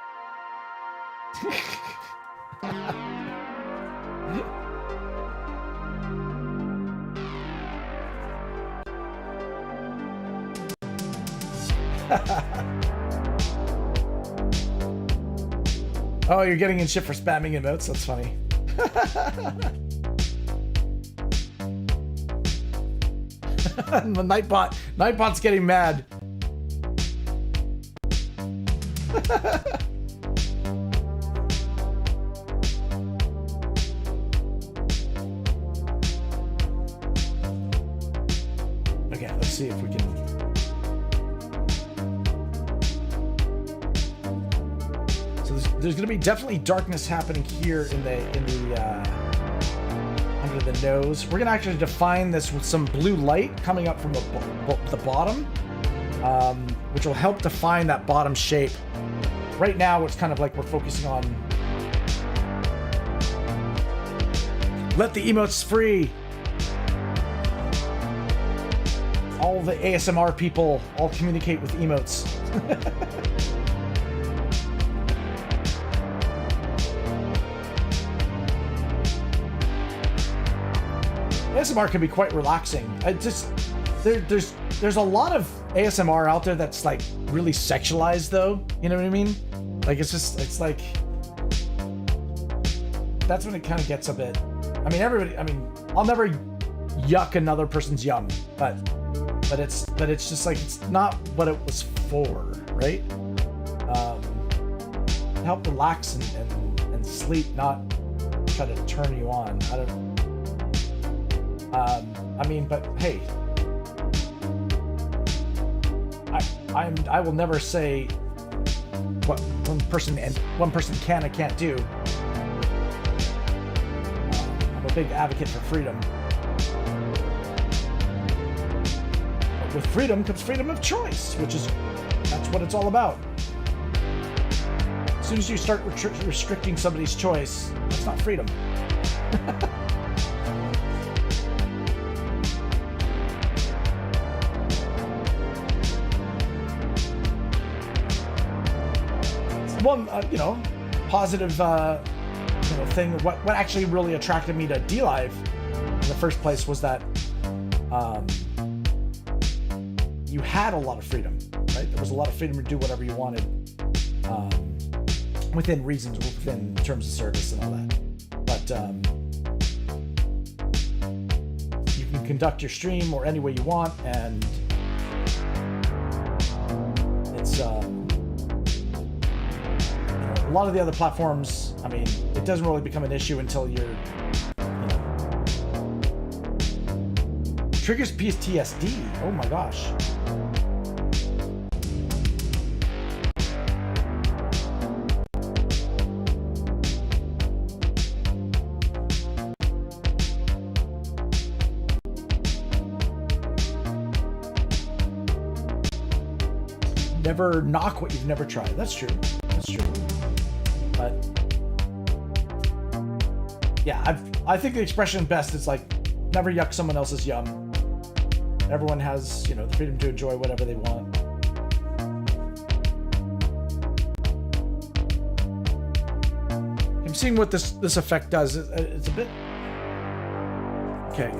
Oh, you're getting in shit for spamming emotes? That's funny. The Nightbot's getting mad. Okay, let's see if we can. So there's going to be definitely darkness happening here in the under the nose. We're going to actually define this with some blue light coming up from the bottom, which will help define that bottom shape. Right now, it's kind of like we're focusing on let the emotes free. All the ASMR people all communicate with emotes. ASMR can be quite relaxing. There's a lot of ASMR out there that's like really sexualized though. You know what I mean? Like it's like that's when it kind of gets a bit. I mean, I'll never yuck another person's yum, but but it's just like it's not what it was for, right? Help relax and sleep, not try to turn you on. I don't. I mean, but hey, I will never say what one person can and can't do. I'm a big advocate for freedom. But with freedom comes freedom of choice, that's what it's all about. As soon as you start restricting somebody's choice, that's not freedom. One, positive, thing. What actually really attracted me to DLive in the first place was that you had a lot of freedom, right? There was a lot of freedom to do whatever you wanted, within reasons, within terms of service and all that. But you can conduct your stream or any way you want, and it's a lot of the other platforms, I mean, it doesn't really become an issue until you're, triggers PTSD. Oh my gosh. Never knock what you've never tried. That's true. That's true. But yeah, I think the expression best is like, never yuck someone else's yum. Everyone has, the freedom to enjoy whatever they want. I'm seeing what this effect does. It's a bit okay.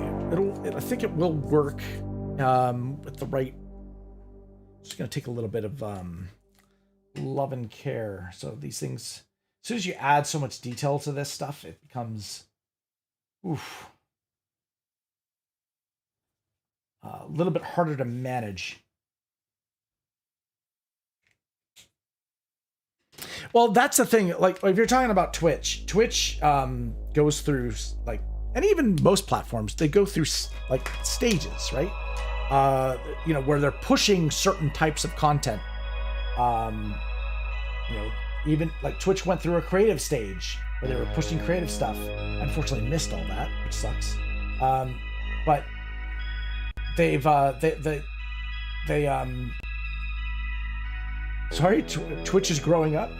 I think it will work with the right. Just gonna take a little bit of love and care. So these things, as soon as you add so much detail to this stuff, it becomes a little bit harder to manage. Well, that's the thing. Like, if you're talking about Twitch goes through and even most platforms, they go through like stages, right? Where they're pushing certain types of content. Even like Twitch went through a creative stage where they were pushing creative stuff. I unfortunately missed all that, which sucks. But they've Twitch is growing up.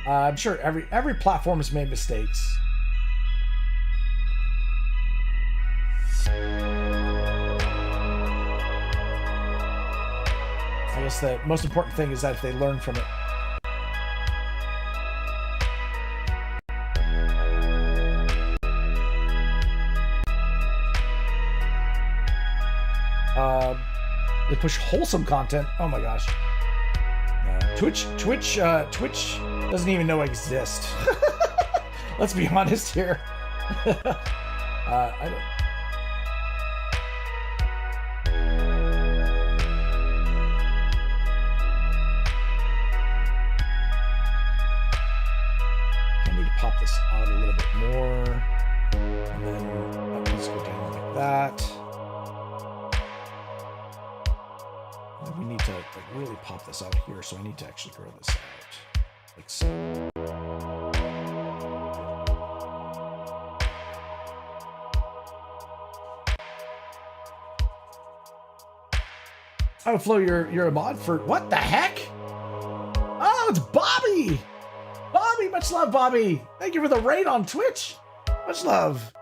I'm sure every platform has made mistakes. I guess the most important thing is that if they learn from it. They push wholesome content. Oh my gosh. Twitch doesn't even know exist. Let's be honest here. I don't. Pop this out a little bit more, and then let's go down like that. And we need to really pop this out here, so I need to actually grow this out like so. Oh, Flo, you're a mod for what the heck? Oh, it's Bobby. Bobby, much love, Bobby. Thank you for the raid on Twitch. Much love.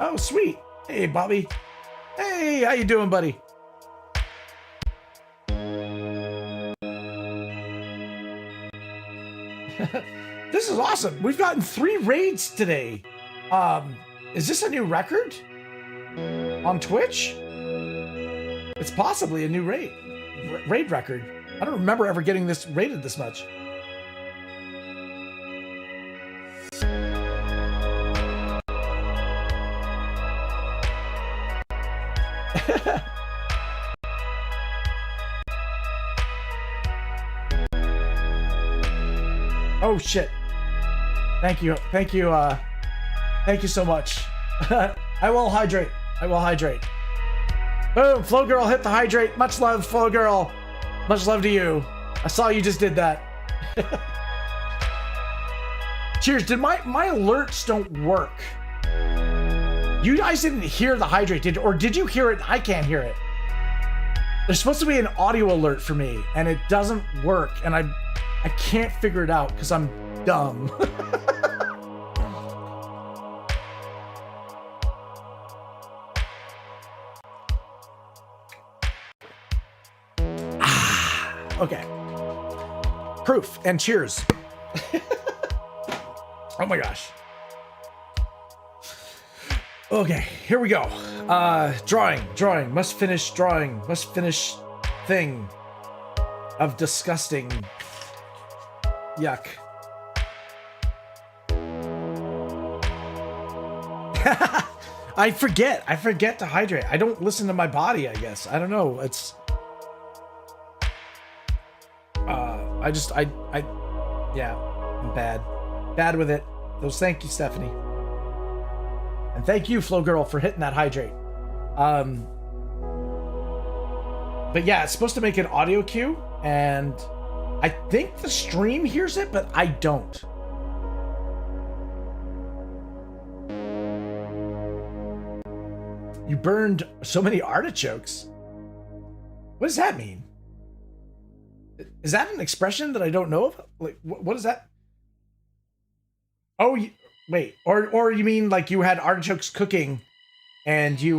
Oh, sweet. Hey, Bobby. Hey, how you doing, buddy? This is awesome. We've gotten 3 raids today. Is this a new record on Twitch? It's possibly a new raid record. I don't remember ever getting this rated this much. Oh shit. Thank you. Thank you. Thank you so much. I will hydrate. I will hydrate. Boom. Flow Girl hit the hydrate. Much love, Flow Girl. Much love to you. I saw you just did that. Cheers. Did my alerts don't work? You guys didn't hear the hydrate, or did you hear it? I can't hear it. There's supposed to be an audio alert for me, and it doesn't work, and I can't figure it out because I'm dumb. Okay. Proof and cheers. Oh my gosh. Okay, here we go. Drawing. Must finish drawing. Must finish thing of disgusting. Yuck. I forget to hydrate. I don't listen to my body, I guess. I don't know. It's yeah, I'm bad with it. Those, thank you, Stephanie. And thank you, Flow Girl, for hitting that hydrate. But yeah, it's supposed to make an audio cue, and I think the stream hears it, but I don't. You burned so many artichokes. What does that mean? Is that an expression that I don't know of? Like, what is that? Oh, wait. Or you mean like you had artichokes cooking, and you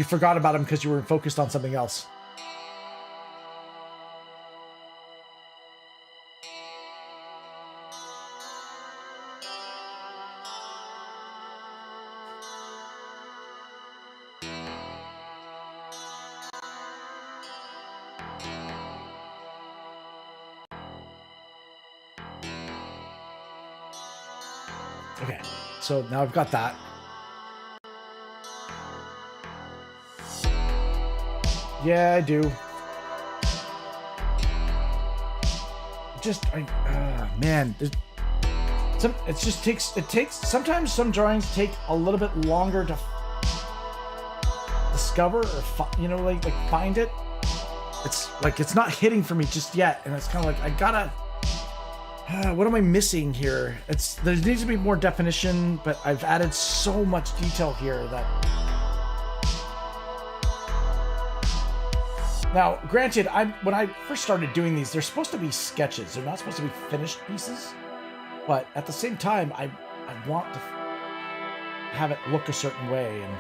forgot about them because you were focused on something else. Okay, so now I've got that. Yeah, I do. Man, it takes sometimes some drawings take a little bit longer to discover or like find it. It's like it's not hitting for me just yet, and it's kind of like I gotta. What am I missing here? There needs to be more definition, but I've added so much detail here that. Now, granted, when I first started doing these, they're supposed to be sketches. They're not supposed to be finished pieces. But at the same time, I want to have it look a certain way. And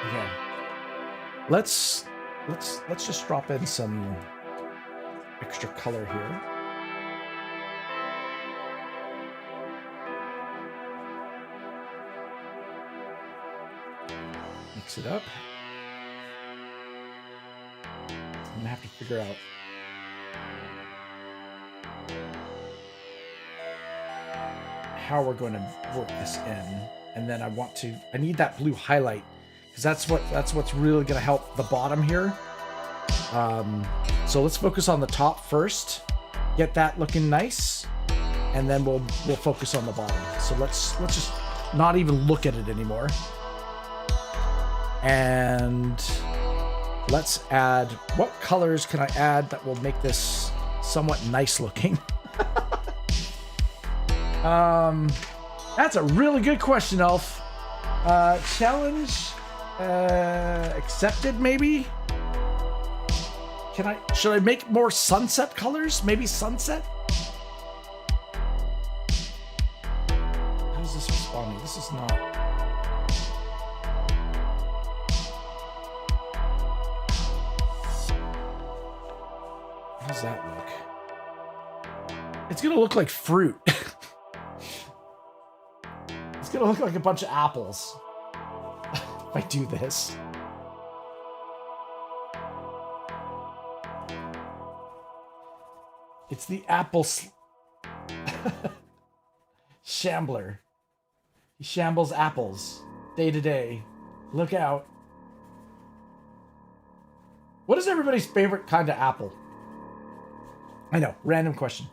okay, let's just drop in some extra color here. Mix it up. I'm gonna have to figure out how we're going to work this in, and then I need that blue highlight because that's what's really going to help the bottom here. So let's focus on the top first, get that looking nice, and then we'll focus on the bottom. So let's just not even look at it anymore. And let's add, what colors can I add that will make this somewhat nice looking? That's a really good question, Elf. Challenge accepted, maybe? Should I make more sunset colors? Maybe sunset? How's this responding? This is not. How's that look? It's gonna look like fruit. It's gonna look like a bunch of apples if I do this. It's the apple. Shambler. He shambles apples day to day. Look out. What is everybody's favorite kind of apple? I know, random question.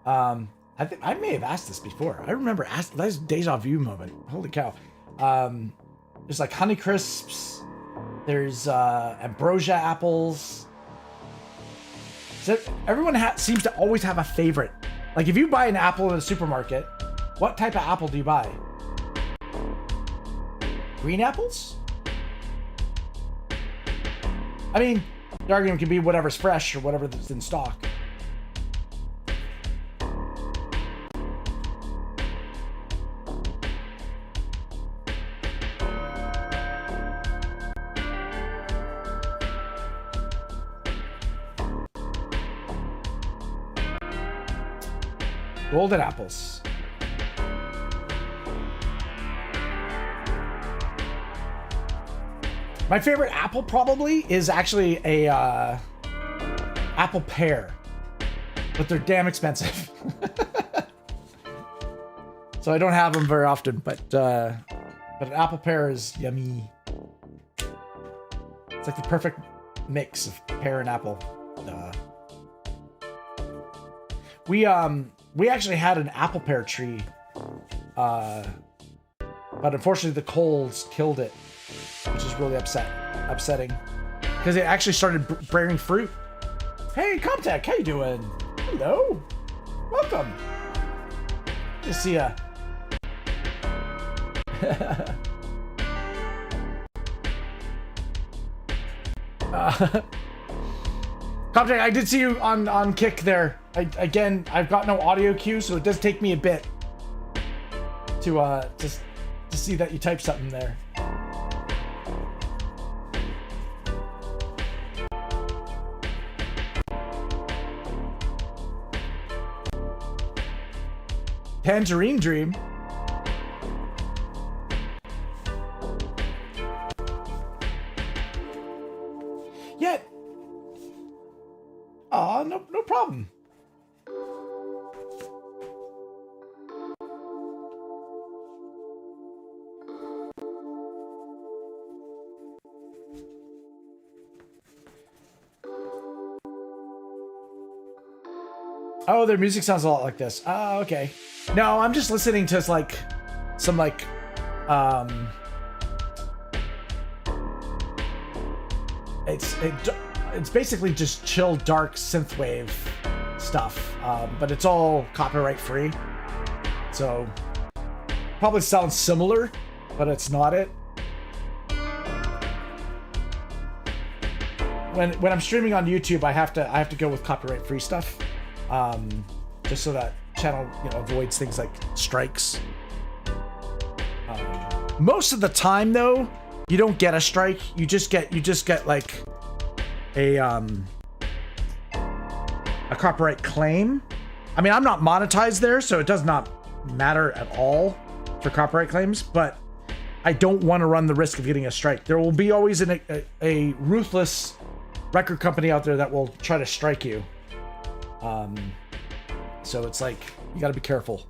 I think I may have asked this before. I remember asking. That's a deja vu moment. Holy cow. There's like Honey Crisps. There's ambrosia apples. So everyone seems to always have a favorite. Like if you buy an apple in a supermarket, what type of apple do you buy? Green apples? I mean, the argument can be whatever's fresh or whatever that's in stock. Golden apples. My favorite apple probably is actually a apple pear, but they're damn expensive. So I don't have them very often, but an apple pear is yummy. It's like the perfect mix of pear and apple. We actually had an apple pear tree, but unfortunately the colds killed it, which is really upsetting, because it actually started bearing fruit. Hey, Comtech, how you doing? Hello, welcome. Good to see ya. Comtech, I did see you on Kick there. Again, I've got no audio cue, so it does take me a bit to see that you type something there. Tangerine Dream. Yeah. No problem. Oh, their music sounds a lot like this. Oh, okay. No, I'm just listening to like some like it's basically just chill, dark synthwave stuff, but it's all copyright free. So probably sounds similar, but it's not it. When I'm streaming on YouTube, I have to go with copyright free stuff, just so that channel avoids things like strikes. Most of the time, though, you don't get a strike. You just get like a copyright claim. I mean, I'm not monetized there, so it does not matter at all for copyright claims, but I don't want to run the risk of getting a strike. There will be always a ruthless record company out there that will try to strike you. So it's like, you got to be careful.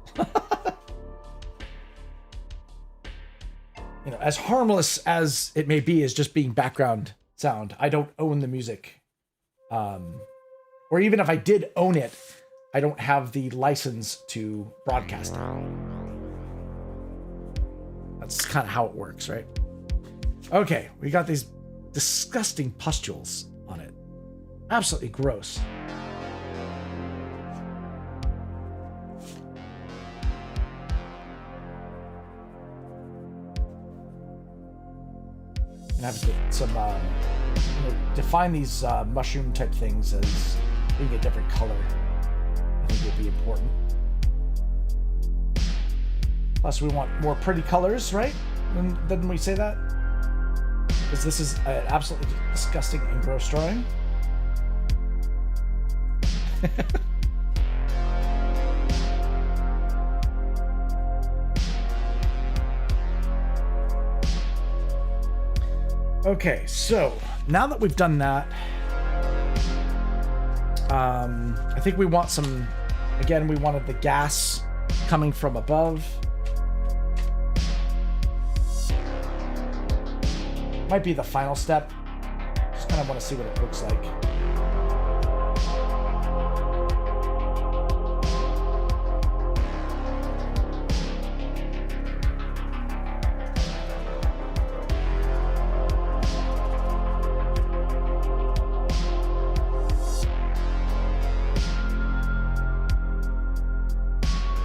As harmless as it may be as just being background sound, I don't own the music. Or even if I did own it, I don't have the license to broadcast it. That's kind of how it works, right? Okay, we got these disgusting pustules on it. Absolutely gross. And have some define these mushroom type things as being a different color. I think would be important. Plus, we want more pretty colors, right? Didn't we say that? Because this is an absolutely disgusting and gross drawing. Okay, so now that we've done that, I think we want some, again, we wanted the gas coming from above. Might be the final step. Just kind of want to see what it looks like.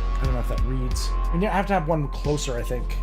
I don't know if that reads. I have to have one closer, I think.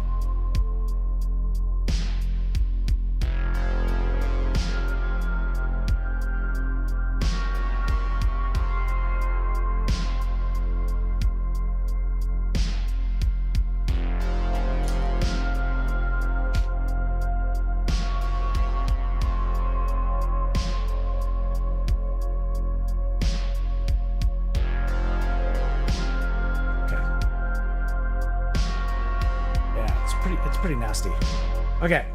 Pretty nasty. Okay,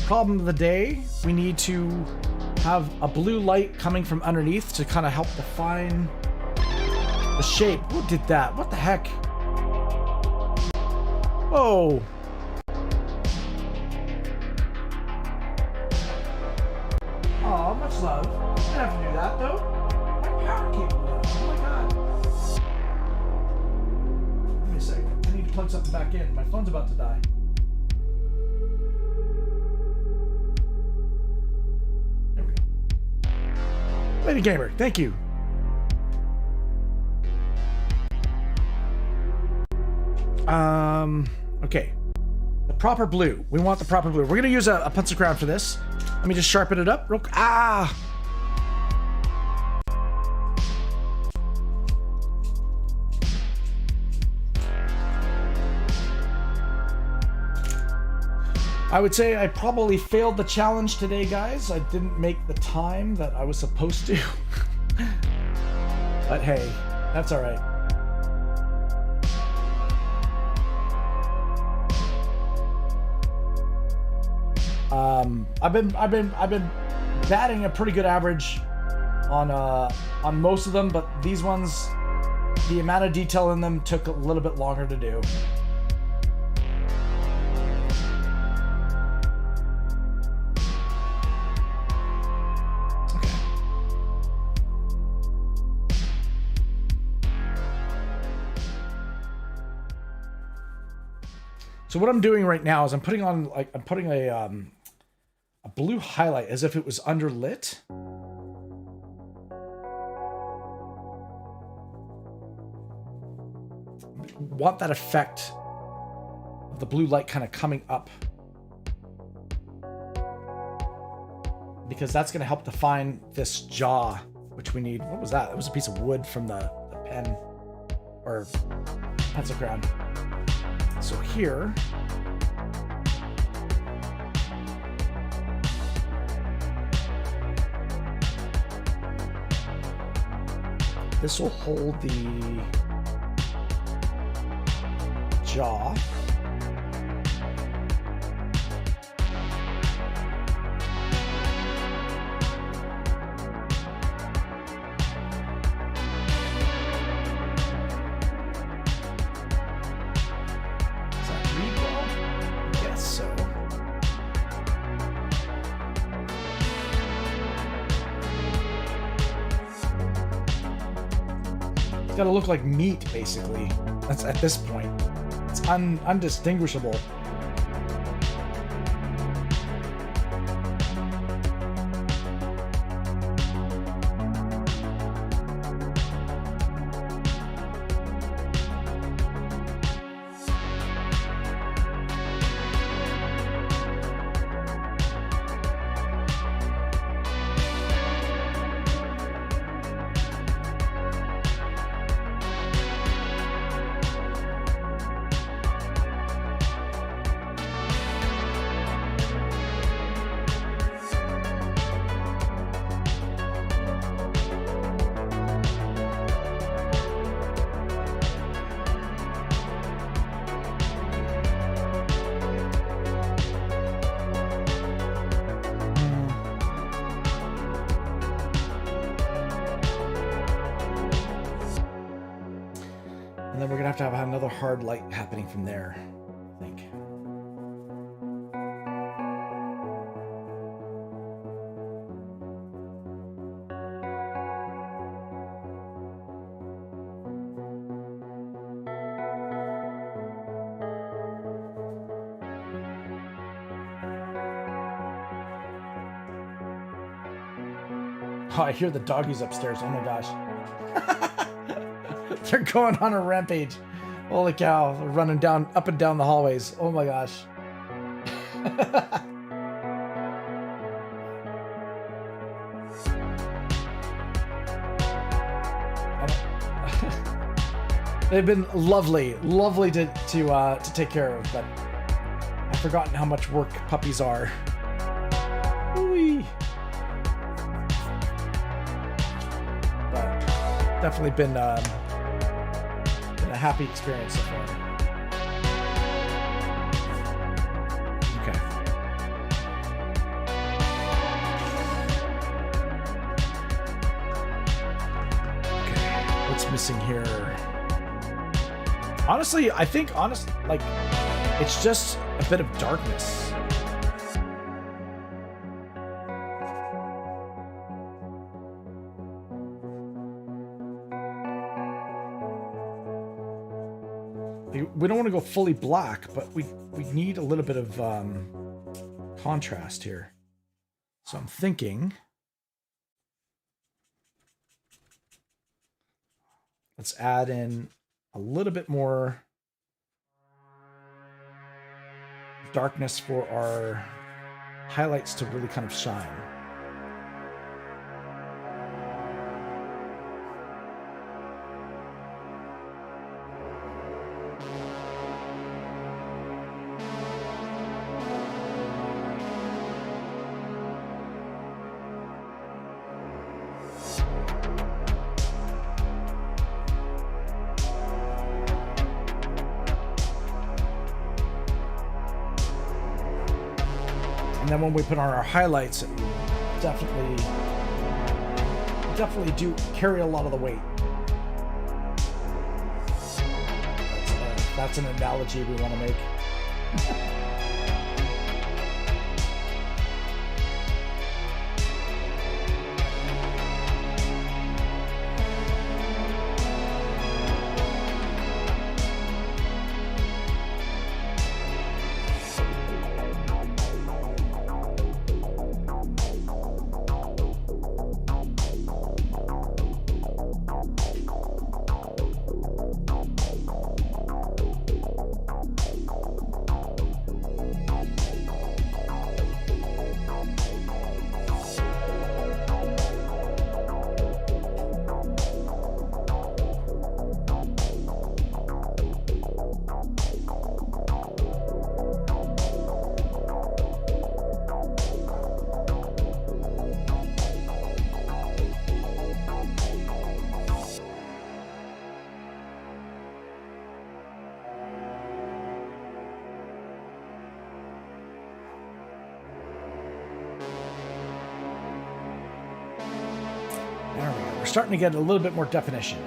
problem of the day. We need to have a blue light coming from underneath to kind of help define the shape. Who did that? What the heck? Whoa. Oh, much love. I didn't have to do that though. My power cable went out. Oh my god. Give me a second. I need to plug something back in. My phone's about to die. There we go. Lady Gamer, thank you. Okay. The proper blue. We want the proper blue. We're gonna use a pencil crown for this. Let me just sharpen it up real quick. Ah! I would say I probably failed the challenge today, guys. I didn't make the time that I was supposed to. But hey, that's all right. I've been batting a pretty good average on most of them, but these ones, the amount of detail in them took a little bit longer to do. So what I'm doing right now is I'm putting a blue highlight as if it was underlit. Want that effect of the blue light kind of coming up, because that's going to help define this jaw, which we need. What was that? That was a piece of wood from the pen or pencil crown. So here, this will hold the jaw. Got to look like meat, basically. That's at this point. It's undistinguishable. And then we're gonna have to have another hard light happening from there, I think. Oh, I hear the doggies upstairs. Oh my gosh. They're going on a rampage. Holy cow. They're running down, up and down the hallways. Oh my gosh. They've been lovely to take care of, but I've forgotten how much work puppies are. Ooh-wee. Definitely been a happy experience so far. Okay. Okay. What's missing here? Honestly, I think like it's just a bit of darkness. We don't want to go fully black, but we need a little bit of contrast here. So I'm thinking, let's add in a little bit more darkness for our highlights to really kind of shine. And then when we put on our highlights, it definitely do carry a lot of the weight. That's an analogy we want to make. There we go. We're starting to get a little bit more definition.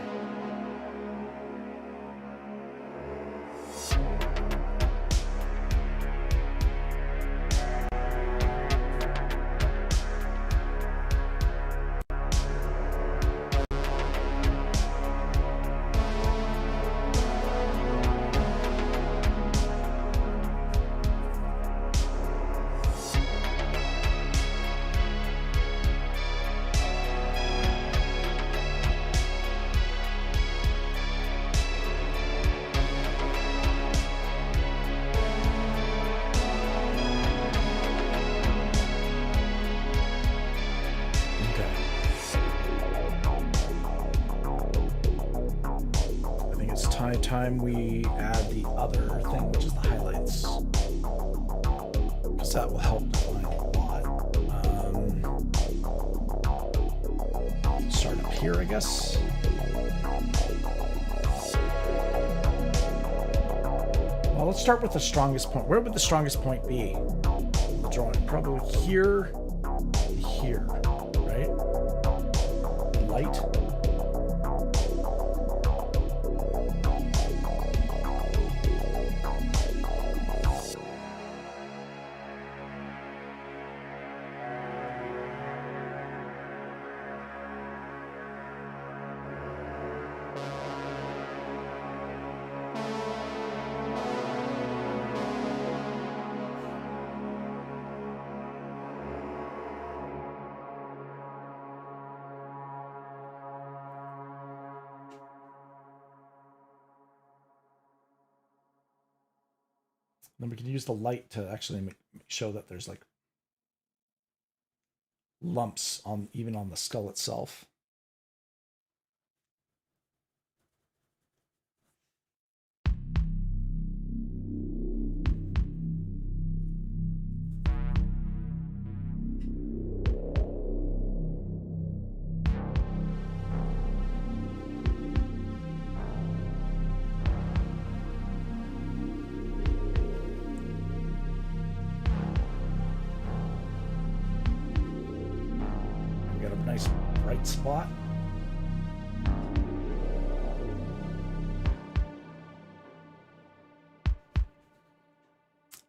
Time we add the other thing, which is the highlights, because that will help define a lot. Start up here, I guess. Well, let's start with the strongest point. Where would the strongest point be? The drawing probably here, here, right? Light. Then we can use the light to actually show that there's like lumps on even on the skull itself. Bright spot.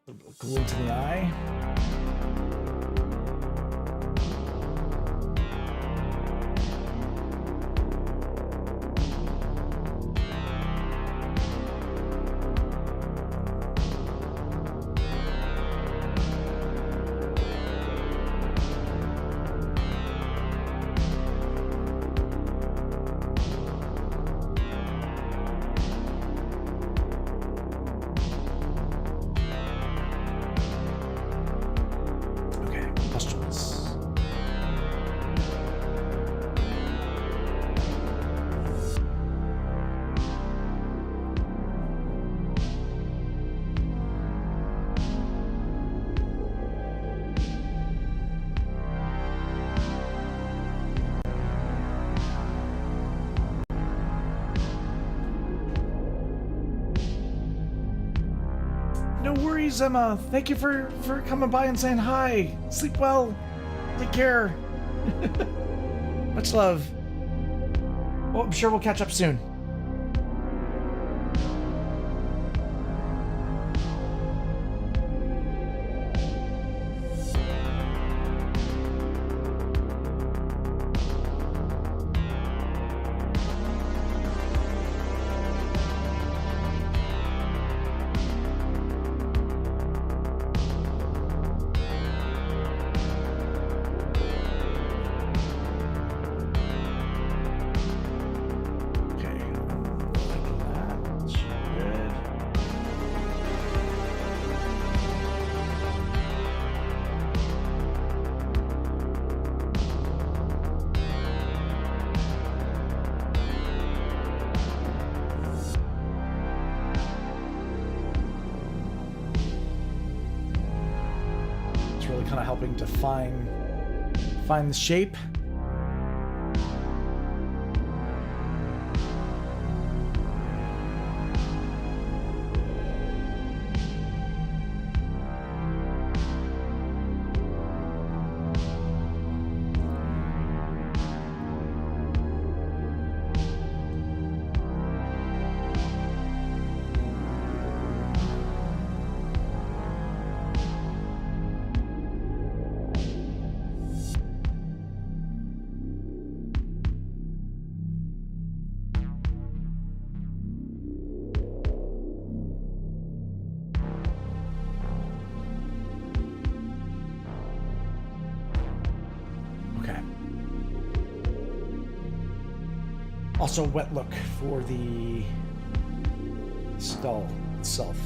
A little bit of glue to the eye. No worries, Emma. Thank you for coming by and saying hi. Sleep well. Take care. Much love. Well, I'm sure we'll catch up soon. Kind of helping to find the shape. Also wet look for the skull itself.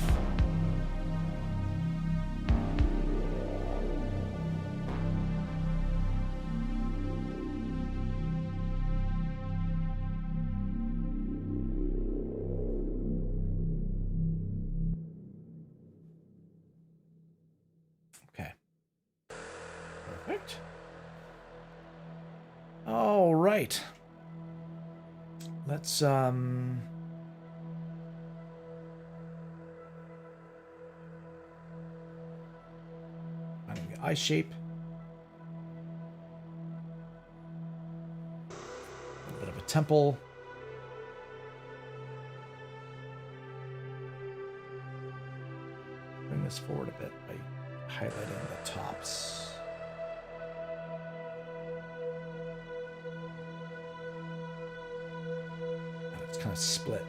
Okay. Perfect. All right. Let's finding the eye shape. A little bit of a temple. Bring this forward a bit by highlighting the tops. Kind of split.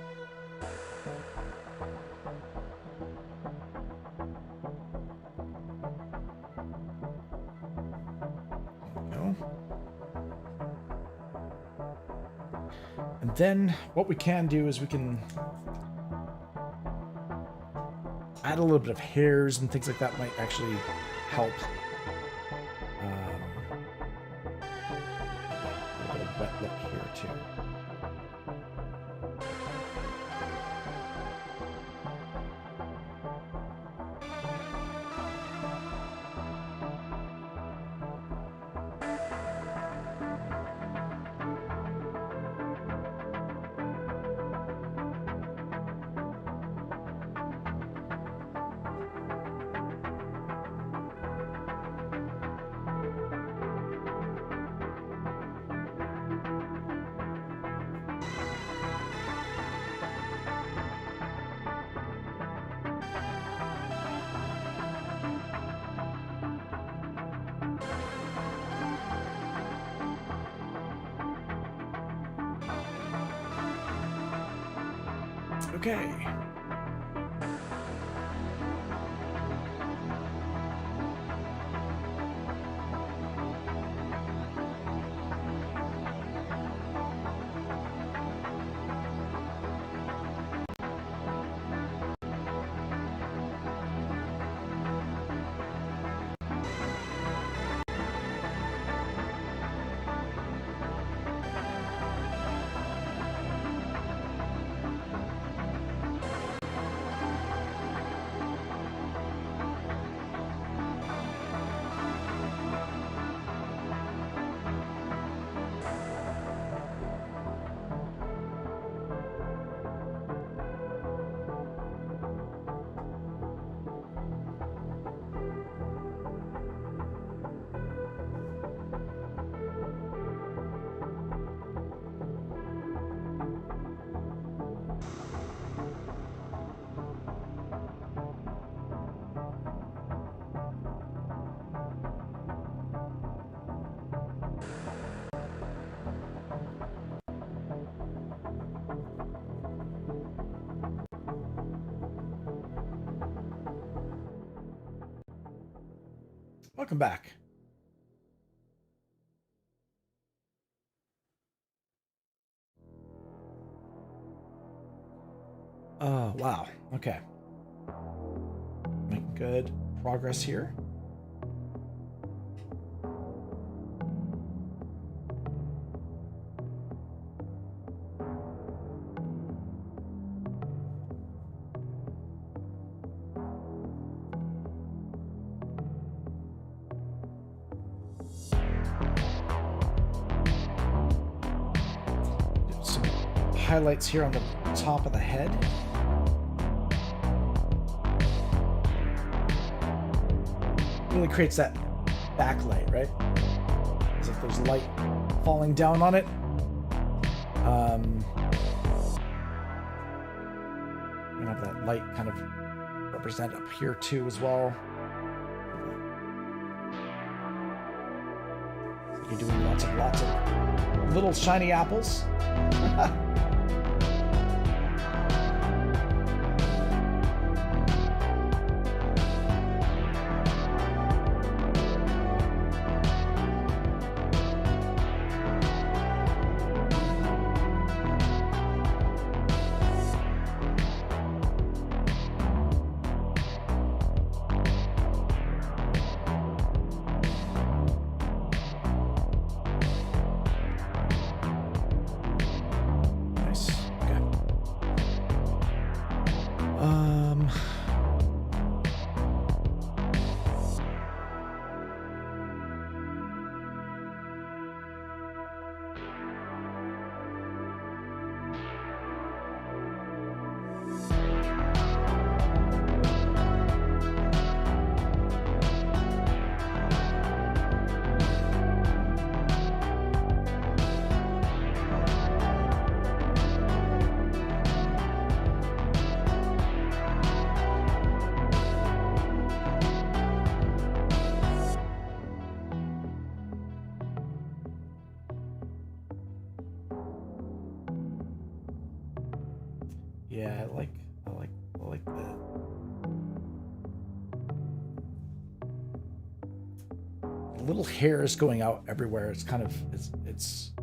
There we go. And then what we can do is we can add a little bit of hairs and things like that might actually help. A little bit of wet look here too. Okay. Welcome back. Oh, wow. Okay. Making good progress here. Some highlights here on the top of the head. Really creates that backlight, right? As if there's light falling down on it. We're gonna have that light kind of represent up here too as well. You're doing lots of little shiny apples. Yeah, I like that. Little hairs going out everywhere. It's kind of it's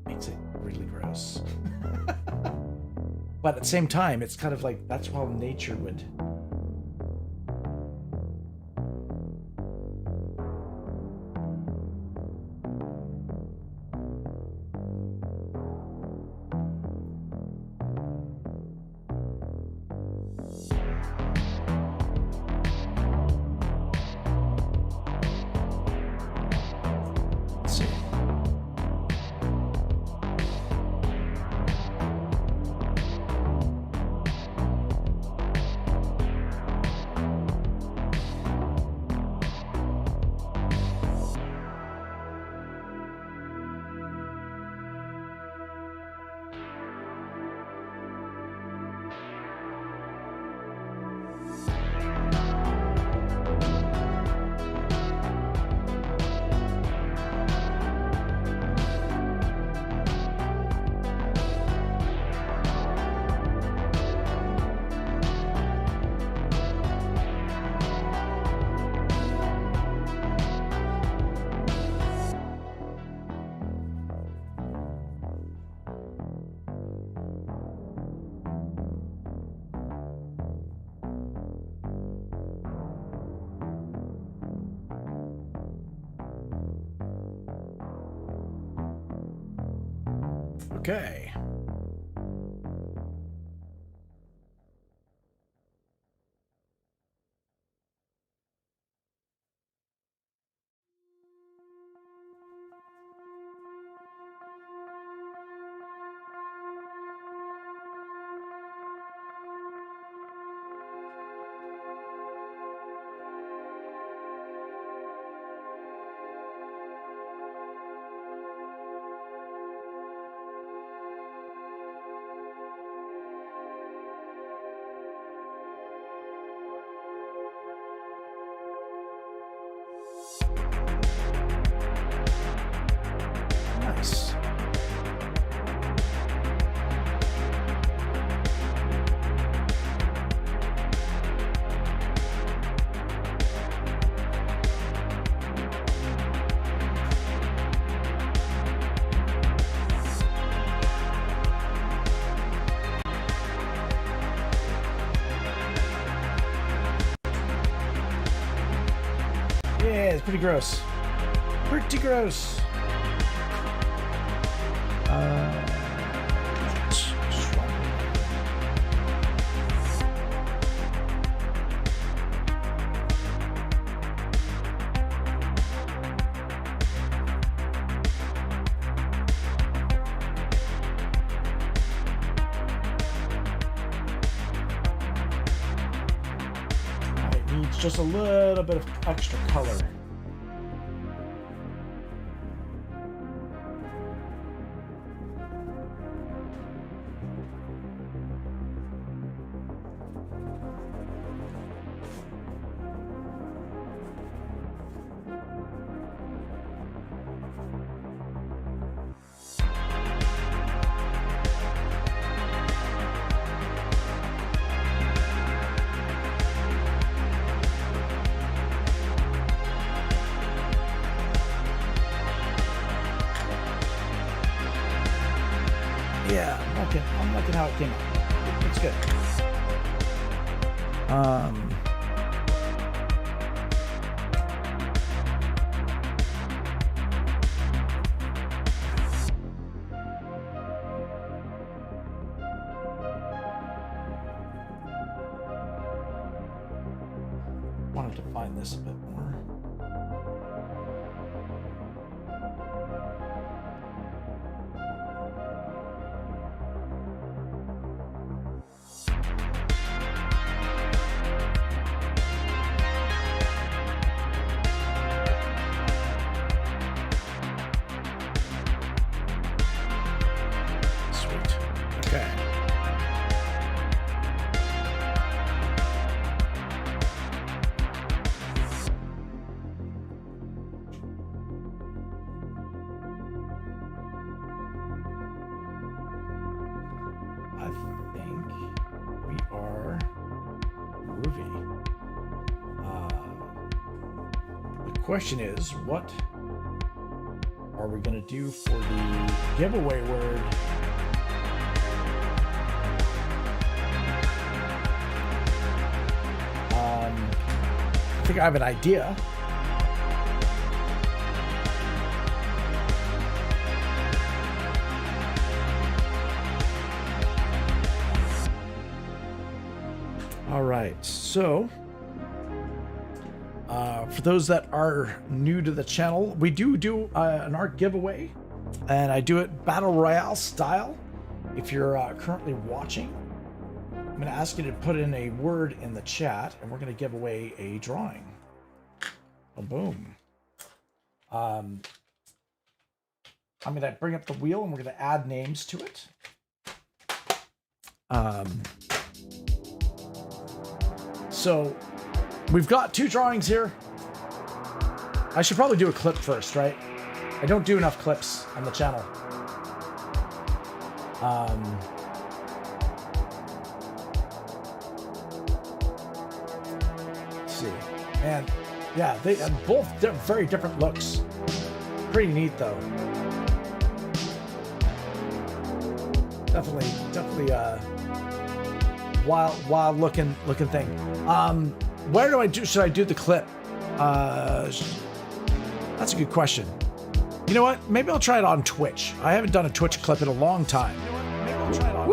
makes it really gross. But at the same time, it's kind of like that's how nature would. Let's see. Okay. Nice. Yeah, it's pretty gross. Pretty gross. It needs just a little bit of extra color. Yeah, I'm liking how it came out. It's good. Wanted to find this a bit more. Sweet. Okay. I think we are groovy. The question is, what are we going to do for the giveaway word? think I have an idea. All right, so for those that are new to the channel, we do an art giveaway, and I do it battle royale style. If you're currently watching, I'm going to ask you to put in a word in the chat, and we're going to give away a drawing. Oh, boom. I'm going to bring up the wheel, and we're going to add names to it. So we've got 2 drawings here. I should probably do a clip first, right? I don't do enough clips on the channel. Let's see. And yeah, they have both very different looks. Pretty neat though. Definitely wild looking thing. Where do I do? Should I do the clip? That's a good question. You know what? Maybe I'll try it on Twitch. I haven't done a Twitch clip in a long time. You know what? Maybe I'll try it on.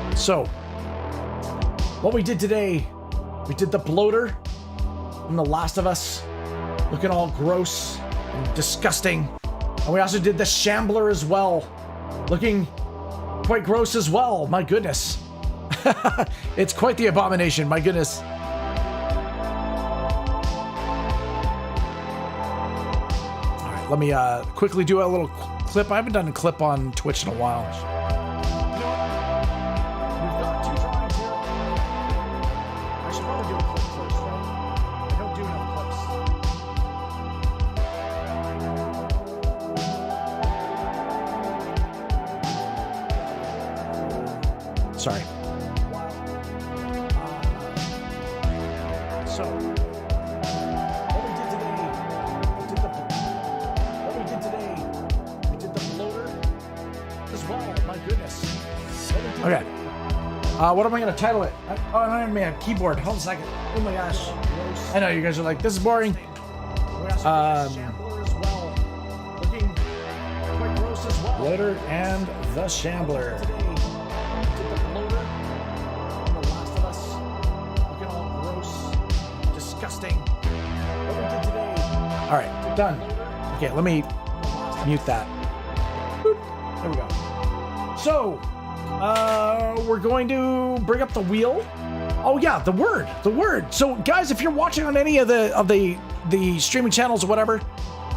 Whoop. So what we did today, we did the bloater from The Last of Us, looking all gross and disgusting. And we also did the shambler as well, looking quite gross as well. My goodness. It's quite the abomination. My goodness. All right, let me quickly do a little clip. I haven't done a clip on Twitch in a while. We've got 2 drawings here. I should probably do a clip first, right? I don't do enough clips. Sorry. So, what we did today, we did the bloater as well. My goodness. Okay. What am I going to title it? Oh, I don't have a keyboard. Hold on a second. Oh my gosh. I know you guys are like, this is boring. Bloater and the Shambler. Disgusting. All right, done. Okay, let me mute that. Boop. There we go. So, we're going to bring up the wheel. Oh yeah, the word. So, guys, if you're watching on any of the streaming channels or whatever,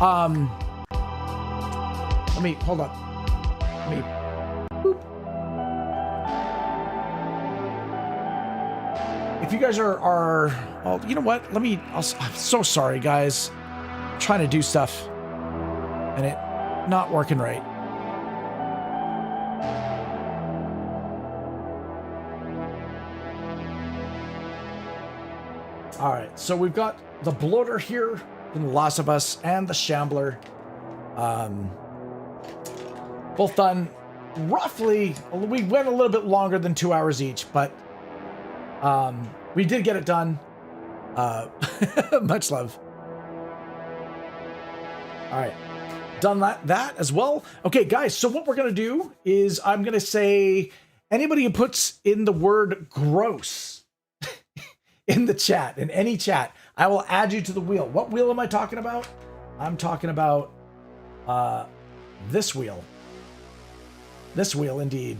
let me hold on. Let me. Boop. If you guys are well, you know what? I'm so sorry, guys. I'm trying to do stuff and it not working right. All right, so we've got the bloater here in The Last of Us and the shambler. Both done roughly. We went a little bit longer than 2 hours each, but we did get it done. Much love. All right, done that as well. Okay, guys, so what we're gonna do is I'm gonna say anybody who puts in the word gross in the chat, in any chat, I will add you to the wheel. What wheel am I talking about? I'm talking about this wheel. This wheel, indeed.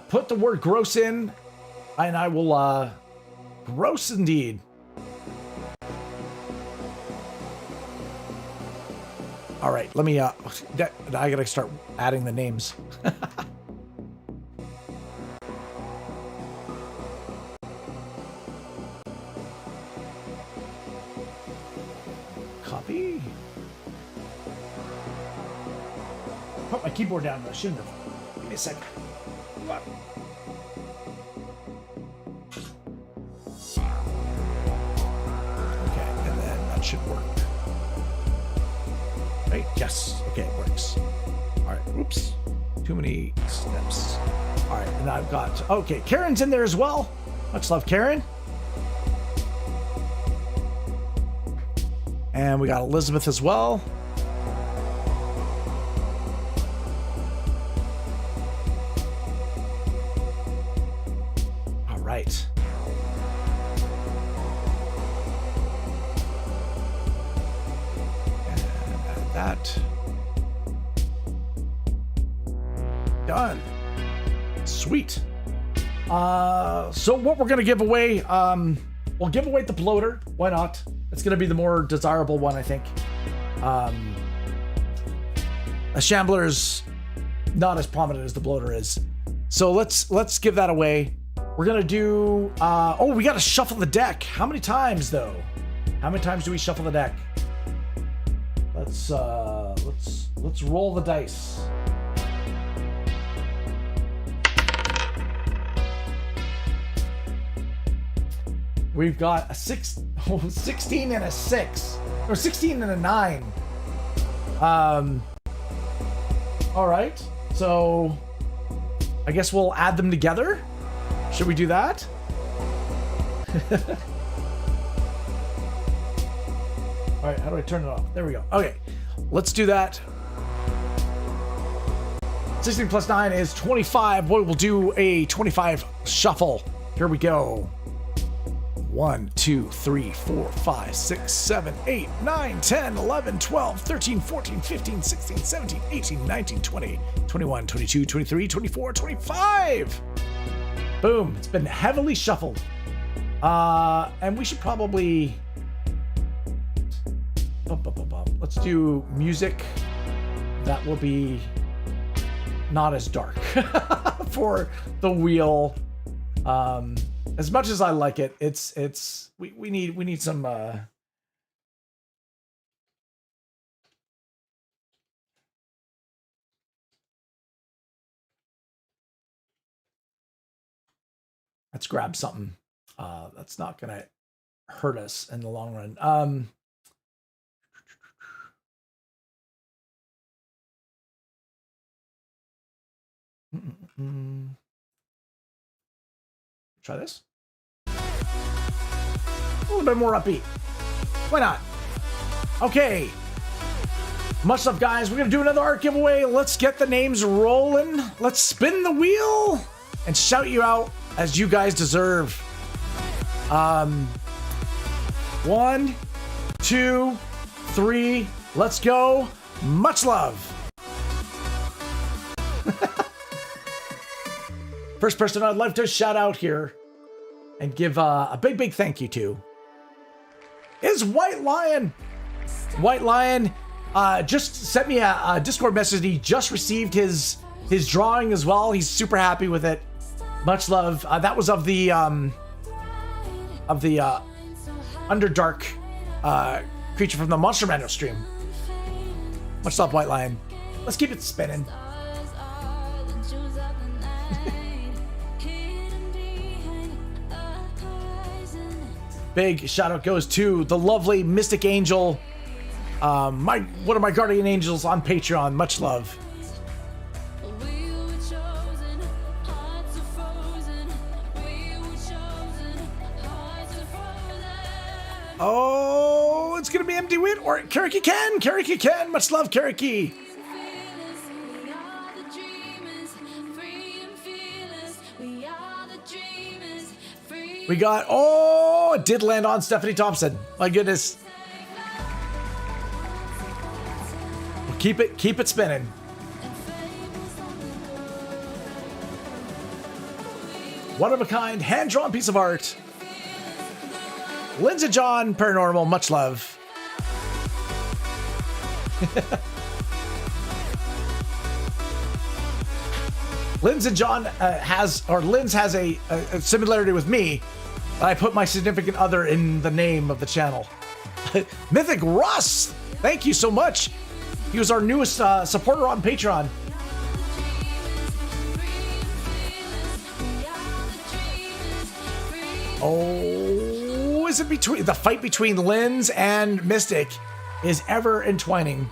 Put the word gross in, and I will, gross indeed. All right, let me, I gotta start adding the names. Copy. Put my keyboard down, I shouldn't have. Give me a second. Okay, and then that should work. Right? Yes. Okay, it works. All right. Oops. Too many steps. All right, and I've got, okay, Karen's in there as well. Much love, Karen. And we got Elizabeth as well. All right. And that. Done. Sweet. So what we're gonna give away, we'll give away the bloater. Why not? It's gonna be the more desirable one, I think. A shambler is not as prominent as the bloater is. So let's give that away. We're gonna do oh, we gotta shuffle the deck. How many times though? How many times do we shuffle the deck? Let's roll the dice. We've got a 16 and a 6, or 16 and a 9. All right, so I guess we'll add them together. Should we do that? All right, how do I turn it off? There we go. Okay, let's do that. 16 plus 9 is 25. We'll do a 25 shuffle. Here we go. 1, 2, 3, 4, 5, 6, 7, 8, 9, 10, 11, 12, 13, 14, 15, 16, 17, 18, 19, 20, 21, 22, 23, 24, 25. Boom. It's been heavily shuffled. And we should probably... Let's do music that will be not as dark for the wheel. As much as I like it, we need some let's grab something that's not gonna hurt us in the long run. Try this. A little bit more upbeat. Why not? Okay. Much love, guys. We're going to do another art giveaway. Let's get the names rolling. Let's spin the wheel and shout you out as you guys deserve. 1, 2, 3. Let's go. Much love. First person I'd like to shout out here and give a big thank you to is White Lion. White Lion just sent me a Discord message. He just received his drawing as well. He's super happy with it. Much love. That was of the Underdark creature from the Monster Manual stream. Much love, White Lion. Let's keep it spinning. Big shout out goes to the lovely Mystic Angel, one of my guardian angels on Patreon. Much love. Oh, it's gonna be MD Wit or Kariki Ken. Kariki Ken. Much love, Kariki. We got, oh, it did land on Stephanie Thompson. My goodness. Well, keep it spinning. One of a kind, hand-drawn piece of art. Lindsay John, Paranormal, much love. Linz and John Linz has a similarity with me. I put my significant other in the name of the channel. Mythic Russ, thank you so much. He was our newest supporter on Patreon. Oh, is it between the fight between Linz and Mystic is ever entwining?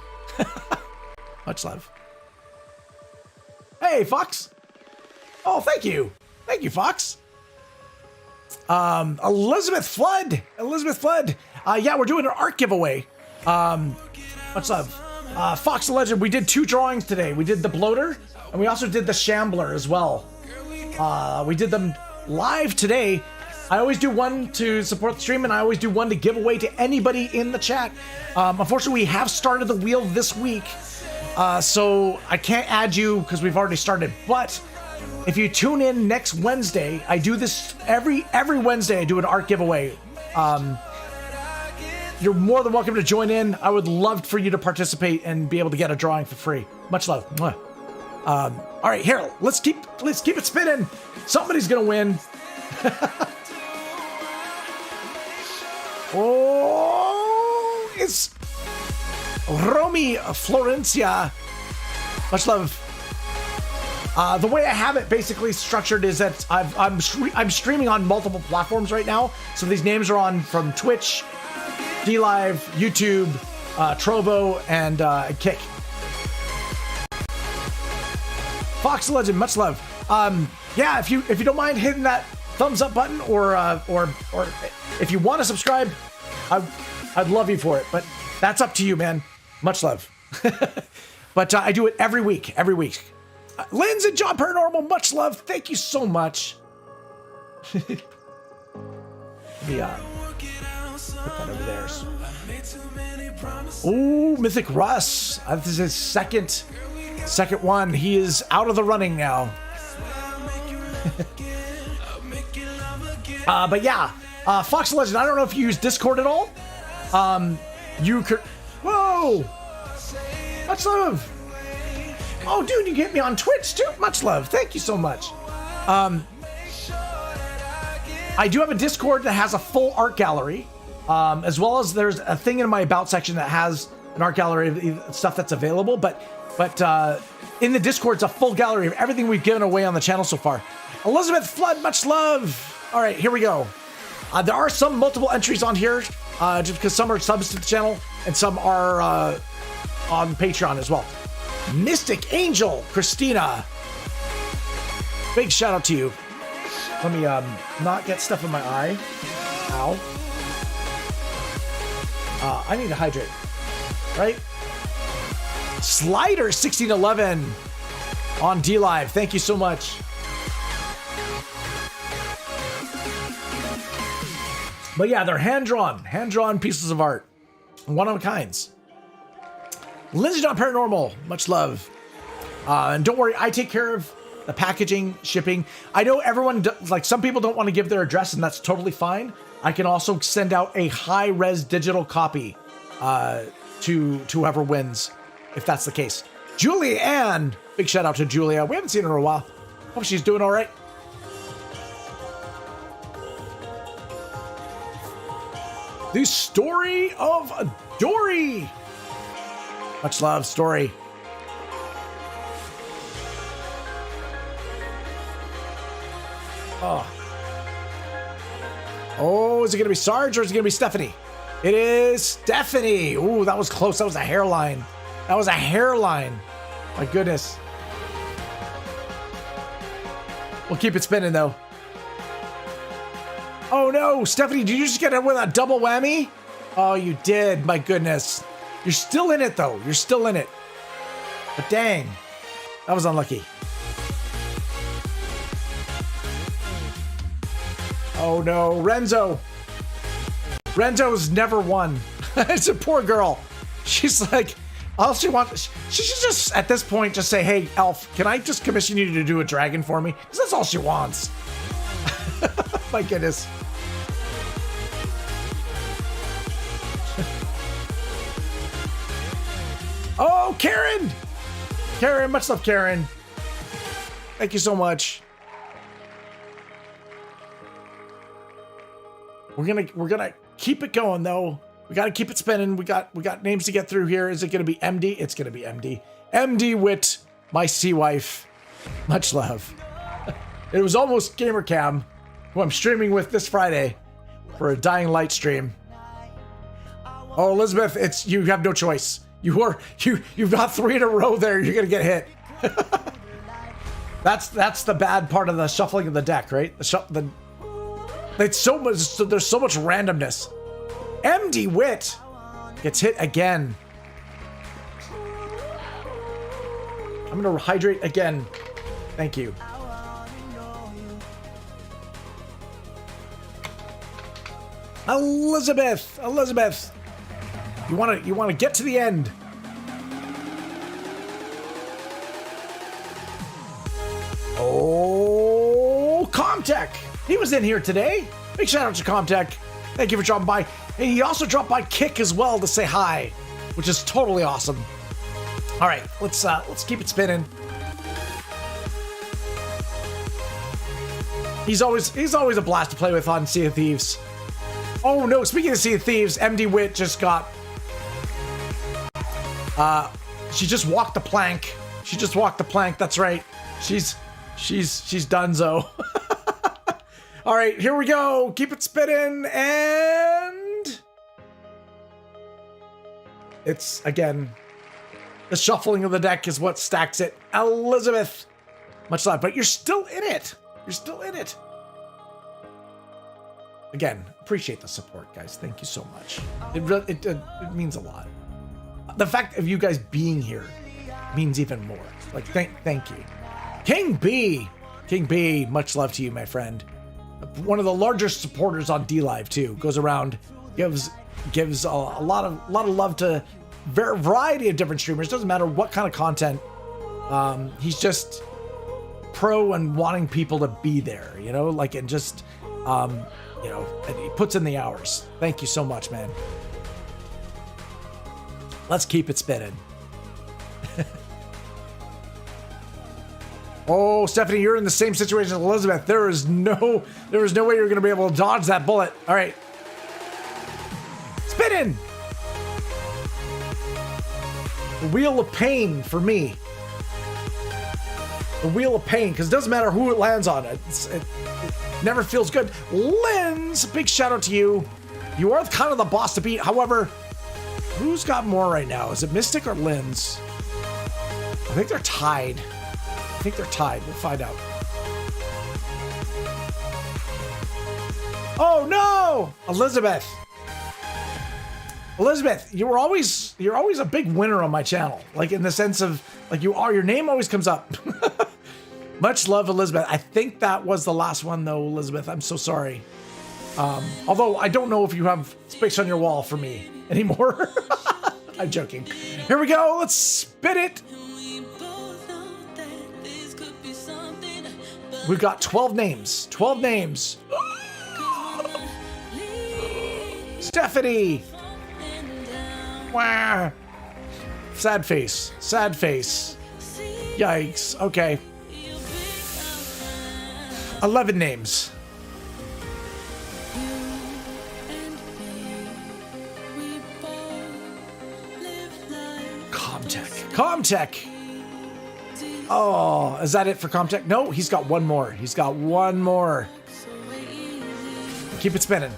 Much love. Hey, Fox. Oh, thank you. Thank you, Fox. Elizabeth Flood. Elizabeth Flood. Yeah, we're doing an art giveaway. What's up? Fox the Legend, we did 2 drawings today. We did the Bloater, and we also did the Shambler as well. We did them live today. I always do one to support the stream, and I always do one to give away to anybody in the chat. Unfortunately, we have started the wheel this week, so I can't add you because we've already started. But if you tune in next Wednesday, I do this every Wednesday. I do an art giveaway. You're more than welcome to join in. I would love for you to participate and be able to get a drawing for free. Much love. Mwah. All right, here, let's keep it spinning. Somebody's gonna win. Oh, it's Romy Florencia. Much love. The way I have it basically structured is that I'm streaming on multiple platforms right now. So these names are on from Twitch, DLive, YouTube, Trovo, and Kick. Fox the Legend, much love. Yeah, if you don't mind hitting that thumbs up button, or if you want to subscribe, I'd love you for it. But that's up to you, man. Much love. But I do it every week. Linz and John Paranormal, much love. Thank you so much. Let me put that over there. Ooh, Mythic Russ. This is his second one. He is out of the running now. But yeah, Fox Legend, I don't know if you use Discord at all. You could... Whoa! Much love! Oh, dude, you can hit me on Twitch, too. Much love. Thank you so much. I do have a Discord that has a full art gallery, as well as there's a thing in my About section that has an art gallery of stuff that's available. But in the Discord, it's a full gallery of everything we've given away on the channel so far. Elizabeth Flood, much love. All right, here we go. There are some multiple entries on here, just because some are subs to the channel and some are on Patreon as well. Mystic Angel, Christina. Big shout out to you. Let me not get stuff in my eye. Ow. I need to hydrate, right? Slider 1611 on DLive. Thank you so much. But yeah, they're hand-drawn pieces of art. One of a kinds. Lindsay John Paranormal, much love. And don't worry, I take care of the packaging, shipping. I know everyone, like some people don't want to give their address, and that's totally fine. I can also send out a high-res digital copy to whoever wins, if that's the case. Julie Ann, big shout out to Julia. We haven't seen her in a while. Hope she's doing all right. The Story of Dory. Much love, Story. Oh, is it going to be Sarge or is it going to be Stephanie? It is Stephanie. Ooh, that was close. That was a hairline. My goodness. We'll keep it spinning, though. Oh, no. Stephanie, did you just get it with a double whammy? Oh, you did. My goodness. You're still in it, though. You're still in it. But dang. That was unlucky. Oh, no. Renzo. Renzo's never won. It's a poor girl. She's like, all she wants, she should just, at this point, just say, hey, Elf, can I just commission you to do a dragon for me? Because that's all she wants. My goodness. Oh, Karen! Karen, much love, Karen. Thank you so much. We're gonna keep it going though. We gotta keep it spinning. We got names to get through here. Is it gonna be MD? It's gonna be MD. MD Wit, my sea wife. Much love. It was almost GamerCam, who I'm streaming with this Friday for a Dying Light stream. Oh, Elizabeth, you have no choice. You've got 3 in a row there. You're gonna get hit. That's the bad part of the shuffling of the deck, right? It's so much. There's so much randomness. MD Wit gets hit again. I'm gonna hydrate again. Thank you. Elizabeth, you want to get to the end. Oh, Comtech. He was in here today. Big shout out to Comtech. Thank you for dropping by. And he also dropped by Kick as well to say hi, which is totally awesome. All right, let's keep it spinning. He's always a blast to play with on Sea of Thieves. Oh no, speaking of Sea of Thieves, MD Wit just got she just walked the plank. She just walked the plank, that's right. She's donezo. All right, here we go. Keep it spinning, and it's again the shuffling of the deck is what stacks it. Elizabeth, much love, but you're still in it. You're still in it. Again, appreciate the support, guys. Thank you so much. It means a lot. The fact of you guys being here means even more. Like, thank you. King B, much love to you, my friend. One of the largest supporters on DLive too. Goes around, gives a lot of love to a variety of different streamers. Doesn't matter what kind of content. He's just pro and wanting people to be there, you know, like, and just you know, and he puts in the hours. Thank you so much, man. Let's keep it spinning. Oh, Stephanie, you're in the same situation as Elizabeth. There is no way you're going to be able to dodge that bullet. All right. Spinning. The wheel of pain for me. The wheel of pain, because it doesn't matter who it lands on. It never feels good. Linz, big shout out to you. You are kind of the boss to beat. However, who's got more right now? Is it Mystic or Linz? I think they're tied. We'll find out. Oh no, Elizabeth, you're always a big winner on my channel. Like, in the sense of, like, your name always comes up. Much love, Elizabeth. I think that was the last one though, Elizabeth. I'm so sorry. Although I don't know if you have space on your wall for me anymore. I'm joking. Here we go. Let's spin it. We've got 12 names. 12 names. Stephanie. Wow. Sad face. Sad face. Yikes. Okay. 11 names. Comtech. Oh, is that it for Comtech? No, he's got one more. Keep it spinning.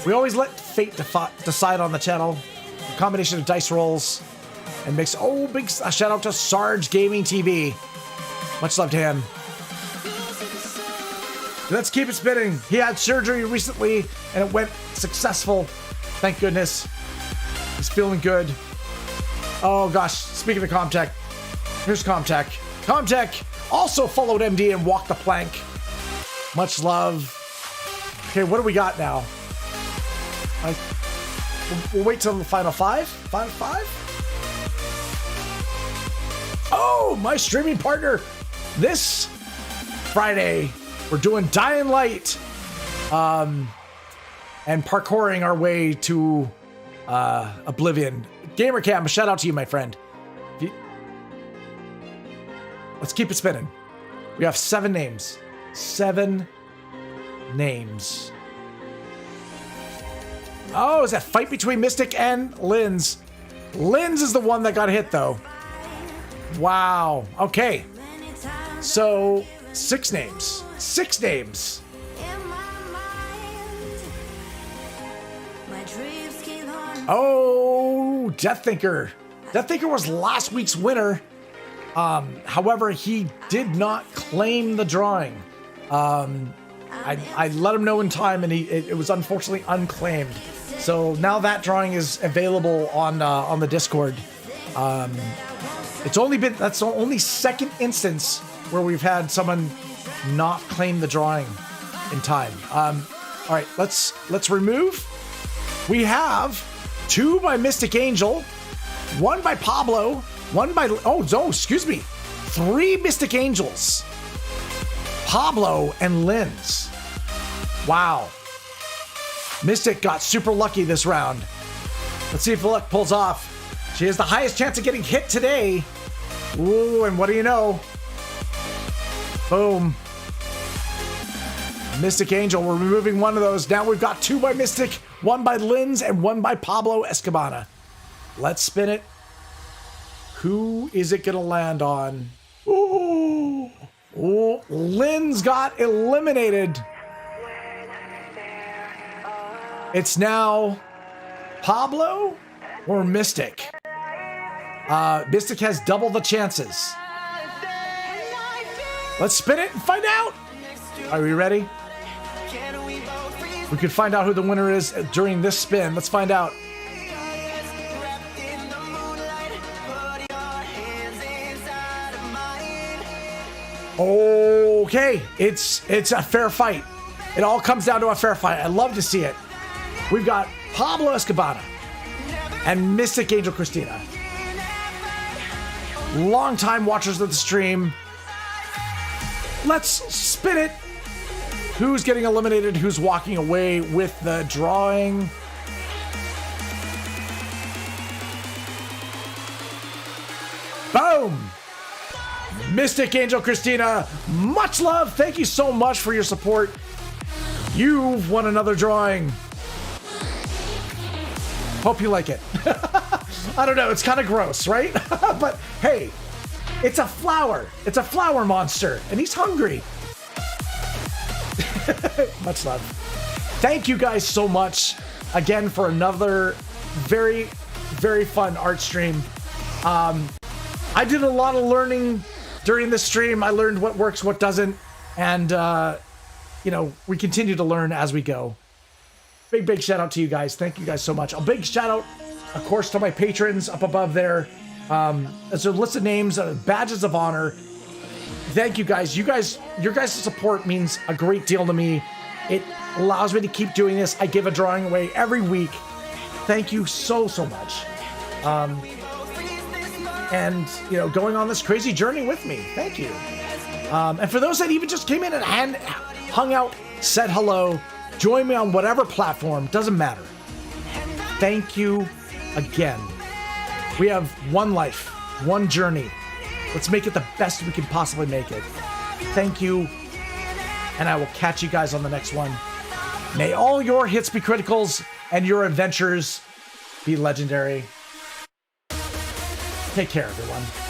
We always let fate decide on the channel. A combination of dice rolls and mix. Oh, big shout out to Sarge Gaming TV. Much love to him. Let's keep it spinning. He had surgery recently and it went successful. Thank goodness. He's feeling good. Oh gosh, speaking of Comtech, here's Comtech. Comtech also followed MD and walked the plank. Much love. Okay, what do we got now? We'll wait till the final five. Final five? Oh, my streaming partner. This Friday, we're doing Dying Light. And parkouring our way to Oblivion. Gamercam, a shout out to you, my friend. Let's keep it spinning. We have 7 names. 7 names. Oh, is that fight between Mystic and Linz? Linz is the one that got hit, though. Wow. Okay. So, 6 names. 6 names. Oh, Death Thinker. Death Thinker was last week's winner. However, he did not claim the drawing. I let him know in time, and it was unfortunately unclaimed. So now that drawing is available on the Discord. That's the only second instance where we've had someone not claim the drawing in time. All right, let's remove. We have 2 by Mystic Angel, 1 by Pablo, 1 by excuse me, 3 Mystic Angels, Pablo and Linz. Wow. Mystic got super lucky this round. Let's see if the luck pulls off. She has the highest chance of getting hit today. Ooh, and what do you know? Boom. Mystic Angel, we're removing 1 of those. Now we've got 2 by Mystic, 1 by Linz, and 1 by Pablo Escabana. Let's spin it. Who is it gonna land on? Ooh. Ooh, Linz got eliminated. It's now Pablo or Mystic. Mystic has double the chances. Let's spin it and find out. Are we ready? We could find out who the winner is during this spin. Let's find out. Okay, it's a fair fight. It all comes down to a fair fight. I love to see it. We've got Pablo Escabana and Mystic Angel Christina. Longtime watchers of the stream. Let's spin it. Who's getting eliminated? Who's walking away with the drawing? Boom! Mystic Angel Christina, much love. Thank you so much for your support. You've won another drawing. Hope you like it. I don't know, it's kind of gross, right? But hey, it's a flower. It's a flower monster, and he's hungry. Much love. Thank you guys so much again for another very, very fun art stream. I did a lot of learning during this stream. I learned what works, what doesn't, and you know, we continue to learn as we go. Big shout out to you guys. Thank you guys so much. A big shout out, of course, to my patrons up above there. There's a list of names, badges of honor. Thank you guys. Your guys' support means a great deal to me. It allows me to keep doing this. I give a drawing away every week. Thank you so much. And you know, going on this crazy journey with me. Thank you. And for those that even just came in and hung out, said hello, join me on whatever platform, doesn't matter. Thank you again. We have one life, one journey. Let's make it the best we can possibly make it. Thank you, and I will catch you guys on the next one. May all your hits be criticals and your adventures be legendary. Take care, everyone.